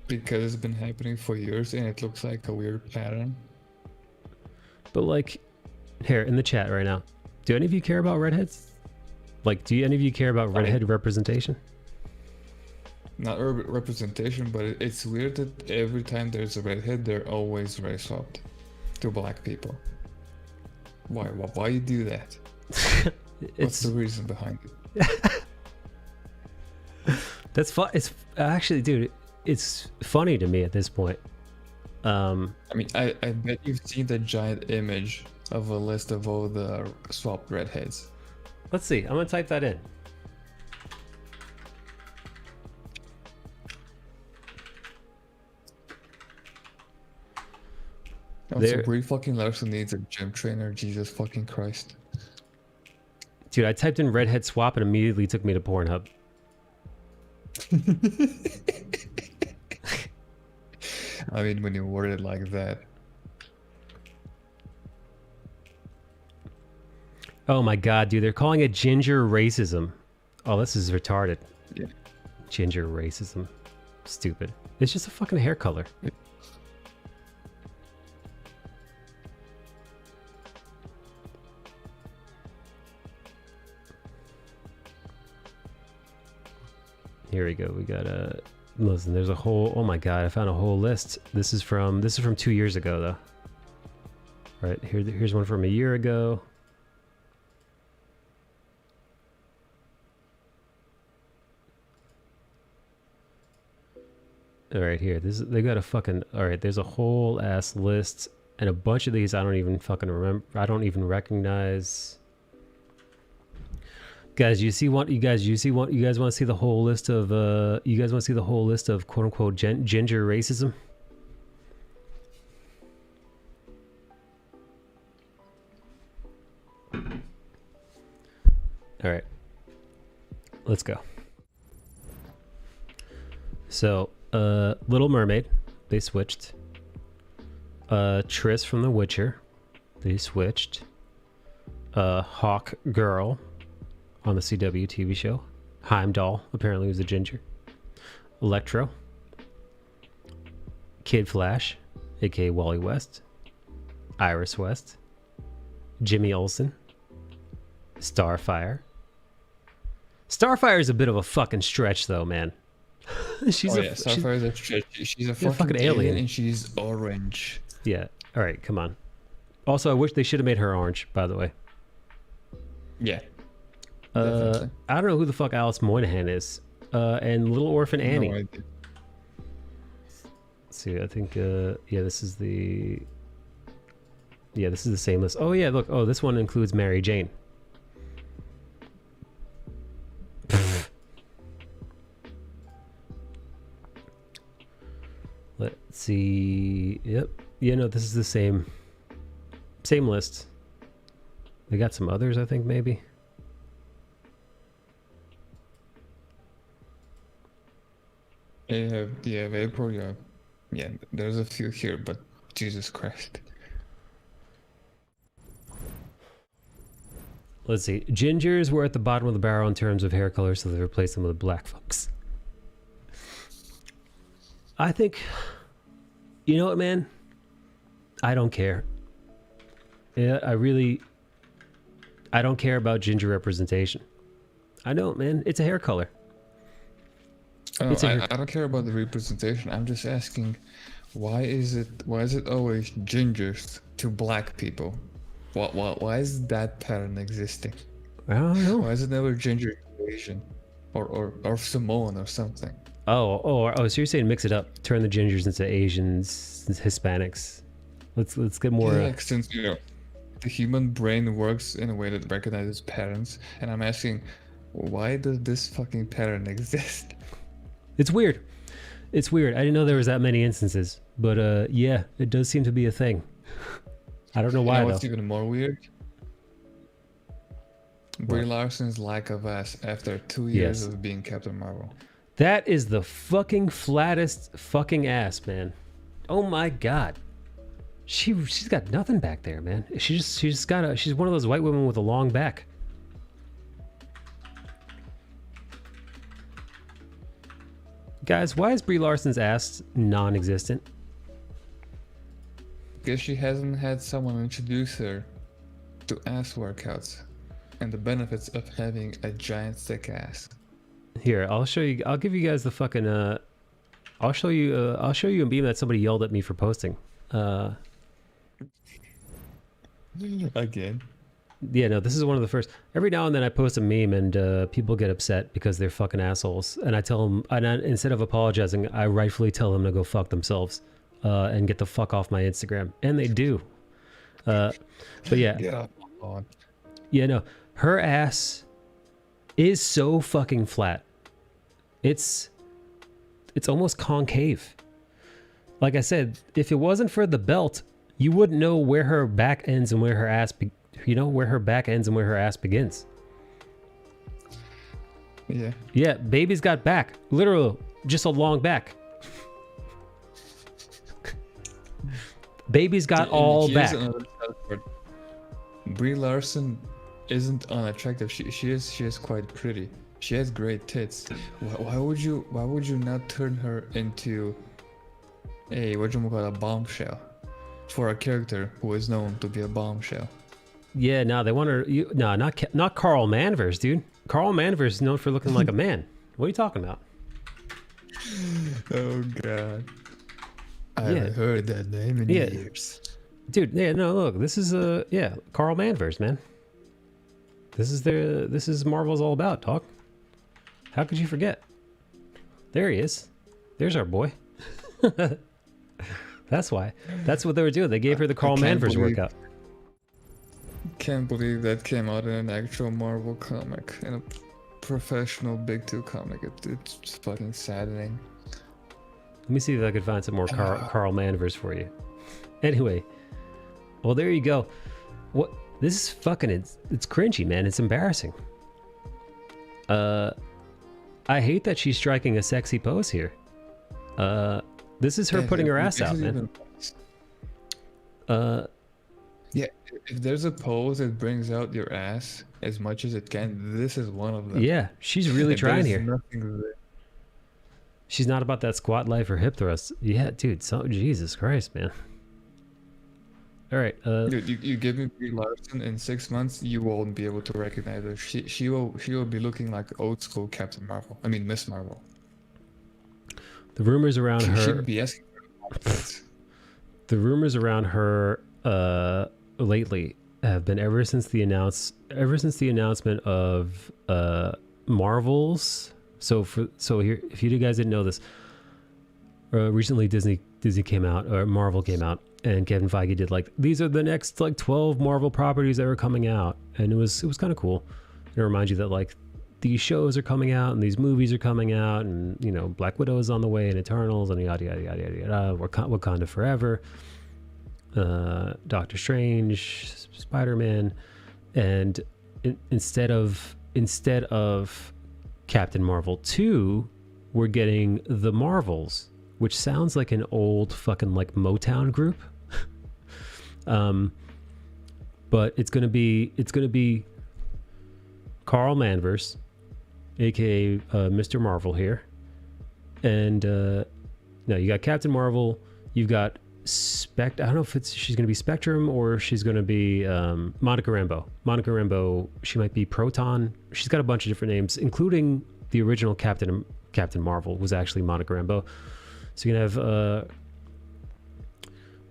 Because it's been happening for years and it looks like a weird pattern. But like, here in the chat right now, do any of you care about redheads? Like, do any of you care about redhead representation? Not representation, but it's weird that every time there's a redhead, they're always race swapped to black people. Why you do that? What's the reason behind it? That's fun. It's actually, dude, it's funny to me at this point. I mean, I bet you've seen the giant image of a list of all the swapped redheads. Let's see. I'm gonna type that in. Also, Brie fucking Larson needs a gym trainer. Jesus fucking Christ. Dude, I typed in redhead swap and immediately took me to Pornhub. I mean, when you word it like that. Oh my god, dude, they're calling it ginger racism. Oh, this is retarded. Yeah. Ginger racism. Stupid. It's just a fucking hair color. Here we go. We got a listen. There's a whole. Oh my god! I found a whole list. This is from 2 years ago, though. Right here. Here's one from a year ago. All right, here. They got a fucking. All right, there's a whole ass list, and a bunch of these I don't even fucking remember. I don't even recognize. Guys, you guys want to see the whole list of you guys want to see the whole list of quote unquote ginger racism? All right. Let's go. So, Little Mermaid, they switched. Triss from The Witcher, they switched. Hawk Girl on the CW TV show. Heimdall apparently was a ginger. Electro. Kid Flash, aka Wally West. Iris West. Jimmy Olsen. Starfire. Starfire is a bit of a fucking stretch though, man. Starfire is a stretch. She's a fucking alien and she's orange. Yeah. All right, come on. Also, I wish they should have made her orange, by the way. Yeah. I don't know who the fuck Alice Moynihan is. And Little Orphan Annie. No idea. Let's see, I think this is the same list. Oh yeah, look. Oh, this one includes Mary Jane. Let's see. Yep. Yeah, no, this is the same list. They got some others, I think, maybe. Yeah, April, yeah, there's a few here, but Jesus Christ. Let's see. Gingers were at the bottom of the barrel in terms of hair color, so they replaced them with black folks. I think, you know what, man? I don't care. Yeah, I don't care about ginger representation. I don't, man. It's a hair color. Oh, I don't care about the representation. I'm just asking, why is it always gingers to black people? Why is that pattern existing? I don't know. Why is it never ginger to Asian or Samoan or something? Oh, so you're saying mix it up, turn the gingers into Asians, Hispanics. Let's get more. Yeah, since the human brain works in a way that recognizes patterns, and I'm asking, why does this fucking pattern exist? It's weird. It's weird. I didn't know there was that many instances, but yeah, it does seem to be a thing. I don't know why. You know what's even more weird? Brie Larson's lack of ass after 2 years of being Captain Marvel. That is the fucking flattest fucking ass, man. Oh my god. She's got nothing back there, man. She's one of those white women with a long back. Guys, why is Brie Larson's ass non-existent? Guess she hasn't had someone introduce her to ass workouts and the benefits of having a giant thick ass. Here, I'll show you. I'll give you guys the fucking. I'll show you a meme that somebody yelled at me for posting. Again. Yeah, no, this is one of the first. Every now and then I post a meme and people get upset because they're fucking assholes, and I tell them, instead of apologizing, I rightfully tell them to go fuck themselves and get the fuck off my Instagram, and they do. But yeah, Yeah. On. yeah, no, her ass is so fucking flat. It's almost concave. Like I said, if it wasn't for the belt, you wouldn't know where her back ends and where her ass where her back ends and where her ass begins. Yeah. Yeah, baby's got back. Literal, just a long back. Baby's got all Here's back. another sad part. Brie Larson isn't unattractive. She is quite pretty. She has great tits. Why would you not turn her into a bombshell for a character who is known to be a bombshell? Yeah, no, they want her. No, not Carl Manvers, dude. Carl Manvers is known for looking like a man. What are you talking about? Oh god. I Yeah. haven't heard that name in Yeah. years. Dude, yeah, no, look, this is Carl Manvers, man. This is Marvel's all about, dog. How could you forget? There he is. There's our boy. That's why. That's what they were doing. They gave her the Carl can't Manvers believe- workout. Can't believe that came out in an actual Marvel comic, in a professional Big Two comic. It's just fucking saddening. Let me see if I could find some more Carl Manvers for you. Anyway, well, there you go. What? This is fucking. It's cringy, man. It's embarrassing. I hate that she's striking a sexy pose here. This is her Yeah, putting her if ass out, there's man. Yeah, if there's a pose that brings out your ass as much as it can, this is one of them. Yeah, she's really And trying there's here. nothing there. She's not about that squat life or hip thrust. Yeah, dude. So Jesus Christ, man. All right. Dude, you give me Brie Larson in 6 months, you won't be able to recognize her. She will be looking like old school Captain Marvel. I mean Miss Marvel. The rumors around She her. shouldn't be asking for that. The rumors around her lately have been ever since the announcement of Marvel's. So here, if you guys didn't know this, recently Disney came out, or Marvel came out, and Kevin Feige did like, these are the next like 12 Marvel properties that are coming out, and it was kind of cool. And it reminds you that like these shows are coming out and these movies are coming out, and you know Black Widow is on the way, and Eternals, and yada yada yada yada yada. Wakanda Forever, Doctor Strange, Spider-Man, and instead of Captain Marvel 2, we're getting The Marvels, which sounds like an old fucking like Motown group. But it's gonna be Carl Manvers, aka Mr. Marvel here, and no, you got Captain Marvel, you've got I don't know if she's gonna be Spectrum or she's gonna be Monica Rambeau. Monica Rambeau, she might be Proton. She's got a bunch of different names, including the original Captain Marvel was actually Monica Rambeau. So you're gonna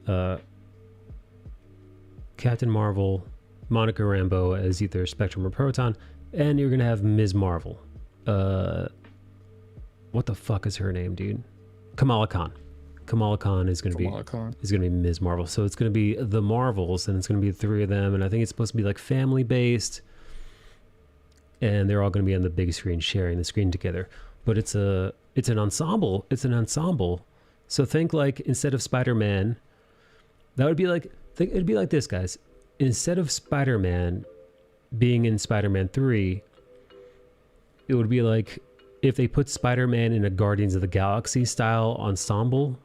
have Captain Marvel, Monica Rambeau as either Spectrum or Proton, and you're gonna have Ms. Marvel. What the fuck is her name, dude? Kamala Khan. Kamala Khan is gonna be Ms. Marvel. So it's gonna be the Marvels, and it's gonna be the three of them, and I think it's supposed to be like family based, and they're all gonna be on the big screen sharing the screen together. But it's an ensemble. It's an ensemble. So think like instead of Spider-Man, it'd be like this, guys. Instead of Spider-Man being in Spider-Man 3, it would be like if they put Spider-Man in a Guardians of the Galaxy style ensemble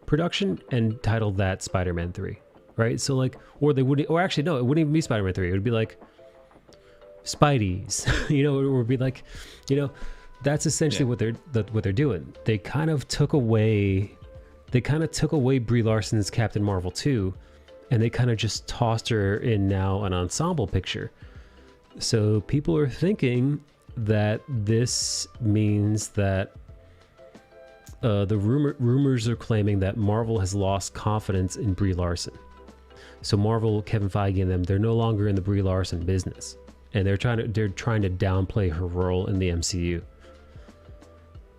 production and titled that Spider-Man 3, right? So like, or they wouldn't, or actually no, it wouldn't even be Spider-Man 3. It would be like Spidey's, you know, it would be like, you know, that's essentially what they're doing. They kind of took away Brie Larson's Captain Marvel 2 and they kind of just tossed her in now an ensemble picture. So people are thinking that this means that the rumors are claiming that Marvel has lost confidence in Brie Larson. So Marvel, Kevin Feige and them, they're no longer in the Brie Larson business, and they're trying to downplay her role in the MCU.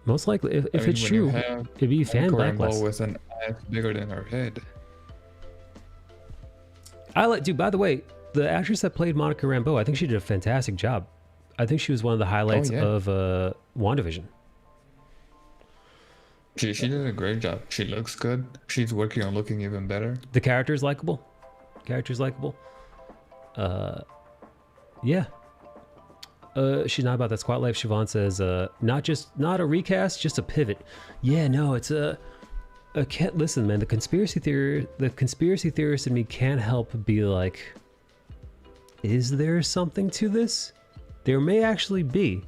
Most likely, if it's true, it'd be fan backlash. With an ass bigger than her head. Dude, by the way, the actress that played Monica Rambeau, I think she did a fantastic job. I think she was one of the highlights of WandaVision. She did a great job. She looks good. She's working on looking even better. The character's likable. Yeah. She's not about that squat life. Siobhan says, not a recast, just a pivot. Yeah, no, it's a can't listen, man. The conspiracy theorist in me can't help but be like, is there something to this? There may actually be,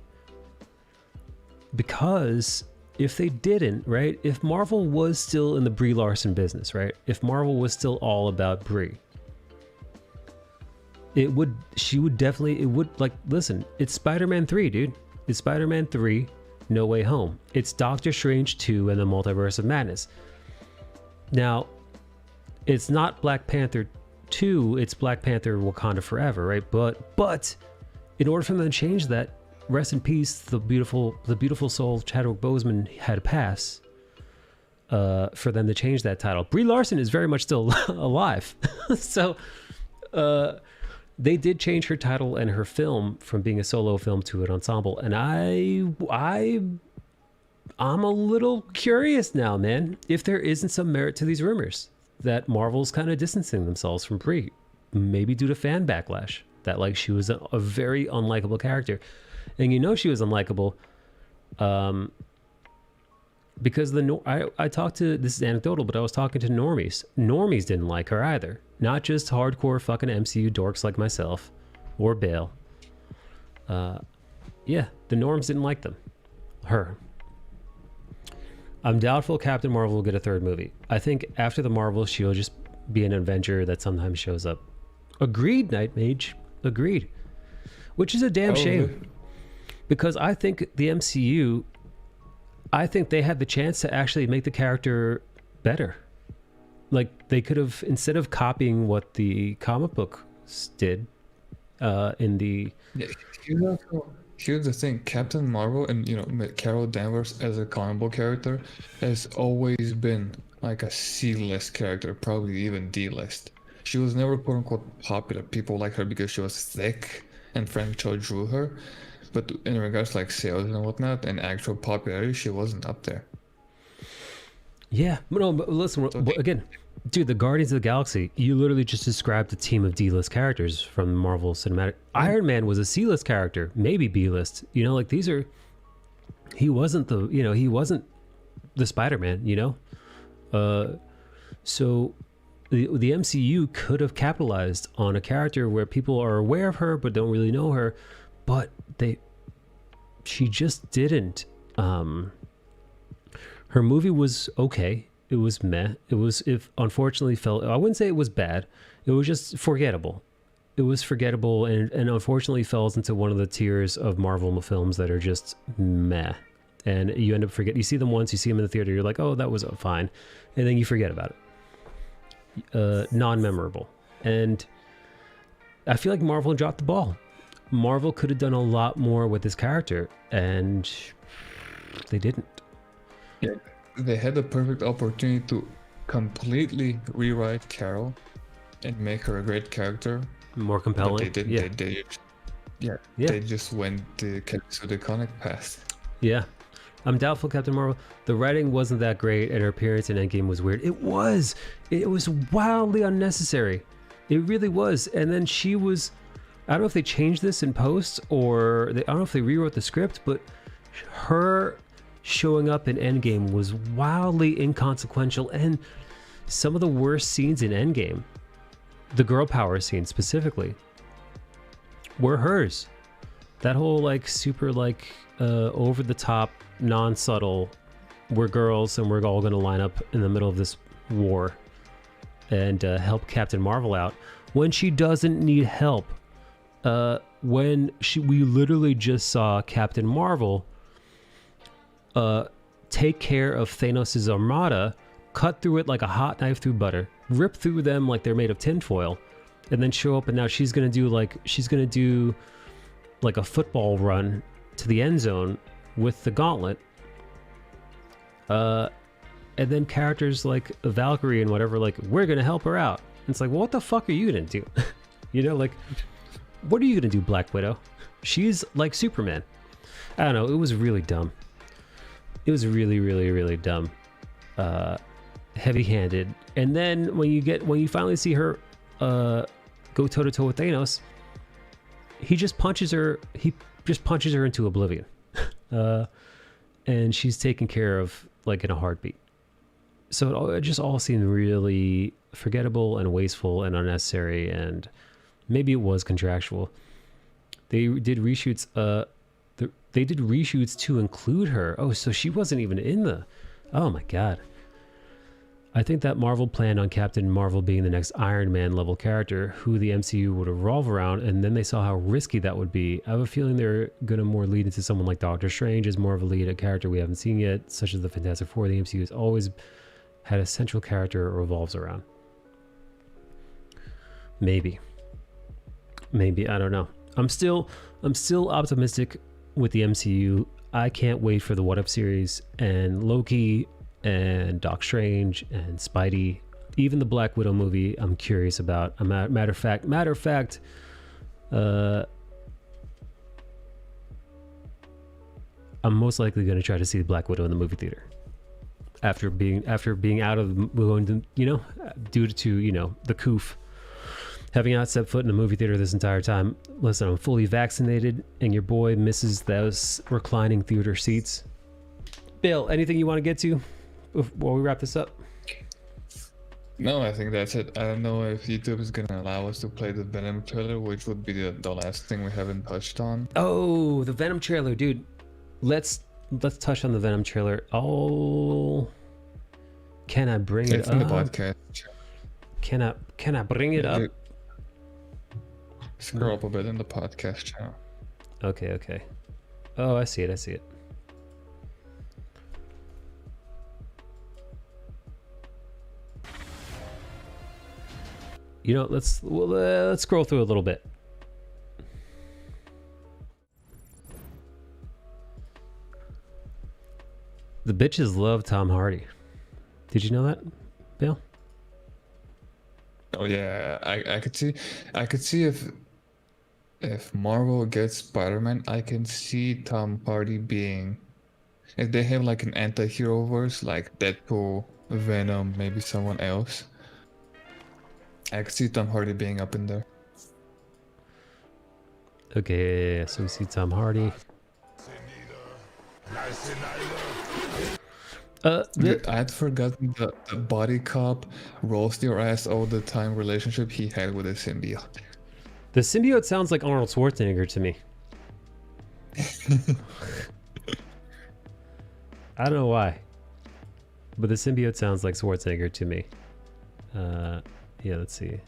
because if they didn't, right? If Marvel was still in the Brie Larson business, right? If Marvel was still all about Brie, listen, it's Spider-Man 3, dude. It's Spider-Man 3, No Way Home. It's Doctor Strange 2 and the Multiverse of Madness. Now, it's not Black Panther 2, it's Black Panther Wakanda Forever, right? But in order for them to change that, rest in peace, the beautiful soul Chadwick Boseman had to pass for them to change that title. Brie Larson is very much still alive. So they did change her title and her film from being a solo film to an ensemble, and I'm a little curious now, man, if there isn't some merit to these rumors that Marvel's kind of distancing themselves from Brie, maybe due to fan backlash, that like she was a very unlikable character. And you know she was unlikable because I talked to, this is anecdotal, but I was talking to normies. Normies didn't like her either. Not just hardcore fucking MCU dorks like myself or Bale. Yeah, the norms didn't like her. I'm doubtful Captain Marvel will get a third movie. I think after the Marvel, she'll just be an Avenger that sometimes shows up. Agreed, Night Mage. Agreed. Which is a damn shame. Because I think the MCU, I think they had the chance to actually make the character better. Like, they could have, instead of copying what the comic books did in the... Yeah, here's the thing. Captain Marvel and, Carol Danvers as a comic book character has always been like a C-list character, probably even D-list. She was never quote-unquote popular. People like her because she was thick and Frank Cho drew her. But in regards to like sales and whatnot and actual popularity, she wasn't up there. Yeah, no, but listen, again, dude, the Guardians of the Galaxy, you literally just described a team of D-list characters from Marvel Cinematic. Iron Man was a C-list character, maybe B-list. Like these are, he wasn't the Spider-Man, So the MCU could have capitalized on a character where people are aware of her but don't really know her, but she just didn't. Her movie was okay. It was meh. Unfortunately I wouldn't say it was bad. It was just forgettable. It was forgettable and unfortunately falls into one of the tiers of Marvel films that are just meh. And you end up forgetting. You see them once, you see them in the theater, you're like, oh, that was fine. And then you forget about it. Non-memorable. And I feel like Marvel dropped the ball. Marvel could have done a lot more with this character, and they didn't. Yeah, they had the perfect opportunity to completely rewrite Carol and make her a great character. More compelling. But they didn't. Yeah. They just went to the comic path. Yeah. I'm doubtful Captain Marvel. The writing wasn't that great, and her appearance in Endgame was weird. It was wildly unnecessary. It really was. And then she was... I don't know if they changed this in post or I don't know if they rewrote the script, but her showing up in Endgame was wildly inconsequential, and some of the worst scenes in Endgame, the girl power scene specifically, were hers. That whole like super like over the top, non-subtle, we're girls and we're all gonna line up in the middle of this war and help Captain Marvel out when she doesn't need help. We literally just saw Captain Marvel take care of Thanos' armada, cut through it like a hot knife through butter, rip through them like they're made of tinfoil, and then show up, and now she's gonna do like a football run to the end zone with the gauntlet. And then characters like Valkyrie and whatever, like, we're gonna help her out. And it's like, well, what the fuck are you gonna do? You know, like, what are you gonna do, Black Widow? She's like Superman. I don't know, it was really dumb. It was really, really, really dumb. Heavy-handed. And then when you finally see her go toe-to-toe with Thanos, he just punches her into oblivion. And she's taken care of like in a heartbeat. So it just all seemed really forgettable and wasteful and unnecessary, and maybe it was contractual. They did reshoots. They did reshoots to include her. Oh, so she wasn't even in the. Oh my god. I think that Marvel planned on Captain Marvel being the next Iron Man level character who the MCU would revolve around, and then they saw how risky that would be. I have a feeling they're going to more lead into someone like Doctor Strange as more of a lead, a character we haven't seen yet, such as the Fantastic Four. The MCU has always had a central character it revolves around. Maybe, I don't know. I'm still optimistic with the MCU. I can't wait for the What If series and Loki and Doc Strange and Spidey, even the Black Widow movie. I'm curious about. Matter of fact, I'm most likely going to try to see the Black Widow in the movie theater after being out of going to, due to the coof, having not stepped foot in a movie theater this entire time. Listen, I'm fully vaccinated, and your boy misses those reclining theater seats. Bill, anything you want to get to while we wrap this up? No, I think that's it. I don't know if YouTube is gonna allow us to play the Venom trailer, which would be the last thing we haven't touched on. Oh, the Venom trailer, dude. Let's touch on the Venom trailer. Oh, can I bring it It's up? in the podcast. Can I bring it up? Scroll up a bit in the podcast channel. Okay. Oh, I see it. Let's scroll through a little bit. The bitches love Tom Hardy. Did you know that, Bill? Oh yeah, I could see if Marvel gets Spider-Man, I can see Tom Hardy being, if they have like an anti-hero verse like Deadpool, Venom, maybe someone else. I could see Tom Hardy being up in there. Okay, yeah. So we see Tom Hardy. I'd forgotten the body cop roast your ass all the time relationship he had with a symbiote. The symbiote sounds like Arnold Schwarzenegger to me. I don't know why, but the symbiote sounds like Schwarzenegger to me. Yeah, let's see.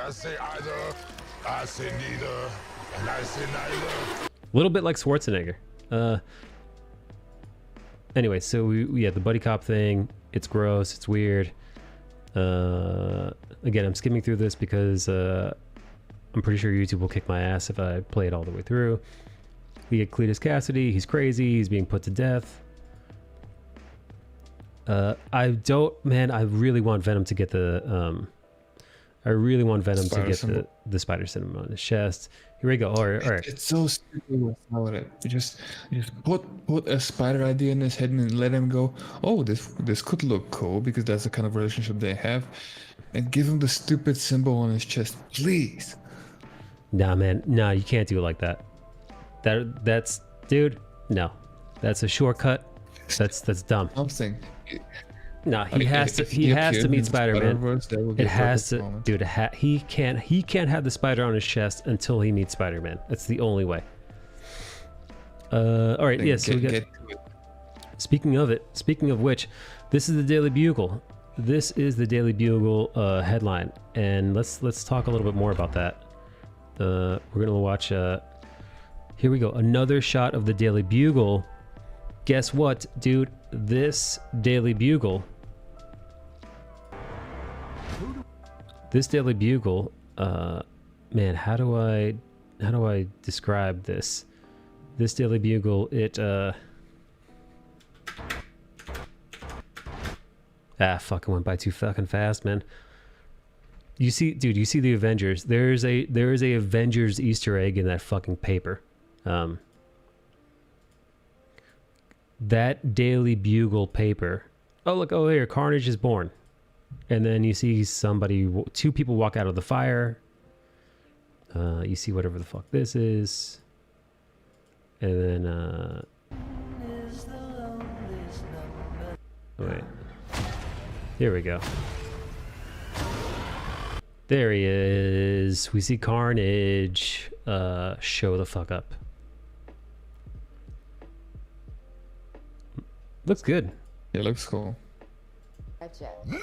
I say either, I say neither, and I say neither. A little bit like Schwarzenegger. Anyway, so the buddy cop thing. It's gross. It's weird. Again, I'm skimming through this because I'm pretty sure YouTube will kick my ass if I play it all the way through. We get Cletus Cassidy. He's crazy. He's being put to death. I really want Venom to get the the spider symbol on his chest. Here we go. All right. It's so stupid without it. Just put a spider idea in his head and let him go. Oh, this could look cool because that's the kind of relationship they have, and give him the stupid symbol on his chest, please. Nah, man. Nah, you can't do it like that. That's dude. No, that's a shortcut. That's dumb. Something. No, he has to meet Spider-Man. It has to, dude. He can't have the spider on his chest until he meets Spider-Man. That's the only way. All right, yes. Yeah, so we got. Speaking of which, this is the Daily Bugle. this is the Daily Bugle headline, and let's talk a little bit more about that. We're gonna watch. Here we go. Another shot of the Daily Bugle. Guess what, dude? This Daily Bugle. This Daily Bugle. Man, how do I describe this? This Daily Bugle. It. Fucking went by too fucking fast, man. You see, dude, you see the Avengers. There is a Avengers Easter egg in that fucking paper. That Daily Bugle paper. Oh, look, oh, here, Carnage is born. And then you see two people walk out of the fire. You see whatever the fuck this is. And then, wait. Here we go. There he is. We see Carnage. Show the fuck up. Looks good. It looks cool. Gotcha. No!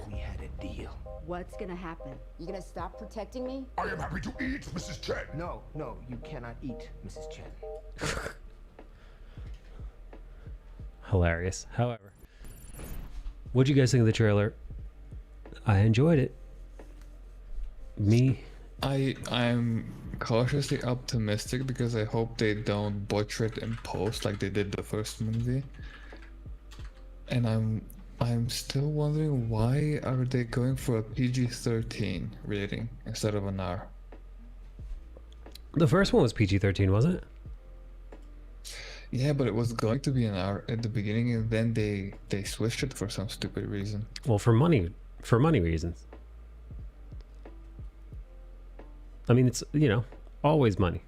We had a deal. What's gonna happen? You gonna stop protecting me? I am happy to eat, Mrs. Chen. No, you cannot eat, Mrs. Chen. Hilarious. However, what'd you guys think of the trailer? I enjoyed it. I'm cautiously optimistic because I hope they don't butcher it in post like they did the first movie. And I'm still wondering, why are they going for a PG-13 rating instead of an R? The first one was PG-13, wasn't it? Yeah, but it was going to be an R at the beginning, and then they switched it for some stupid reason. Well, for money reasons. I mean, it's, always money.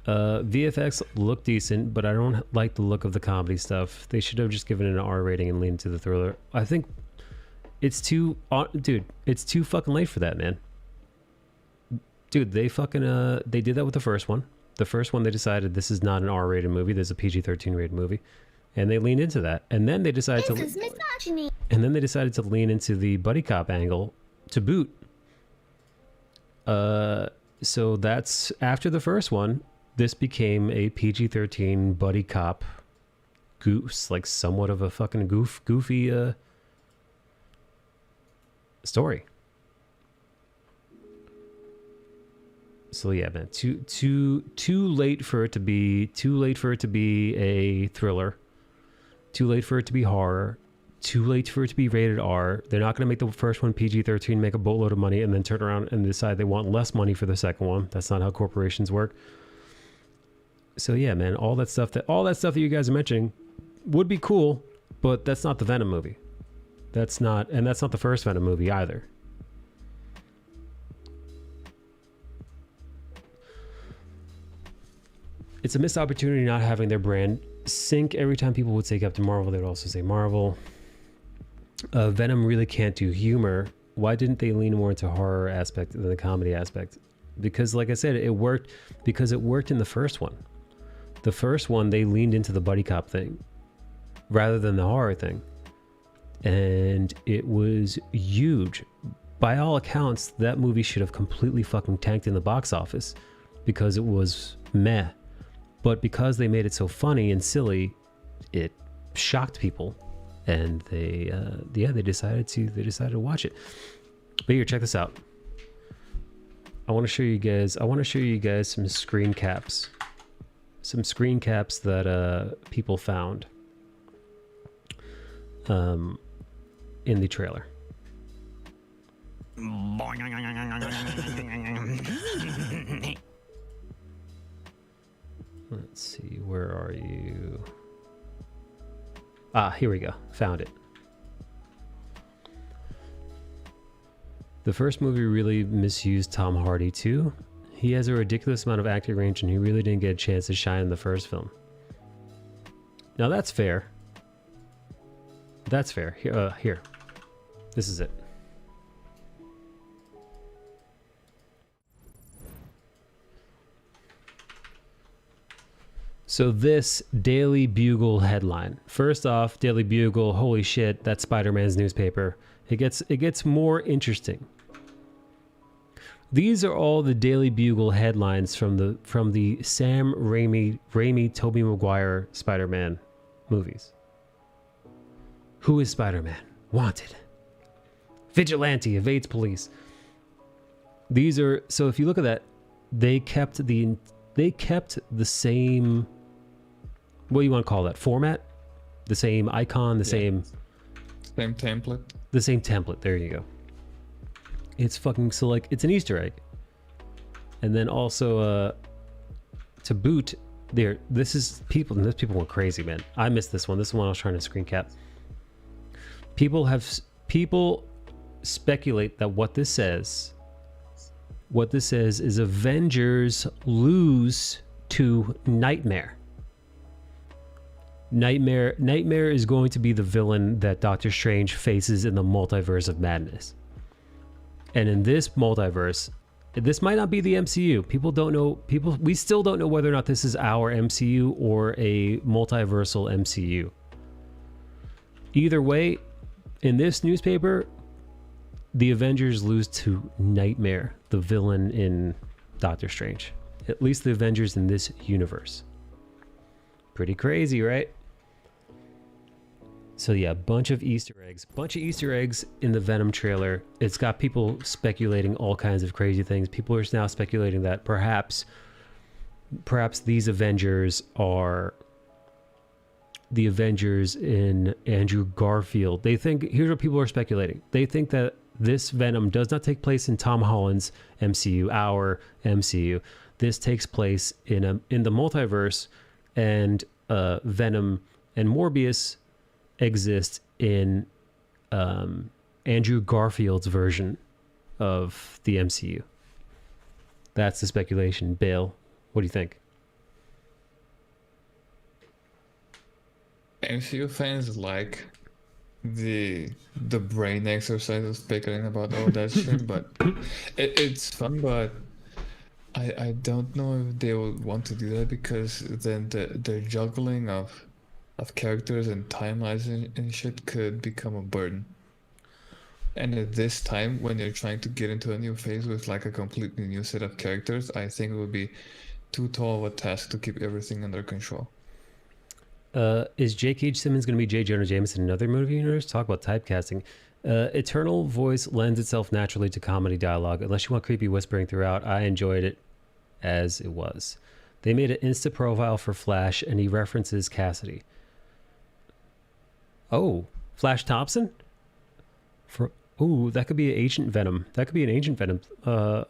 VFX look decent, but I don't like the look of the comedy stuff. They should have just given it an R rating and leaned into the thriller. I think it's too, dude, it's too fucking late for that, man. Dude, they fucking, they did that with the first one. The first one, they decided this is not an R rated movie. There's a PG-13 rated movie. And they leaned into that. And then they decided and then they decided to lean into the buddy cop angle to boot. So that's after the first one. This became a PG-13 buddy cop goose, like somewhat of a fucking goofy story. So yeah, man, too late for it to be a thriller. Too late for it to be horror. Too late for it to be rated R. They're not going to make the first one PG-13, make a boatload of money, and then turn around and decide they want less money for the second one. That's not how corporations work. So yeah, man, all that stuff that you guys are mentioning would be cool, but that's not the Venom movie. That's not the first Venom movie either. It's a missed opportunity not having their brand sync. Every time people would say Captain Marvel, they would also say Marvel. Venom really can't do humor. Why didn't they lean more into horror aspect than the comedy aspect? Because like I said, it worked because it worked in the first one. The first one, they leaned into the buddy cop thing rather than the horror thing. And it was huge. By all accounts, that movie should have completely fucking tanked in the box office because it was meh. But because they made it so funny and silly, it shocked people, and they decided to watch it. But here, check this out. I want to show you guys some screen caps that people found in the trailer. Let's see, where are you? Here we go. Found it. The first movie really misused Tom Hardy too. He has a ridiculous amount of acting range and he really didn't get a chance to shine in the first film. Now that's fair. That's fair. Here. This is it. So this Daily Bugle headline. First off, Daily Bugle, holy shit, that's Spider-Man's newspaper. It gets more interesting. These are all the Daily Bugle headlines from the Sam Raimi Tobey Maguire Spider-Man movies. Who is Spider-Man? Wanted. Vigilante evades police. These are, so if you look at that, they kept the same, what do you want to call that, format? The same icon, the same template. The same template. There you go. It's fucking, so like, it's an Easter egg. And then also to boot, this people went crazy, man. I missed this one. This is the one I was trying to screen cap. People speculate that what this says is Avengers lose to Nightmare. Nightmare is going to be the villain that Doctor Strange faces in the multiverse of madness. And in this multiverse, this might not be the MCU. We still don't know whether or not this is our MCU or a multiversal MCU. Either way, in this newspaper, the Avengers lose to Nightmare, the villain in Doctor Strange. At least the Avengers in this universe. Pretty crazy, right? So yeah, bunch of Easter eggs in the Venom trailer. It's got people speculating all kinds of crazy things. People are now speculating that perhaps these Avengers are the Avengers in Andrew Garfield. Here's what people are speculating. They think that this Venom does not take place in Tom Holland's MCU, our MCU. This takes place in the multiverse, and Venom and Morbius exist in Andrew Garfield's version of the MCU. That's the speculation. Bale, what do you think? MCU fans like the brain exercise of speculating about all that shit, but it's fun, but I don't know if they would want to do that, because then the juggling of characters and timelines and shit could become a burden. And at this time, when you're trying to get into a new phase with like a completely new set of characters, I think it would be too tall of a task to keep everything under control. Is J.K.H. Simmons going to be J. Jonah Jameson in another movie universe? Talk about typecasting. Eternal voice lends itself naturally to comedy dialogue. Unless you want creepy whispering throughout, I enjoyed it as it was. They made an Insta profile for Flash, and he references Cassidy. Oh, Flash Thompson? That could be an Agent Venom. That could be an Agent Venom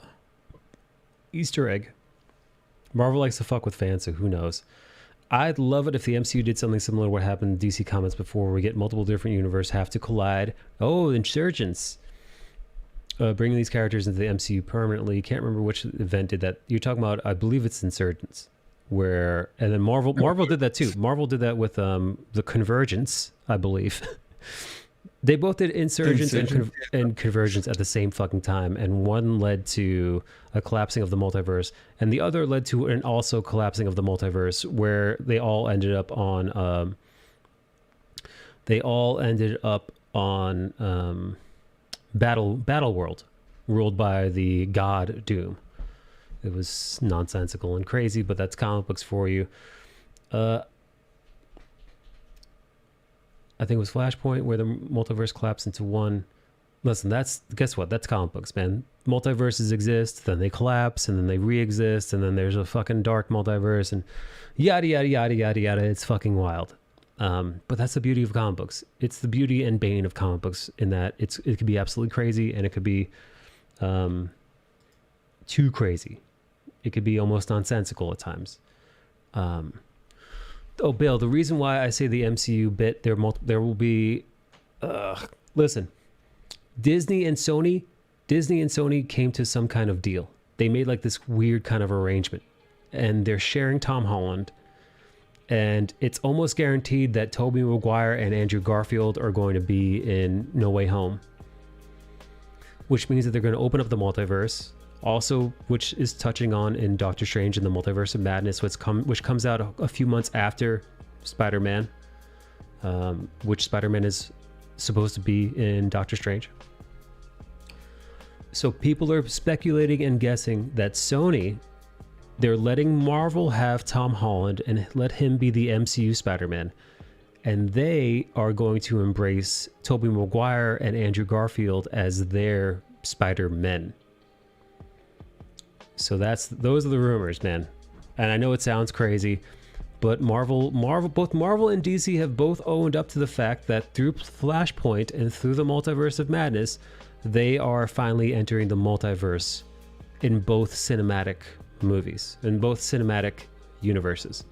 Easter egg. Marvel likes to fuck with fans, so who knows? I'd love it if the MCU did something similar to what happened in DC Comics before, where we get multiple different universes have to collide. Oh, Insurgents. Bringing these characters into the MCU permanently. Can't remember which event did that. You're talking about, I believe it's Insurgents. And then Marvel did that too. Marvel did that with the Convergence, I believe. They both did Insurgents and Convergence at the same fucking time, and one led to a collapsing of the multiverse, and the other led to an also collapsing of the multiverse, where they all ended up on Battle World, ruled by the god Doom. It was nonsensical and crazy, but that's comic books for you. I think it was Flashpoint where the multiverse collapsed into one. Listen, guess what? That's comic books, man. Multiverses exist, then they collapse, and then they re-exist, and then there's a fucking dark multiverse, and yada, yada, yada, yada, yada. It's fucking wild. But that's the beauty of comic books. It's the beauty and bane of comic books in that it could be absolutely crazy, and it could be too crazy. It could be almost nonsensical at times. Oh, Bill, the reason why I say the MCU bit, there will be... listen, Disney and Sony came to some kind of deal. They made like this weird kind of arrangement, and they're sharing Tom Holland, and it's almost guaranteed that Tobey Maguire and Andrew Garfield are going to be in No Way Home, which means that they're going to open up the multiverse. Also, which is touching on in Doctor Strange in the Multiverse of Madness, which comes out a few months after Spider-Man, which Spider-Man is supposed to be in Doctor Strange. So people are speculating and guessing that Sony, they're letting Marvel have Tom Holland and let him be the MCU Spider-Man. And they are going to embrace Tobey Maguire and Andrew Garfield as their Spider-Men. So those are the rumors, man. And I know it sounds crazy, but both Marvel and DC have both owned up to the fact that through Flashpoint and through the Multiverse of Madness, they are finally entering the multiverse in both cinematic movies, in both cinematic universes.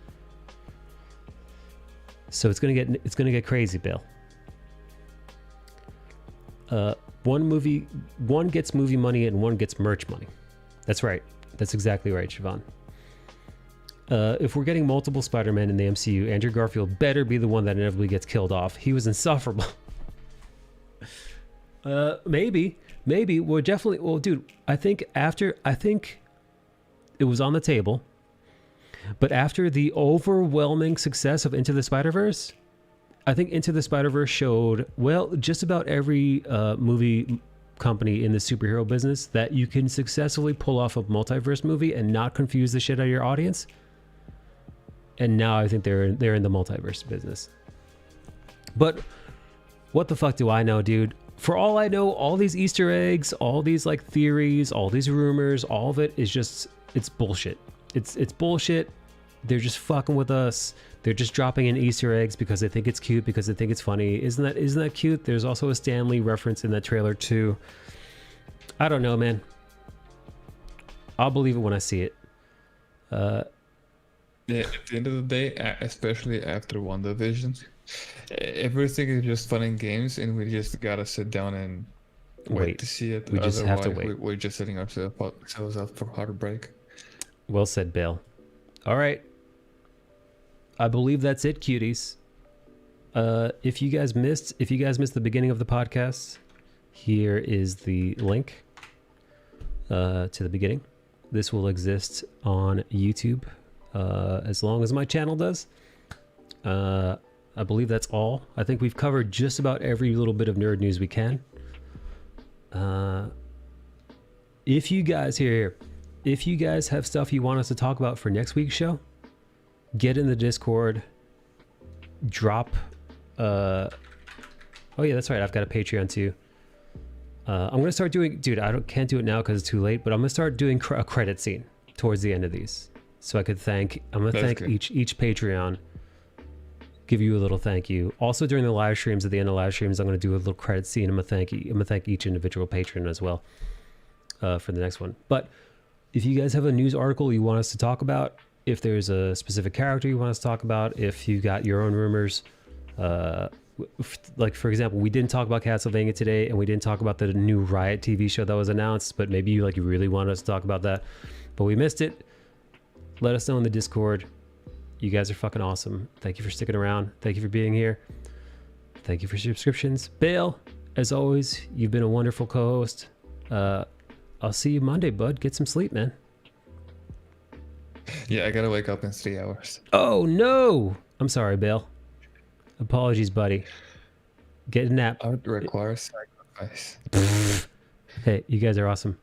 So it's gonna get crazy, Bill. One gets movie money and one gets merch money. That's right. That's exactly right, Siobhan. If we're getting multiple Spider-Man in the MCU, Andrew Garfield better be the one that inevitably gets killed off. He was insufferable. Maybe. Well, definitely. Well, dude, I think it was on the table, but after the overwhelming success of Into the Spider-Verse, I think Into the Spider-Verse showed, well, just about every movie company in the superhero business that you can successfully pull off a multiverse movie and not confuse the shit out of your audience. And now I think they're in the multiverse business. But what the fuck do I know, dude? For all I know, all these Easter eggs, all these like theories, all these rumors, all of it is just, it's bullshit. It's bullshit. They're just fucking with us. They're just dropping in Easter eggs because they think it's cute, because they think it's funny. Isn't that cute? There's also a Stan Lee reference in that trailer too. I don't know, man. I'll believe it when I see it. Yeah, at the end of the day, especially after WandaVision, everything is just fun and games, and we just gotta sit down and wait to see it. We just have to wait. We're just setting ourselves up for heartbreak. Well said, Bill. All right. I believe that's it, cuties. If you guys missed the beginning of the podcast, here is the link to the beginning. This will exist on YouTube as long as my channel does. I believe that's all. I think we've covered just about every little bit of nerd news we can. If you guys have stuff you want us to talk about for next week's show, get in the Discord, drop oh yeah, that's right, I've got a Patreon too. I'm gonna start doing, dude, can't do it now because it's too late, but I'm gonna start doing a credit scene towards the end of these, so I'm gonna thank each Patreon, give you a little thank you. Also during the live streams, at the end of live streams, I'm gonna do a little credit scene. I'm gonna thank each individual patron as well for the next one. But if you guys have a news article you want us to talk about, if there's a specific character you want us to talk about, if you got your own rumors, like for example, we didn't talk about Castlevania today, and we didn't talk about the new Riot TV show that was announced, but maybe you really wanted us to talk about that, but we missed it. Let us know in the Discord. You guys are fucking awesome. Thank you for sticking around. Thank you for being here. Thank you for subscriptions. Bale, as always, you've been a wonderful co-host. I'll see you Monday, bud. Get some sleep, man. Yeah, I gotta wake up in 3 hours. Oh no! I'm sorry, Bale. Apologies, buddy. Get a nap. I would require sacrifice. Hey, you guys are awesome.